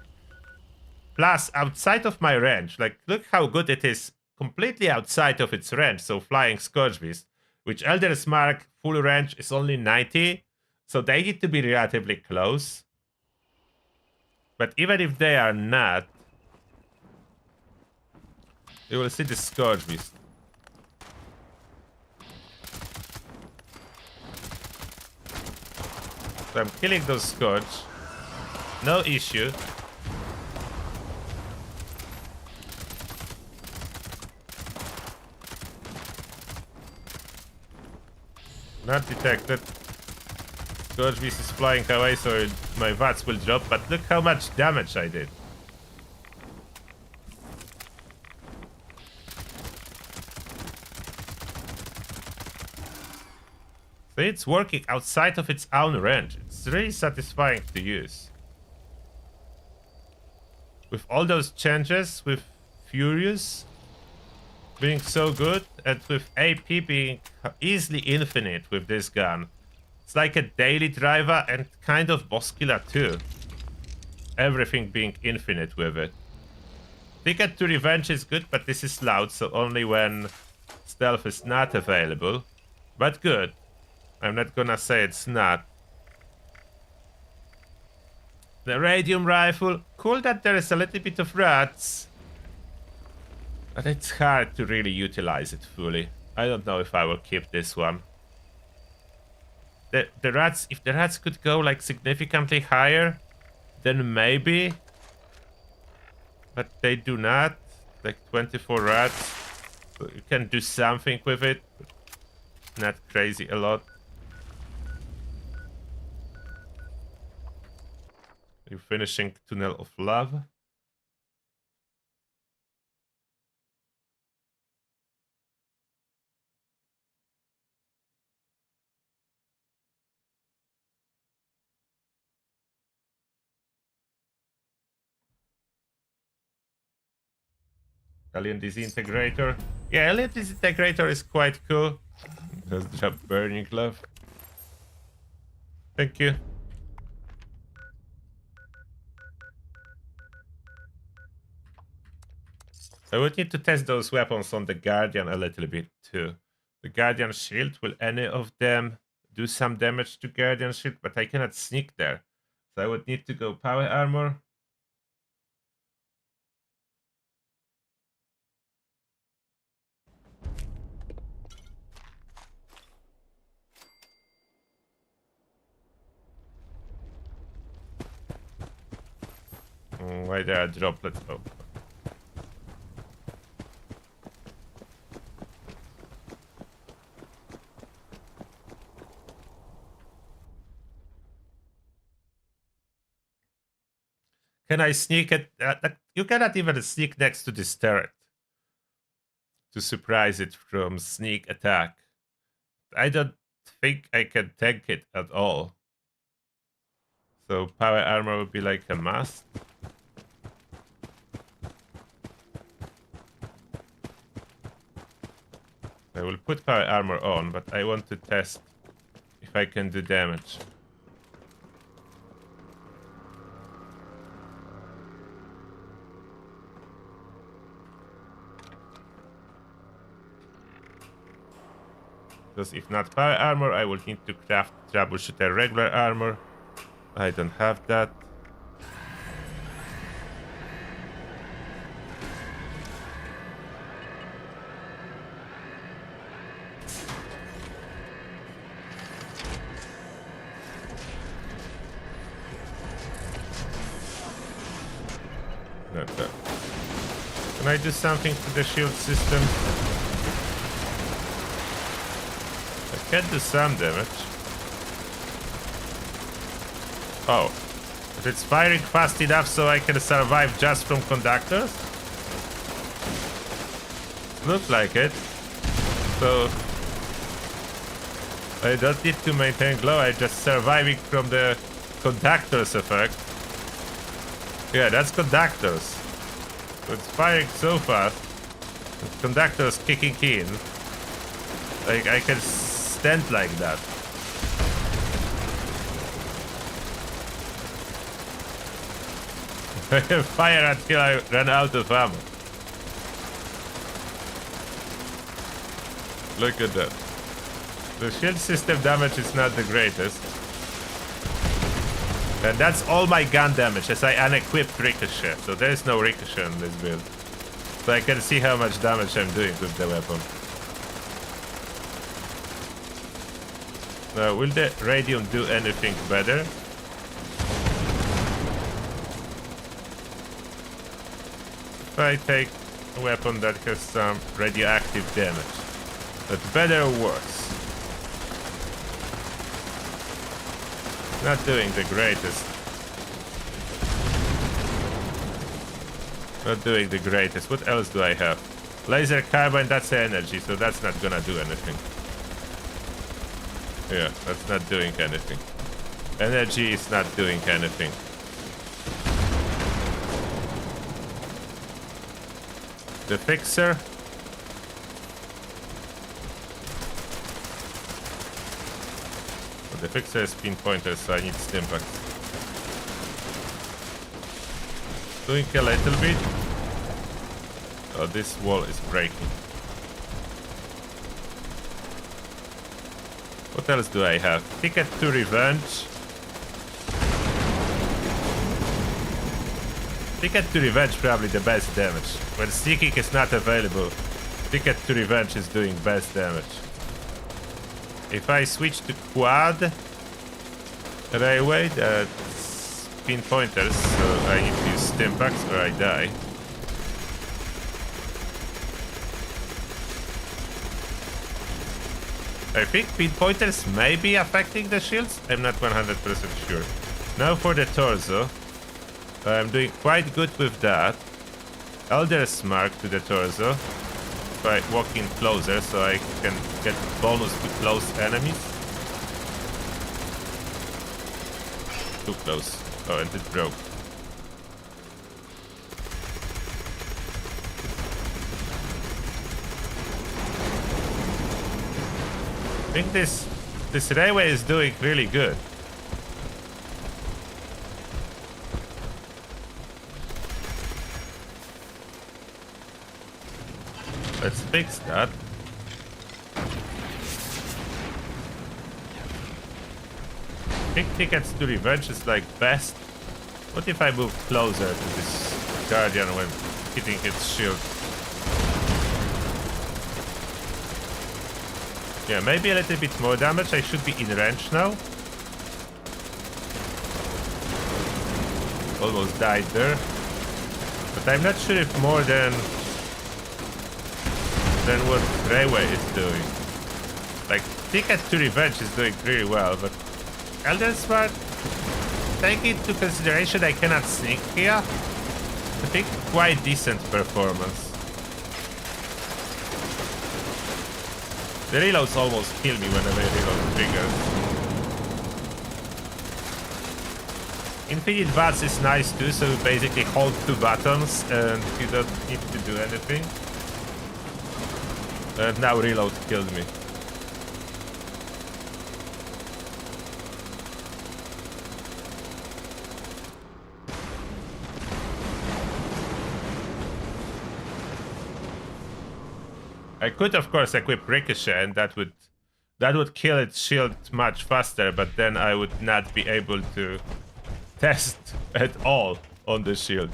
Plus, outside of my range, like, look how good it is completely outside of its range. So flying Scourge Beast, which Elder's Mark full range is only 90. So they need to be relatively close. But even if they are not, you will see the Scourge Beast. So I'm killing those Scourge. No issue. Not detected. Scourge Beast is flying away, so my VATS will drop, but look how much damage I did. So it's working outside of its own range. It's really satisfying to use. With all those changes, with Furious being so good, and with AP being easily infinite with this gun. It's like a daily driver and kind of boss killer too. Everything being infinite with it. Ticket to Revenge is good, but this is loud, so only when stealth is not available. But good. I'm not gonna say it's not. The Radium rifle. Cool that there is a little bit of rats. But it's hard to really utilize it fully. I don't know if I will keep this one. The rats, if the rats could go like significantly higher, then maybe. But they do not. Like 24 rats. So you can do something with it. But not crazy a lot. You're finishing Tunnel of Love. Alien Disintegrator. Yeah, Alien Disintegrator is quite cool. Just drop Burning Glove. Thank you. I would need to test those weapons on the Guardian a little bit too. The Guardian Shield, will any of them do some damage to Guardian Shield? But I cannot sneak there. So I would need to go Power Armor. Why there are droplets? Oh. Can I sneak it? You cannot even sneak next to this turret to surprise it from sneak attack. I don't think I can tank it at all. So power armor would be like a must. I will put power armor on, but I want to test if I can do damage. Because if not power armor, I will need to craft troubleshooter regular armor. I don't have that. Not that. Can I do something to the shield system? I can do some damage. Oh. But it's firing fast enough so I can survive just from conductors? Looks like it. So I don't need to maintain glow, I'm just surviving from the conductors effect. Yeah, that's conductors. So it's firing so fast. Conductors kicking in. Like I can stand like that. I can fire until I run out of ammo. Look at that. The shield system damage is not the greatest. And that's all my gun damage as I unequipped ricochet. So there is no ricochet in this build. So I can see how much damage I'm doing with the weapon. Now, will the Radium do anything better? If I take a weapon that has some radioactive damage, that's better or worse? Not doing the greatest. Not doing the greatest. What else do I have? Laser Carbine, that's energy, so that's not gonna do anything. Yeah, that's not doing anything. Energy is not doing anything. The Fixer. The Fixer is pinpointer, so I need stimpaks. Doing a little bit. Oh, this wall is breaking. What else do I have? Ticket to Revenge. Ticket to Revenge probably the best damage. When Sneaking is not available, Ticket to Revenge is doing best damage. If I switch to quad railway, that's pinpointers, so I need to use stimpaks or I die. I think pinpointers may be affecting the shields, I'm not 100% sure. Now for the torso. I'm doing quite good with that. Elder's Mark to the torso. By walking closer so I can get bonus to close enemies. Too close. Oh, and it broke. I think this railway is doing really good. Let's fix that. Big tickets to Revenge is like best. What if I move closer to this Guardian when hitting its shield? Yeah, maybe a little bit more damage. I should be in range now. Almost died there. But I'm not sure if more than what Railway is doing. Like, Ticket to Revenge is doing really well, but Elder Smart, take into consideration I cannot sneak here. I think quite decent performance. The reloads almost kill me whenever I reload triggers. Infinite Bats is nice too, so you basically hold 2 buttons and you don't need to do anything. And now reload killed me. I could of course equip Ricochet and that would That would kill its shield much faster, but then I would not be able to test at all on the shield.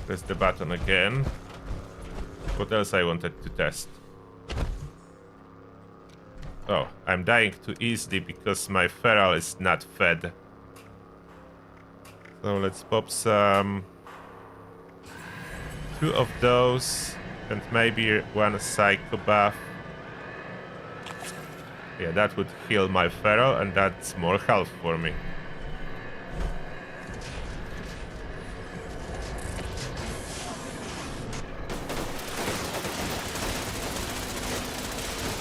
Press the button again. What else I wanted to test? Oh, I'm dying too easily because my feral is not fed. So let's pop some... 2 of those and maybe 1 psycho buff. Yeah, that would heal my feral and that's more health for me.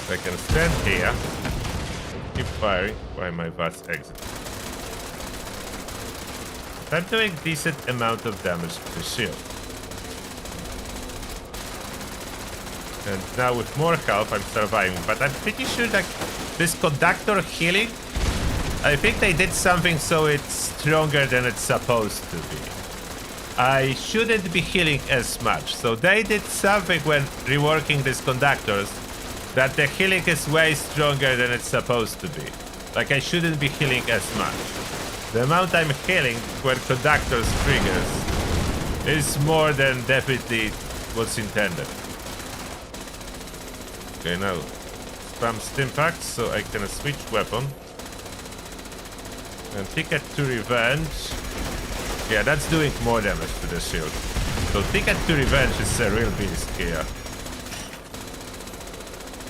I can stand here and keep firing while my VATS exit. I'm doing decent amount of damage to the shield. And now with more health I'm surviving, but I'm pretty sure that this conductor healing, I think they did something so it's stronger than it's supposed to be. I shouldn't be healing as much, so they did something when reworking these conductors that the healing is way stronger than it's supposed to be. Like I shouldn't be healing as much. The amount I'm healing when conductors triggers is more than definitely what's intended. Okay, now spam stim packs so I can switch weapon. And Ticket to Revenge. Yeah, that's doing more damage to the shield. So Ticket to Revenge is a real beast here.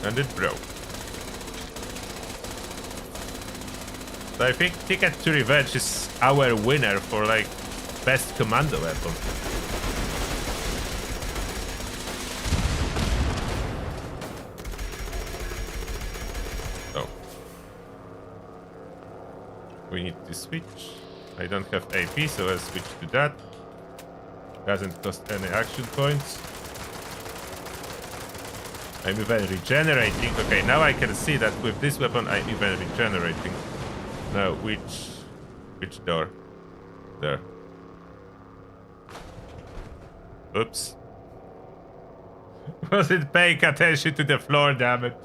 And it broke. So I think Ticket to Revenge is our winner for like best commando weapon. Oh. We need to switch. I don't have AP, so I'll switch to that. Doesn't cost any action points. I'm even regenerating. Okay, now I can see that with this weapon I'm even regenerating. Now, which door? There. Oops. Wasn't paying attention to the floor, damn it.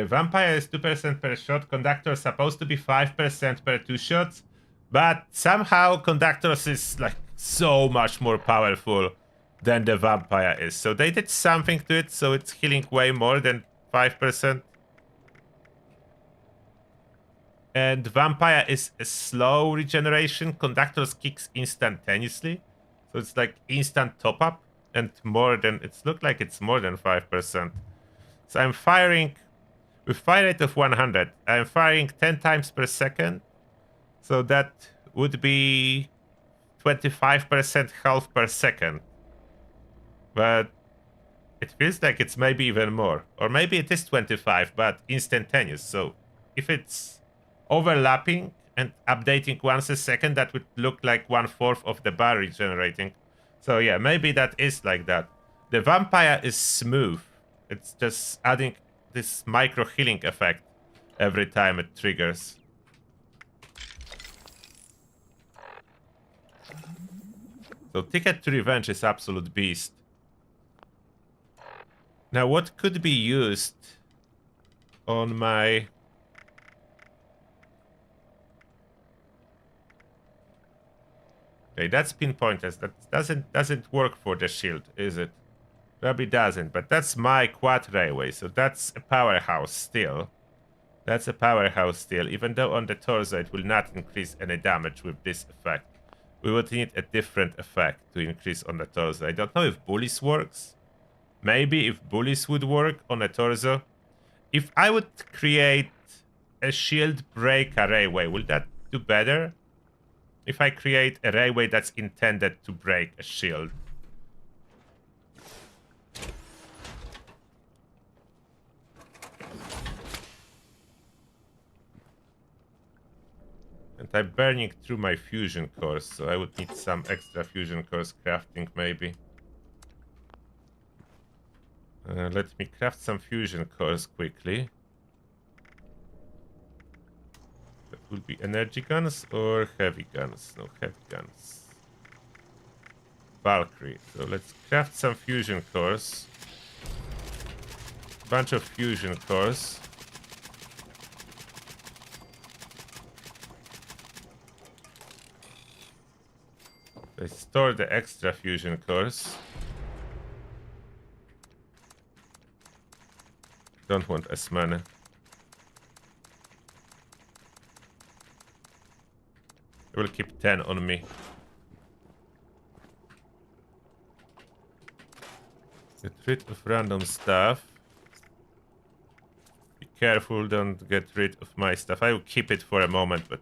Vampire is 2% per shot. Conductor is supposed to be 5% per 2 shots. But somehow Conductors is like so much more powerful than the Vampire is. So they did something to it, so it's healing way more than 5%. And Vampire is a slow regeneration. Conductors kicks instantaneously. So it's like instant top up and more than, it's looked like it's more than 5%. So I'm firing with fire rate of 100. I'm firing 10 times per second. So that would be 25% health per second. But it feels like it's maybe even more. Or maybe it is 25, but instantaneous. So if it's overlapping and updating once a second, that would look like 1/4 of the bar regenerating. So yeah, maybe that is like that. The Vampire is smooth. It's just adding this micro healing effect every time it triggers. So Ticket to Revenge is absolute beast. Now what could be used on my... Okay, that's pinpointers. That doesn't work for the shield, is it? Probably doesn't, but that's my quad railway, so that's a powerhouse still. That's a powerhouse still, even though on the torso it will not increase any damage with this effect. We would need a different effect to increase on the torso. I don't know if bullies works. Maybe if bullies would work on a torso. If I would create a shield breaker railway, will that do better? If I create a railway that's intended to break a shield. And I'm burning through my fusion cores, so I would need some extra fusion cores crafting maybe. Let me craft some fusion cores quickly. will be energy guns or heavy guns. No, heavy guns. Valkyrie. So let's craft some fusion cores. Bunch of fusion cores. Let's store the extra fusion cores. Don't want as many. I will keep 10 on me. Get rid of random stuff. Be careful, don't get rid of my stuff. I will keep it for a moment, but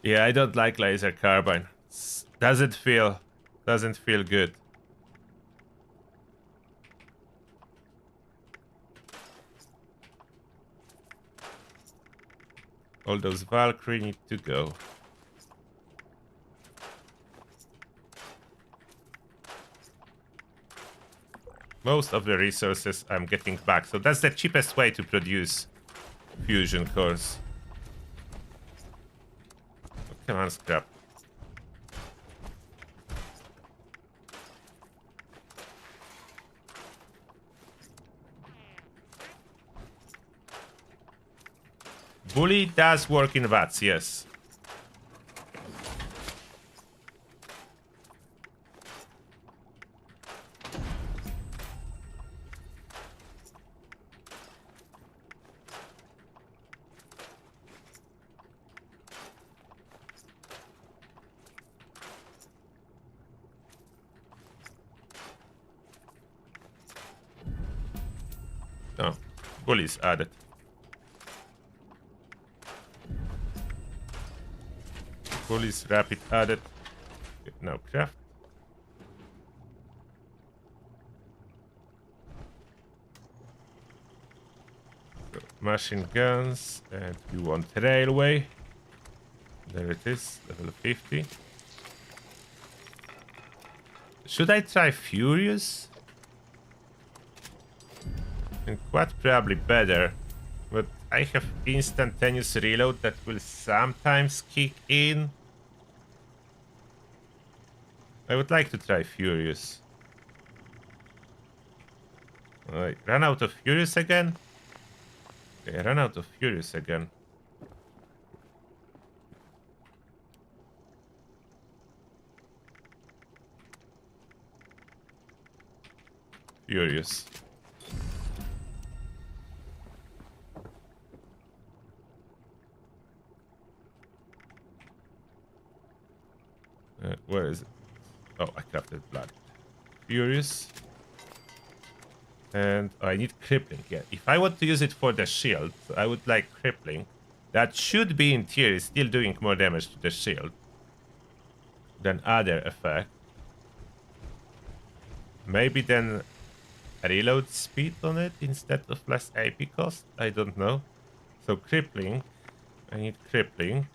yeah, I don't like laser carbine. Doesn't feel good. All those Valkyrie need to go. Most of the resources I'm getting back, so that's the cheapest way to produce fusion cores. Oh, come on, scrap. Bully does work in VATS, yes. Oh, bullies added. Bullies rapid added. Okay, now craft. So, machine guns, and you want railway. There it is, level 50. Should I try Furious? And quad probably better, but I have instantaneous reload that will sometimes kick in. I would like to try Furious. Alright, run out of Furious again? Okay, run out of Furious again. Furious. Where is it? Oh, I crafted blood. Furious. And I need crippling. Yeah, if I want to use it for the shield, I would like crippling. That should be in theory still doing more damage to the shield than other effect. Maybe then a reload speed on it instead of less AP cost. I don't know. So crippling. I need crippling.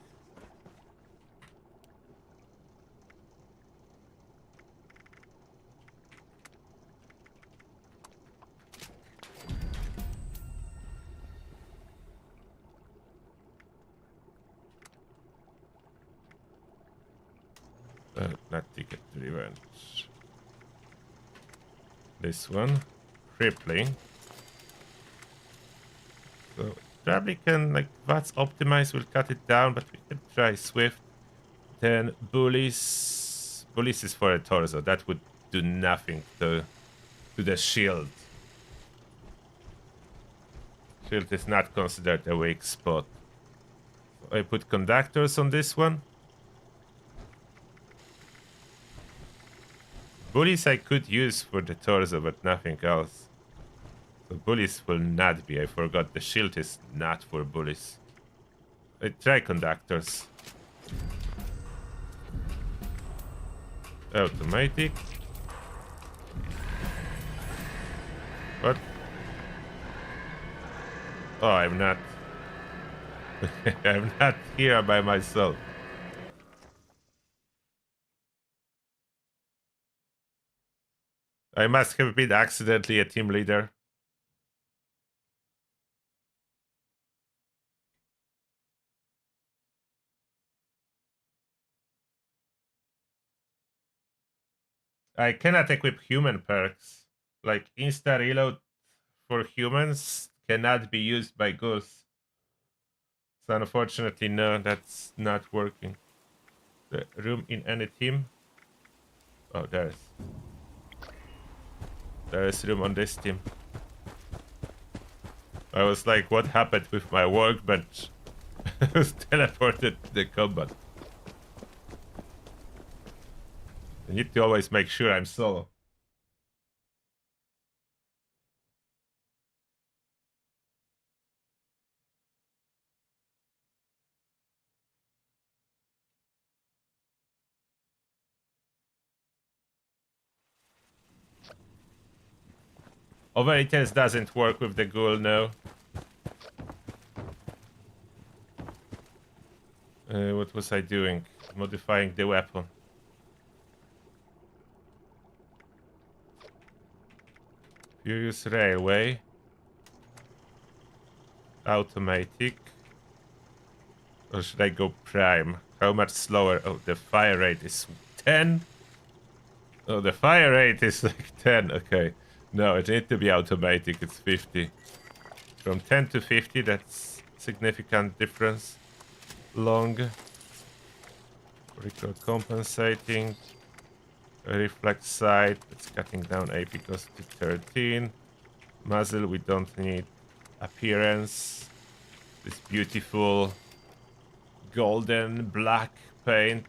Not Ticket to Revenge. This one. Crippling. So probably can, like, VATS optimize will cut it down, but we can try Swift. Then Bullies. Bullies is for a torso. That would do nothing to the shield. Shield is not considered a weak spot. So I put conductors on this one. Bullies I could use for the torso, but nothing else. So bullies will not be. I forgot the shield is not for bullies. I try conductors. Automatic. What? Oh, I'm not. I'm not here by myself. I must have been accidentally a team leader. I cannot equip human perks. Like insta reload for humans cannot be used by ghouls. So unfortunately, no, that's not working. The room in any team. Oh, there's room on this team. I was like, what happened with my workbench? I was teleported to the combat. I need to always make sure I'm solo. Overeaters doesn't work with the ghoul, no. What was I doing? Modifying the weapon. Furious Railway. Automatic. Or should I go prime? How much slower? Oh, the fire rate is 10. Oh, the fire rate is like 10. Okay. No, it needs to be automatic. It's 50. From 10 to 50, that's significant difference. Long. Recoil compensating. Reflex sight. It's cutting down AP cost to 13. Muzzle, we don't need. Appearance. This beautiful golden black paint.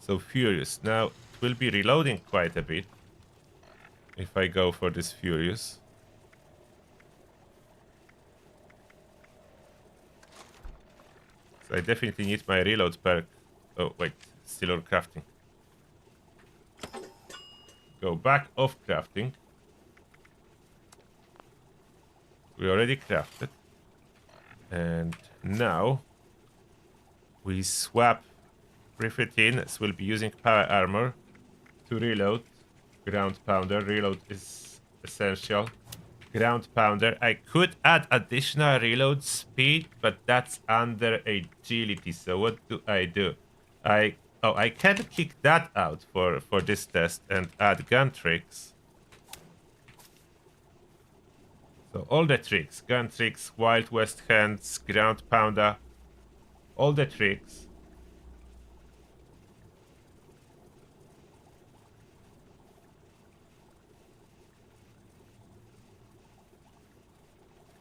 So Furious. Now, it will be reloading quite a bit if I go for this Furious. So I definitely need my reload perk. Oh, wait. Still on crafting. Go back off crafting. We already crafted. And now we swap Griffith, as we'll be using power armor to reload. Ground pounder. Reload is essential. Ground pounder. I could add additional reload speed, but that's under agility. So what do? I can kick that out for this test and add gun tricks. So all the tricks, gun tricks, Wild West hands, ground pounder, all the tricks.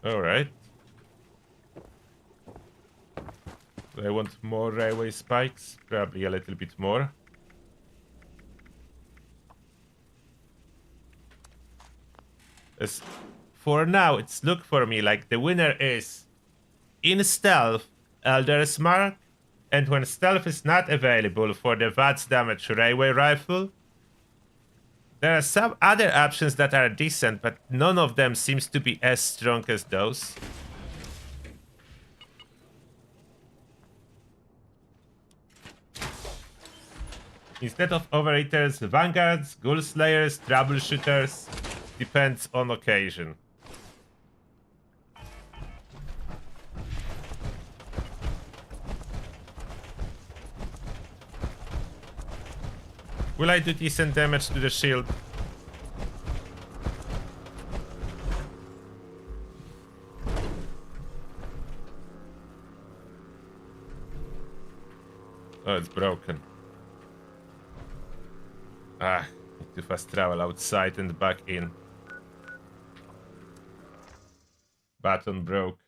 All right. I want more railway spikes, probably a little bit more. As for now, it's look for me like the winner is in stealth, Elder's Mark, and when stealth is not available for the VATS damage railway rifle, there are some other options that are decent, but none of them seems to be as strong as those. Instead of overeaters, vanguards, ghoul slayers, troubleshooters, depends on occasion. Will I do decent damage to the shield? Oh, it's broken. Ah, need to fast travel outside and back in. Baton broke.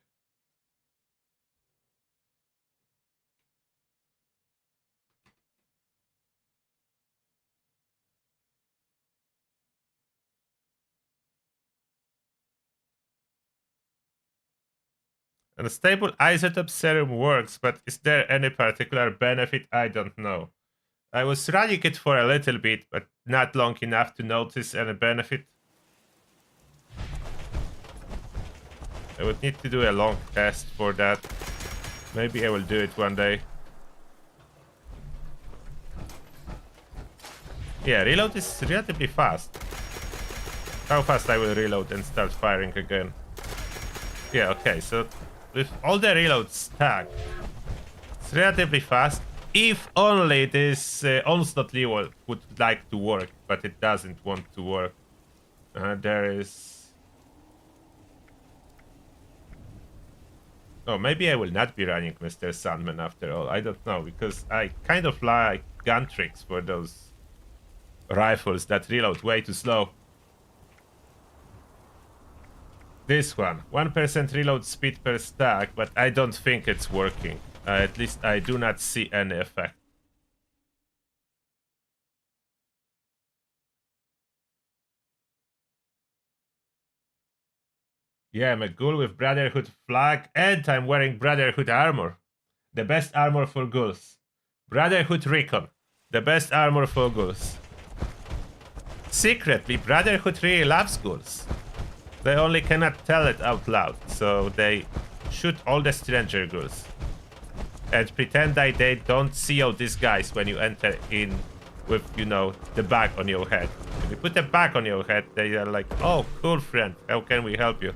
And a stable isotope serum works, but is there any particular benefit? I don't know. I was running it for a little bit, but not long enough to notice any benefit. I would need to do a long test for that. Maybe I will do it one day. Yeah, reload is relatively fast. How fast I will reload and start firing again. Yeah, okay, so with all the reloads stacked, it's relatively fast. If only this onslaught lever would like to work, but it doesn't want to work. There is... Oh, maybe I will not be running Mr. Sandman after all. I don't know, because I kind of like gun tricks for those rifles that reload way too slow. This one, 1% reload speed per stack, but I don't think it's working. At least I do not see any effect. Yeah, I'm a ghoul with Brotherhood flag, and I'm wearing Brotherhood armor. The best armor for ghouls. Brotherhood Recon. The best armor for ghouls. Secretly, Brotherhood really loves ghouls. They only cannot tell it out loud, so they shoot all the stranger ghouls. And pretend that they don't see all these guys when you enter in with, you know, the bag on your head. If you put the bag on your head, they are like, oh, cool friend, how can we help you?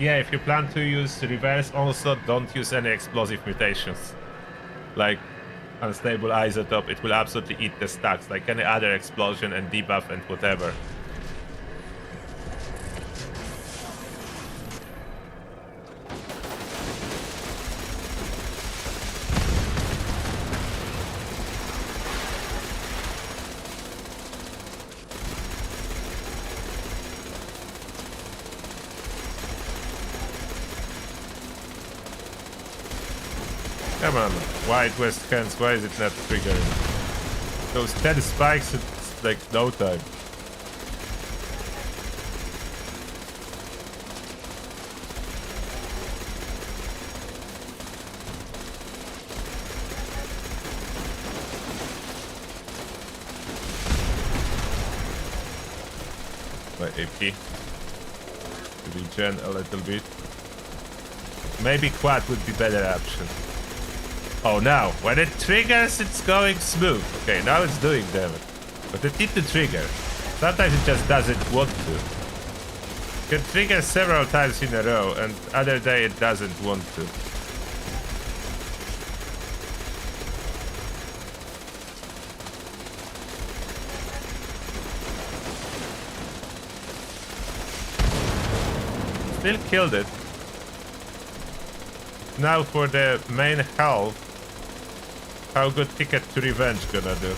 Yeah, if you plan to use reverse, also don't use any explosive mutations. Like unstable isotope, it will absolutely eat the stacks, like any other explosion and debuff and whatever. Come on, White West hands, why is it not triggering? Those 10 spikes, it's like no time. My AP. Regen a little bit. Maybe quad would be better option. Oh, now, when it triggers, it's going smooth. Okay, now it's doing damage. But it needs to trigger. Sometimes it just doesn't want to. It can trigger several times in a row, and other day it doesn't want to. Still killed it. Now for the main health. How good Ticket to Revenge gonna do?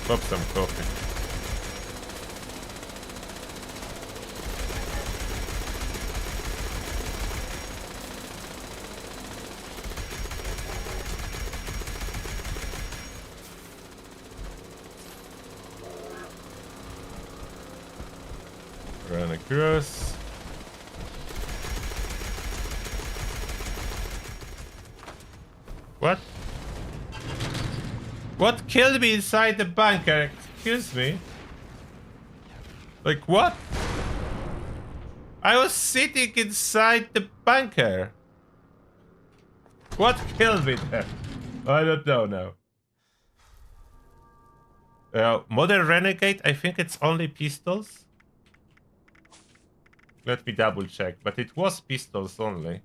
Pop some coffee. Run across. What? What killed me inside the bunker? Excuse me. Like what? I was sitting inside the bunker. What killed me there? I don't know now. Modern Renegade, I think it's only pistols. Let me double check, but it was pistols only.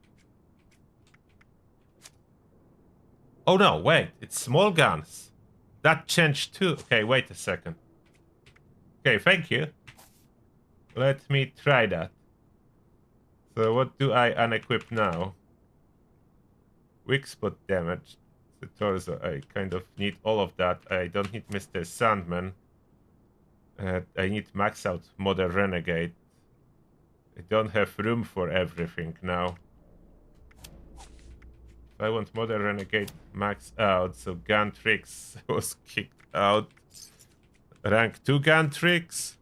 Oh no, wait, it's small guns. That changed too. Okay, wait a second. Okay, thank you. Let me try that. So what do I unequip now? Weak spot damage. The torso, I kind of need all of that. I don't need Mr. Sandman. I need max out Modern Renegade. I don't have room for everything now. I want Modern Renegade max out, so gun tricks was kicked out. Rank 2 gun tricks?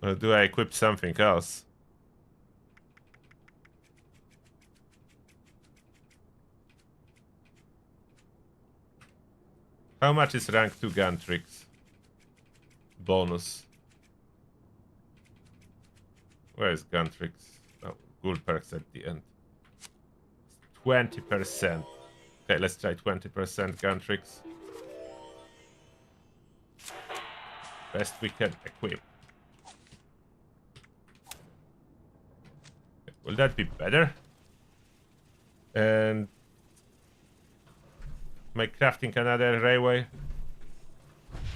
Or do I equip something else? How much is rank 2 gun tricks? Bonus. Where is Guntrix? Oh, Ghoul perks at the end. 20%. Okay, let's try 20% Guntrix. Best we can equip. Will that be better? And am I crafting another railway?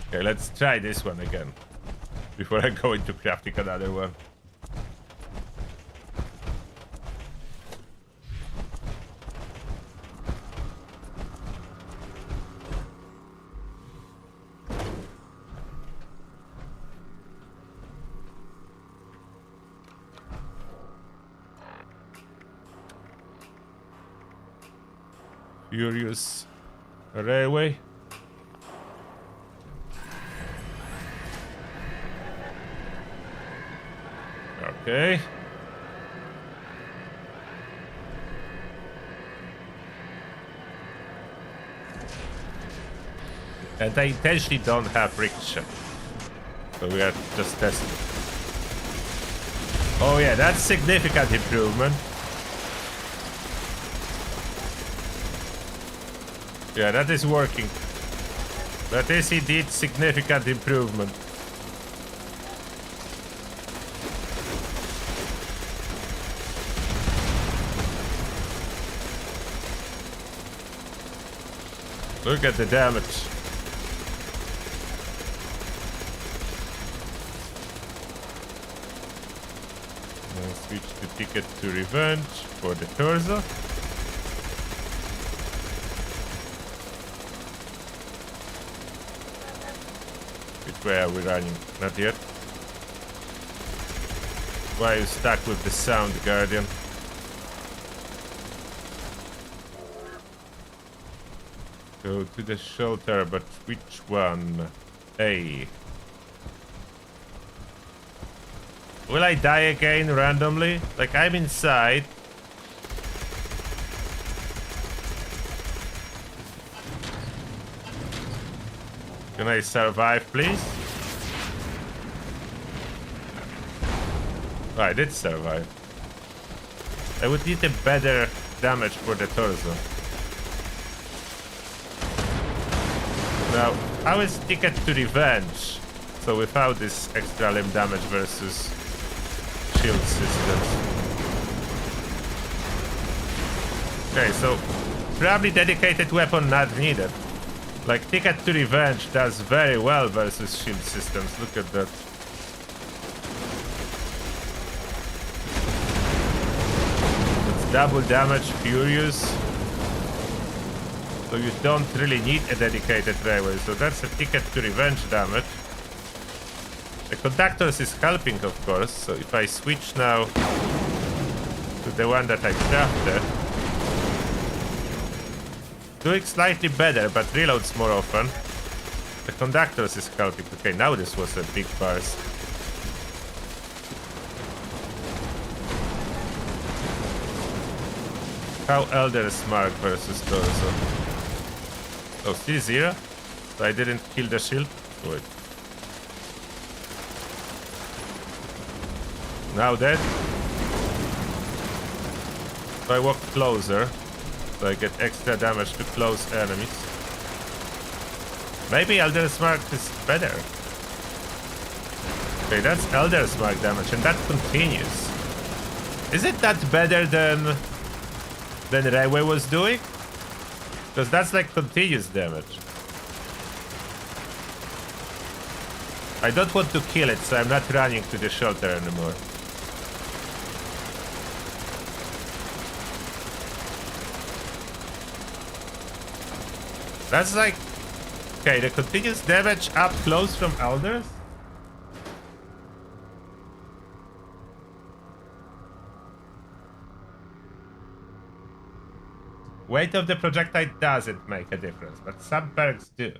Okay, let's try this one again before I go into crafting another one. Furious railway. Okay. And I intentionally don't have ricochet. So we are just testing. Oh yeah, that's significant improvement. Yeah, that is working. That is indeed significant improvement. Look at the damage. Switch the ticket to revenge for the torso. Which way are we running? Not yet. Why are you stuck with the sound, Guardian? Go to the shelter, but which one? A. Will I die again randomly? Like, I'm inside. Can I survive, please? Oh, I did survive. I would need a better damage for the torso. Now, how is ticket to revenge? So without this extra limb damage versus shield systems. Okay, so probably dedicated weapon not needed. Like, ticket to revenge does very well versus shield systems. Look at that. It's double damage, furious. So you don't really need a dedicated railway. So that's a ticket to revenge damage. The conductors is helping, of course. So if I switch now to the one that I crafted, doing slightly better, but reloads more often. The conductors is helping. Okay, now this was a big burst. How Elder's Mark versus Torso? Oh, still 0? So I didn't kill the shield? Wait. Now dead? So I walk closer. So I get extra damage to close enemies. Maybe Elder's Mark is better. Okay, that's Elder's Mark damage, and that continues. Is it that better than Railway was doing? Because that's like continuous damage. I don't want to kill it, so I'm not running to the shelter anymore. That's like... Okay, the continuous damage up close from Elders? Weight of the projectile doesn't make a difference, but some perks do.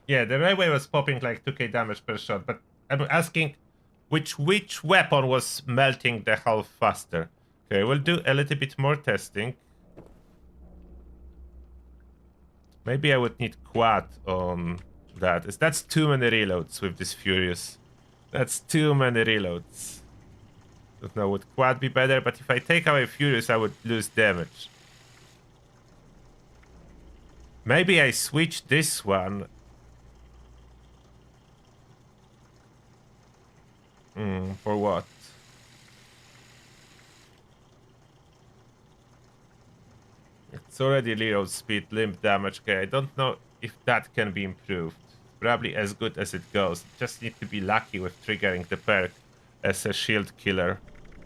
Yeah, the railway was popping like 2k damage per shot, but I'm asking which weapon was melting the hull faster. Okay, we'll do a little bit more testing. Maybe I would need quad on that. That's too many reloads with this Furious. That's too many reloads. Don't know, would quad be better? But if I take away Furious, I would lose damage. Maybe I switch this one. For what? It's already reload speed, limb damage. Okay, I don't know if that can be improved. Probably as good as it goes. Just need to be lucky with triggering the perk as a shield killer.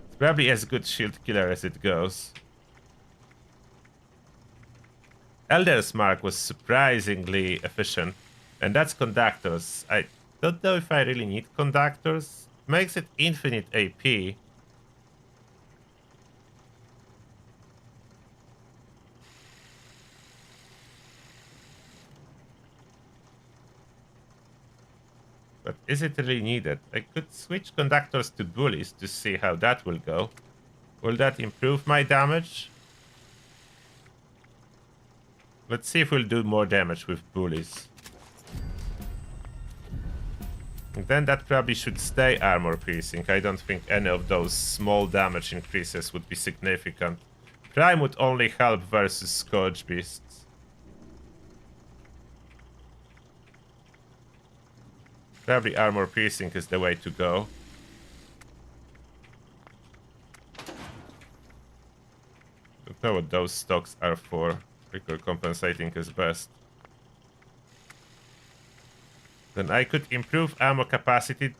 It's probably as good shield killer as it goes. Elder's Mark was surprisingly efficient. And that's conductors. I don't know if I really need conductors. Makes it infinite AP. But is it really needed? I could switch conductors to bullies to see how that will go. Will that improve my damage? Let's see if we'll do more damage with bullies. And then that probably should stay armor piercing. I don't think any of those small damage increases would be significant. Prime would only help versus Scourge Beasts. Probably armor piercing is the way to go. Don't know what those stocks are for. Recoil compensating is best. Then I could improve ammo capacity,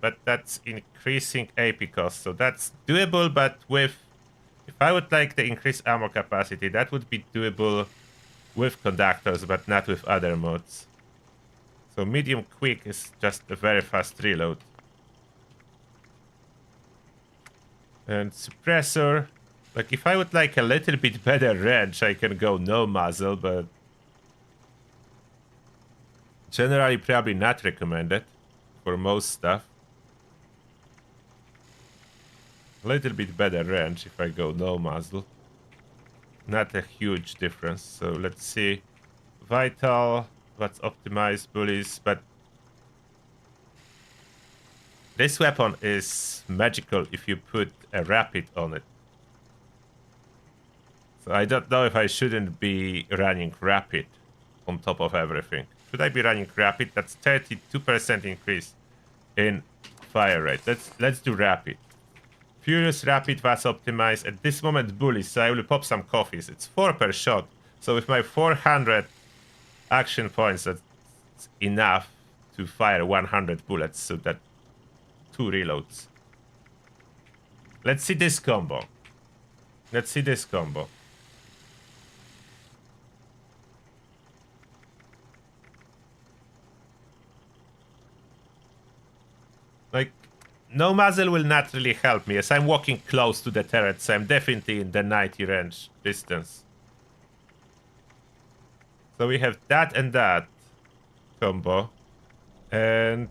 but that's increasing AP cost. So that's doable, but with... If I would like the increased ammo capacity, that would be doable with conductors, but not with other mods. So medium quick is just a very fast reload. And suppressor, like if I would like a little bit better range, I can go no muzzle, but generally probably not recommended for most stuff. A little bit better range if I go no muzzle. Not a huge difference. So let's see. Vital. Let's optimize bullies, but this weapon is magical if you put a rapid on it. So I don't know if I shouldn't be running rapid on top of everything. Should I be running rapid? That's 32% increase in fire rate. Let's do rapid. Furious rapid, that's optimized. At this moment bullies, so I will pop some coffees. It's 4 per shot. So with my 400 action points, that's enough to fire 100 bullets, so that 2 reloads. Let's see this combo. Let's see this combo. Like, no muzzle will not really help me, as I'm walking close to the turret, so I'm definitely in the 90 range distance. So we have that and that combo. And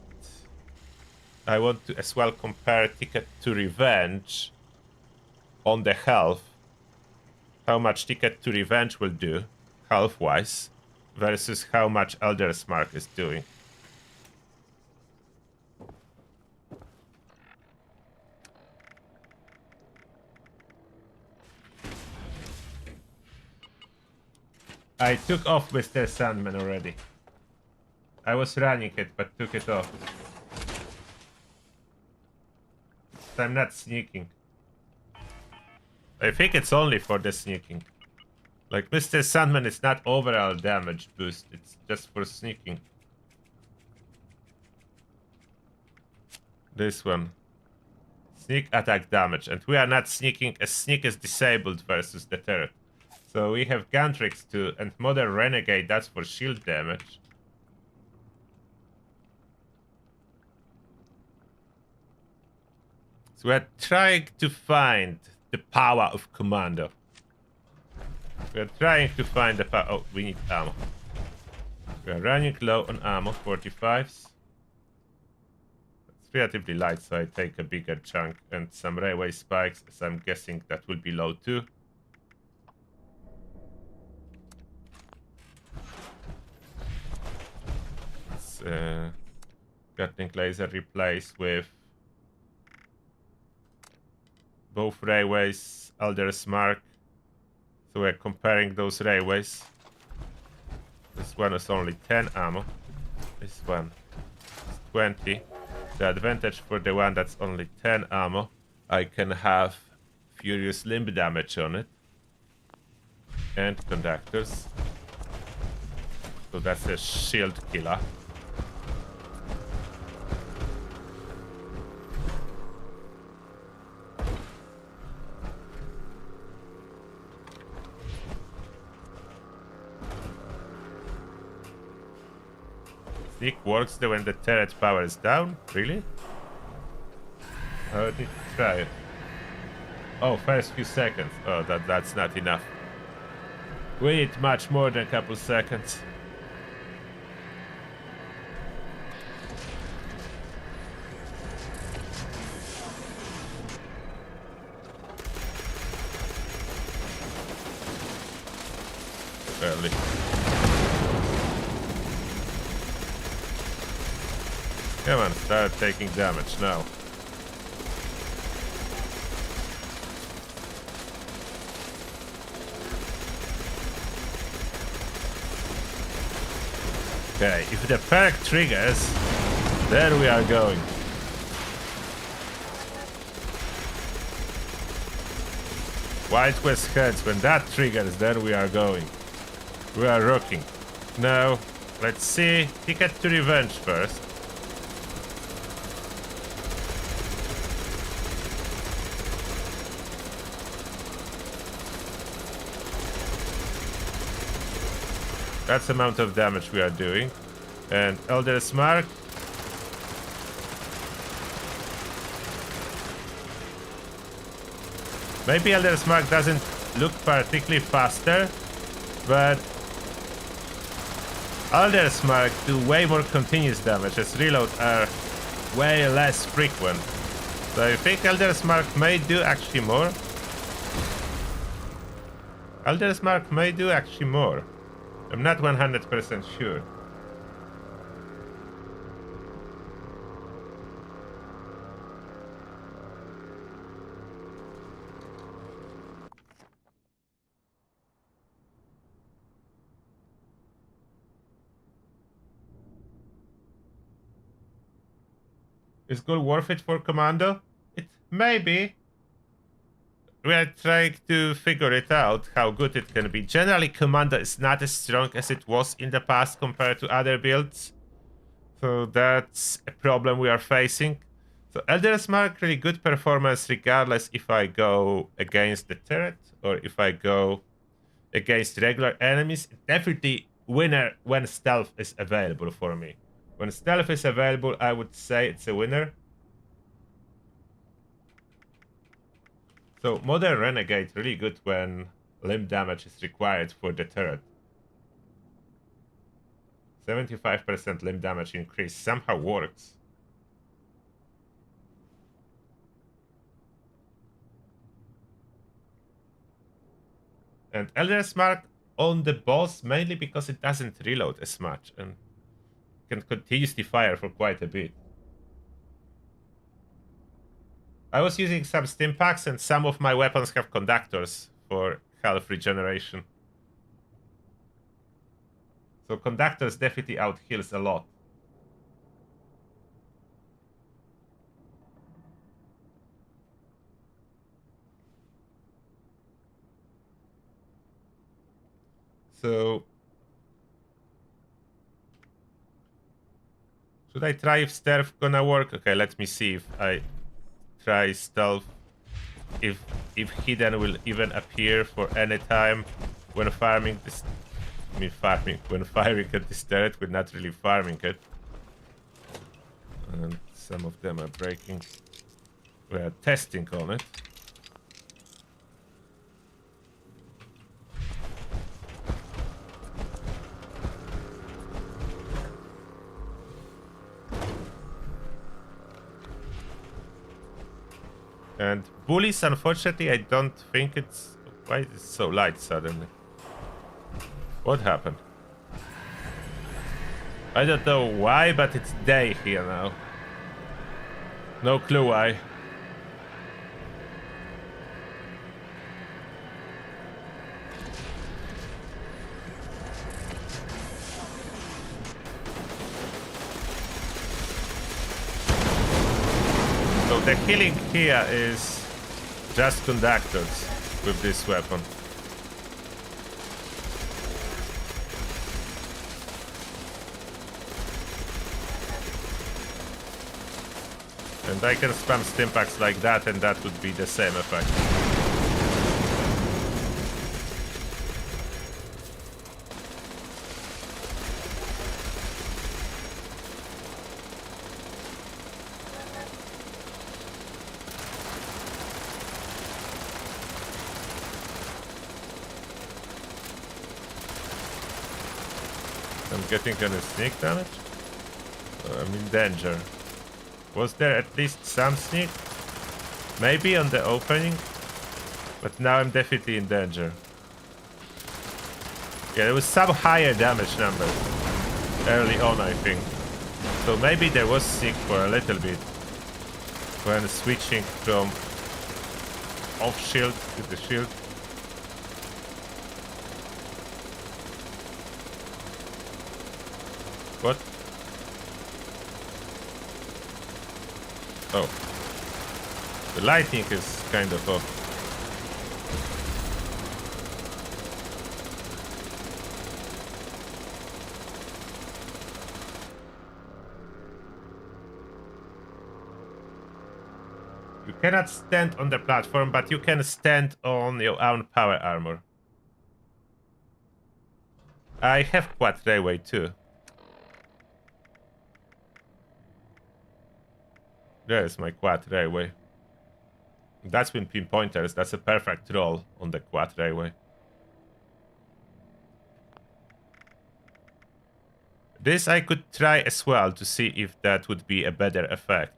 I want to as well compare Ticket to Revenge on the health. How much Ticket to Revenge will do, health-wise, versus how much Elder's Mark is doing. I took off Mr. Sandman already. I was running it, but took it off. I'm not sneaking. I think it's only for the sneaking. Like, Mr. Sandman is not overall damage boost, it's just for sneaking. This one. Sneak attack damage, and we are not sneaking, as sneak is disabled versus the turret. So we have Guntrix too, and Modern Renegade, that's for shield damage. So we're trying to find the power of Commando. We're trying to find the power... Oh, we need ammo. We are running low on ammo, 45s. It's relatively light, so I take a bigger chunk and some railway spikes, as I'm guessing that will be low too. Let's Gatling laser replaced with both railways, Elder's Mark. So we're comparing those railways. This one is only 10 ammo. This one is 20. The advantage for the one that's only 10 ammo, I can have furious limb damage on it. And conductors. So that's a shield killer. Sneak works when the turret power is down? Really? I need to try it. Oh, first few seconds. Oh, that's not enough. We need much more than a couple seconds. Early. Come on, start taking damage now. Okay, if the perk triggers, there we are going. White Quest heads, when that triggers, then we are going. We are rocking. Now, let's see. Ticket to Revenge first. That's the amount of damage we are doing. And Elder's Mark. Maybe Elder's Mark doesn't look particularly faster, but Elder's Mark do way more continuous damage as reloads are way less frequent. So I think Elder's Mark may do actually more. Elder's Mark may do actually more. I'm not 100% sure. Is Ghoul worth it for Commando? It may be. We are trying to figure it out, how good it can be. Generally, Commando is not as strong as it was in the past compared to other builds. So that's a problem we are facing. So Elder's Mark, really good performance regardless if I go against the turret or if I go against regular enemies. Definitely winner when stealth is available for me. When stealth is available, I would say it's a winner. So Modern Renegade really good when limb damage is required for the turret. 75% limb damage increase somehow works. And Elder's Mark on the boss mainly because it doesn't reload as much and can continuously fire for quite a bit. I was using some stim packs and some of my weapons have conductors for health regeneration. So conductors definitely out heals a lot. So should I try if stealth gonna work? Okay, let me see if I try stealth. If hidden will even appear for any time when farming this. When firing at this turret, we're not really farming it. And some of them are breaking. We are testing on it. And bullies, unfortunately, I don't think it's... Why is it so light suddenly? What happened? I don't know why, but it's day here now. No clue why. So the killing here is just conductors with this weapon. And I can spam stimpaks like that, and that would be the same effect. I'm getting any sneak damage? I'm in danger. Was there at least some sneak? Maybe on the opening? But now I'm definitely in danger. Yeah, there was some higher damage number early on, I think. So maybe there was sneak for a little bit when switching from off shield to the shield. What? Oh. The lighting is kind of off. You cannot stand on the platform, but you can stand on your own power armor. I have quad railway too. There's my quad railway. That's with pinpointers. That's a perfect roll on the quad railway. This I could try as well to see if that would be a better effect.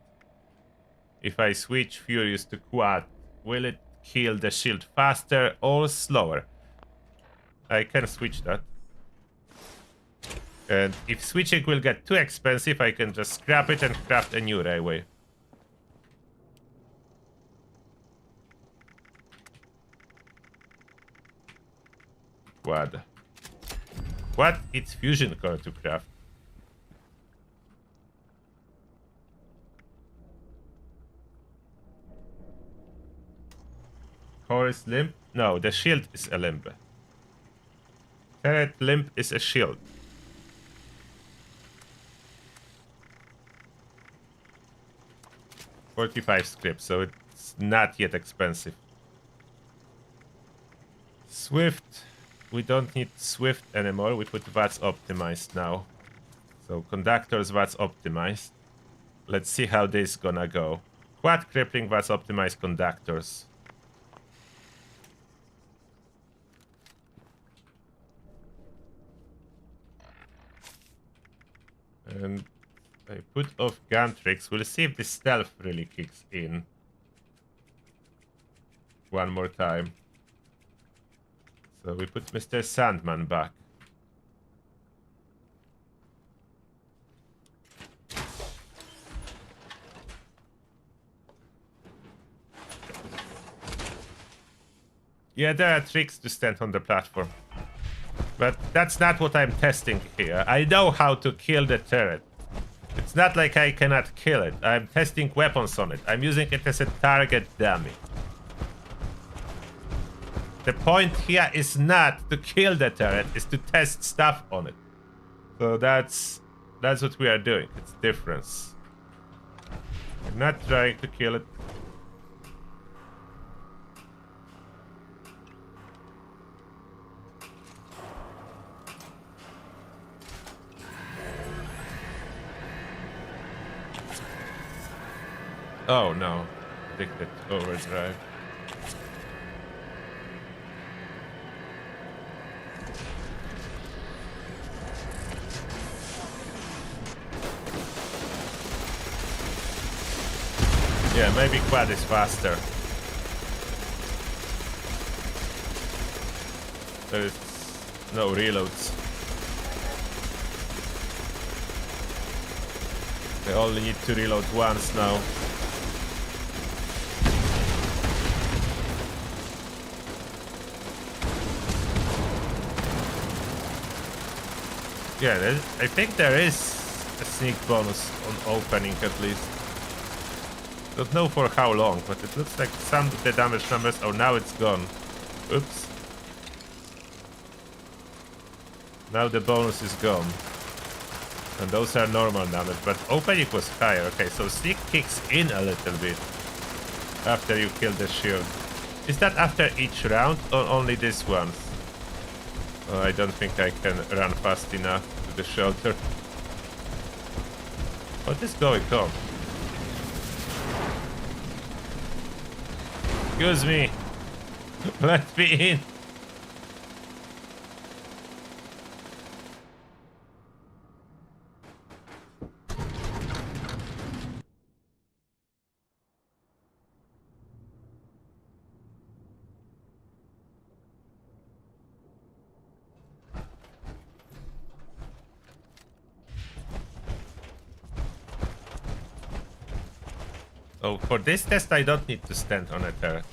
If I switch Furious to quad, will it kill the shield faster or slower? I can switch that. And if switching will get too expensive, I can just scrap it and craft a new railway. Quad. What? It's fusion core to craft. Core is limp? No, the shield is a limp. Turret limp is a shield. $45 scripts, so it's not yet expensive. Swift. We don't need Swift anymore. We put VATS optimized now. So conductors VATS optimized. Let's see how this is gonna go. Quad crippling VATS optimized conductors. And I put off gun tricks. We'll see if the stealth really kicks in. One more time. So we put Mr. Sandman back. Yeah, there are tricks to stand on the platform. But that's not what I'm testing here. I know how to kill the turret. It's not like I cannot kill it. I'm testing weapons on it. I'm using it as a target dummy. The point here is not to kill the turret, it's to test stuff on it. So that's what we are doing. It's difference. I'm not trying to kill it. Oh no, addicted overdrive. Yeah, maybe quad is faster. There is no reloads. I only need to reload once now. Yeah, I think there is a sneak bonus on opening at least. Don't know for how long, but it looks like some of the damage numbers. Oh, now it's gone. Oops. Now the bonus is gone. And those are normal damage, but opening was higher. Okay, so sneak kicks in a little bit after you kill the shield. Is that after each round or only this once? Oh, I don't think I can run fast enough to the shelter. What is going on? Excuse me. Let me in. Oh, for this test I don't need to stand on a turret.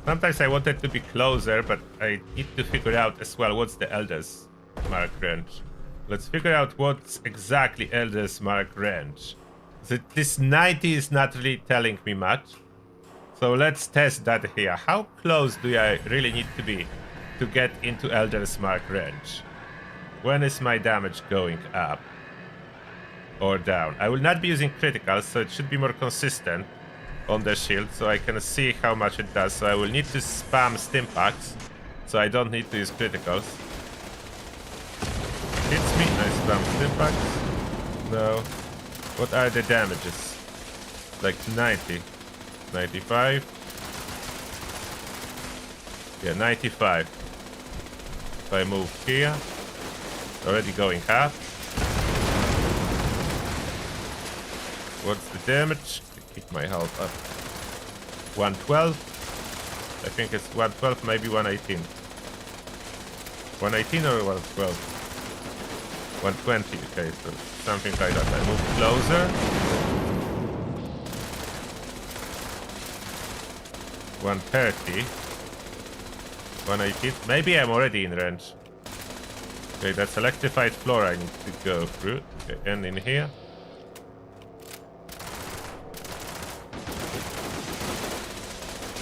Sometimes I wanted to be closer, but I need to figure out as well what's the Elder's Mark range. Let's figure out what's exactly Elder's Mark range. So this 90 is not really telling me much. So let's test that here. How close do I really need to be to get into Elder's Mark range? When is my damage going up or down? I will not be using criticals, so it should be more consistent on the shield, so I can see how much it does. So I will need to spam stim packs, so I don't need to use criticals. Hits me, I spam stim packs. No. What are the damages? Like 90. 95. Yeah, 95. If I move here, already going half. What's the damage? Keep my health up. 112. I think it's 112, maybe 118. 118 or 112? 120, okay, so something like that. I move closer. 130. 118. Maybe I'm already in range. Okay, that's electrified floor I need to go through. Okay, and in here.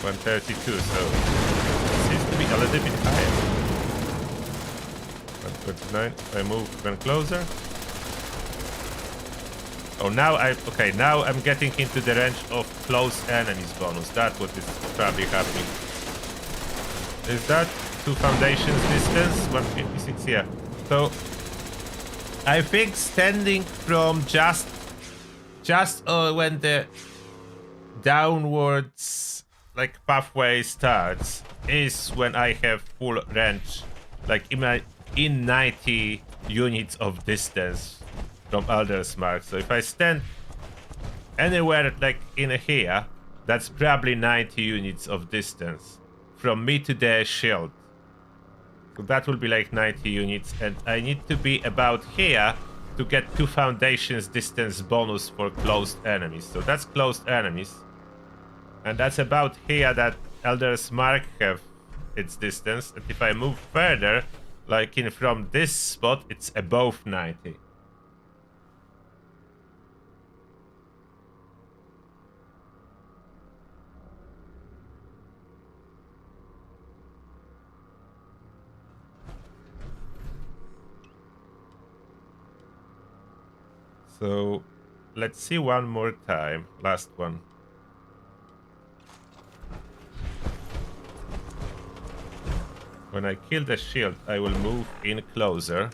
132, so it seems to be a little bit higher. 129. I move even closer. Oh, now I'm getting into the range of close enemies bonus. That's what is probably happening. Is that 2 foundations distance? 156, yeah. So I think standing from just when the downwards like pathway starts is when I have full range, like in 90 units of distance from Elder's Mark. So if I stand anywhere like in here, that's probably 90 units of distance from me to the shield. So that will be like 90 units, and I need to be about here to get 2 foundations distance bonus for closed enemies. So that's closed enemies. And that's about here that Elder's Mark have its distance. And if I move further, like in from this spot, it's above 90. So let's see one more time. Last one. When I kill the shield, I will move in closer.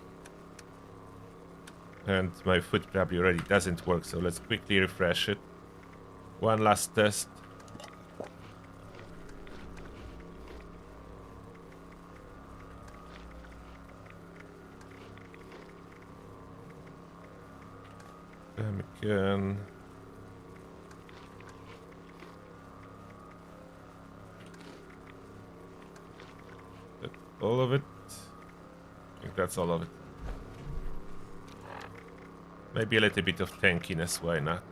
And my foot probably already doesn't work, so let's quickly refresh it. One last test. Again. All of it? I think that's all of it. Maybe a little bit of tankiness, why not?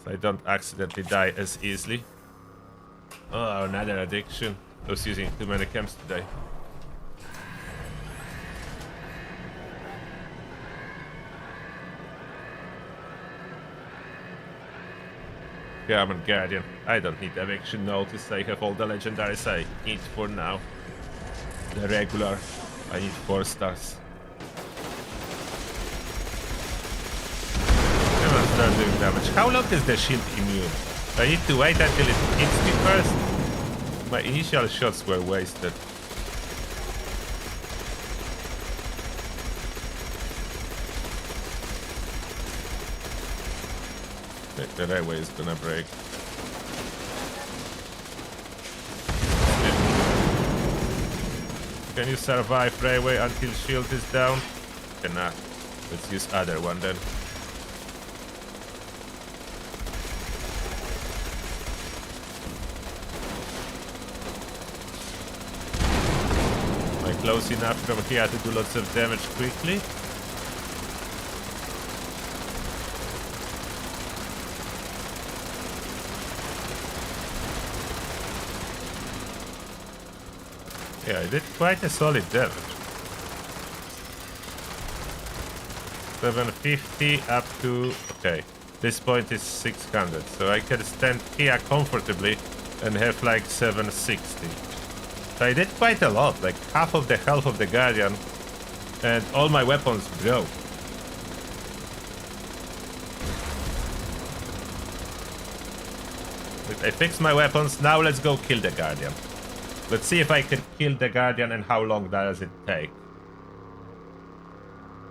So I don't accidentally die as easily. Oh, another addiction. I was using too many chems today. Yeah, I'm a Guardian. I don't need eviction notice. I have all the legendaries I need for now. The regular. I need 4 stars. I'm gonna start doing damage. How long is the shield immune? I need to wait until it hits me first. My initial shots were wasted. The railway is gonna break. Can you survive railway until shield is down? Cannot. Let's use other one then. Am I close enough from here to do lots of damage quickly? Yeah, I did quite a solid damage. 750 up to... Okay, this point is 600, so I can stand here comfortably and have like 760. So I did quite a lot, like half of the health of the Guardian, and all my weapons broke. I fixed my weapons, now let's go kill the Guardian. Let's see if I can kill the Guardian and how long does it take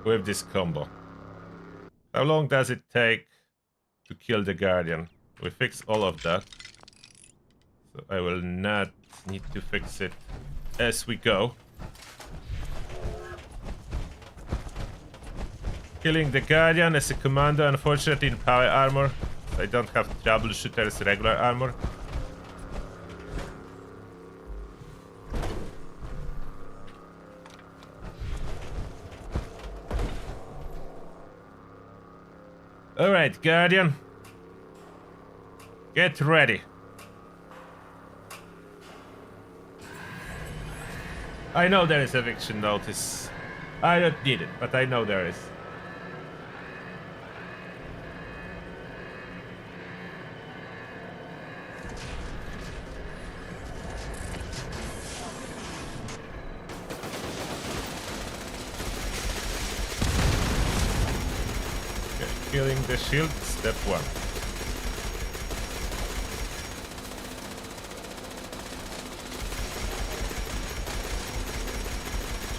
with this combo. How long does it take to kill the Guardian? We fix all of that. So I will not need to fix it as we go. Killing the Guardian as a commando, unfortunately in power armor. I don't have troubleshooter's regular armor. Alright, Guardian. Get ready. I know there is eviction notice. I don't need it, but I know there is. Killing the shield, step 1.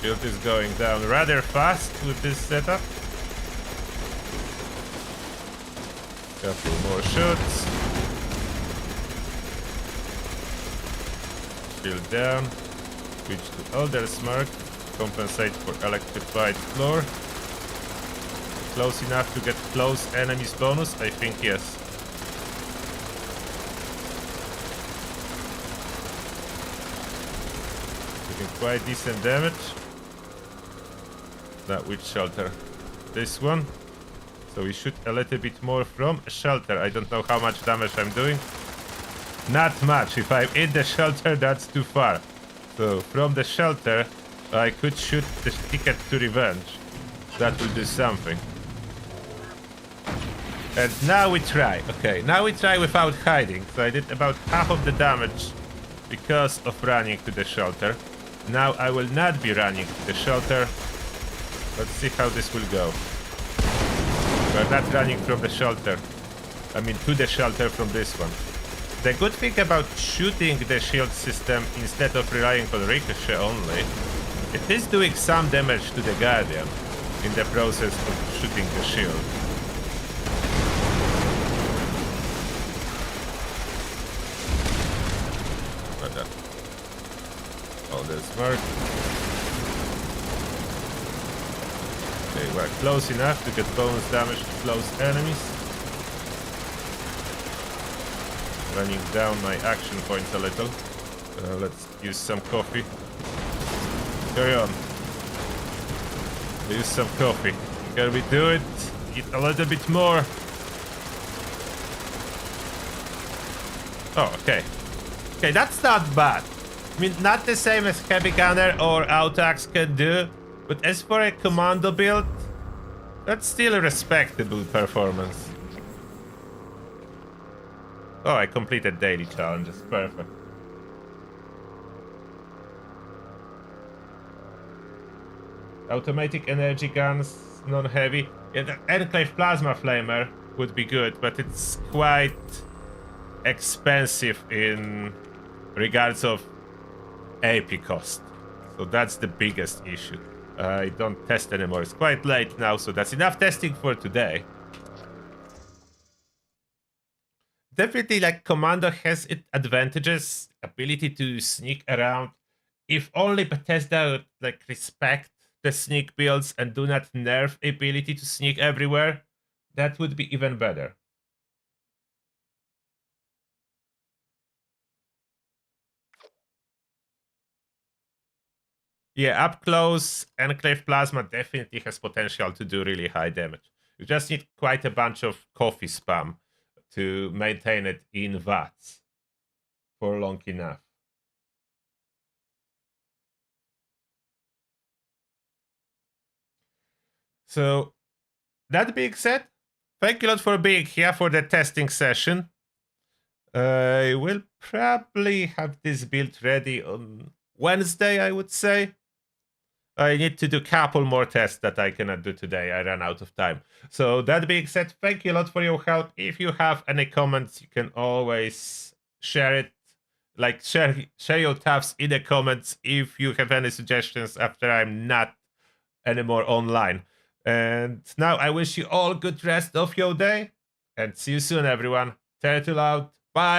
Shield is going down rather fast with this setup. Couple more shots. Shield down. Switch to Elder's Mark. Compensate for electrified floor. Close enough to get close enemies bonus? I think yes. Taking quite decent damage. Now which shelter? This one. So we shoot a little bit more from a shelter. I don't know how much damage I'm doing. Not much. If I'm in the shelter, that's too far. So from the shelter, I could shoot the ticket to revenge. That will do something. And now we try. Okay, now we try without hiding. So I did about half of the damage because of running to the shelter. Now I will not be running to the shelter. Let's see how this will go. We're not running from the shelter. I mean to the shelter from this one. The good thing about shooting the shield system instead of relying on ricochet only, it is doing some damage to the Guardian in the process of shooting the shield. All this work. Okay, we're close enough to get bonus damage to close enemies. Running down my action points a little. Let's use some coffee. Carry on. Use some coffee. Can we do it? Eat a little bit more. Oh, okay. Okay, that's not bad. I mean, not the same as Heavy Gunner or Autax can do, but as for a commando build, that's still a respectable performance. Oh, I completed daily challenges. Perfect. Automatic energy guns, non-heavy. Yeah, the Enclave plasma flamer would be good, but it's quite expensive in regards of AP cost. So that's the biggest issue. I don't test anymore. It's quite late now, so that's enough testing for today. Definitely, like, Commando has its advantages, ability to sneak around. If only Bethesda would, like, respect the sneak builds and do not nerf ability to sneak everywhere, that would be even better. Yeah, up close, Enclave Plasma definitely has potential to do really high damage. You just need quite a bunch of coffee spam to maintain it in watts for long enough. So, that being said, thank you a lot for being here for the testing session. I will probably have this build ready on Wednesday, I would say. I need to do a couple more tests that I cannot do today. I ran out of time. So that being said, thank you a lot for your help. If you have any comments, you can always share it. Like, share your tasks in the comments if you have any suggestions after I'm not anymore online. And now I wish you all good rest of your day. And see you soon, everyone. Turtle out. Bye.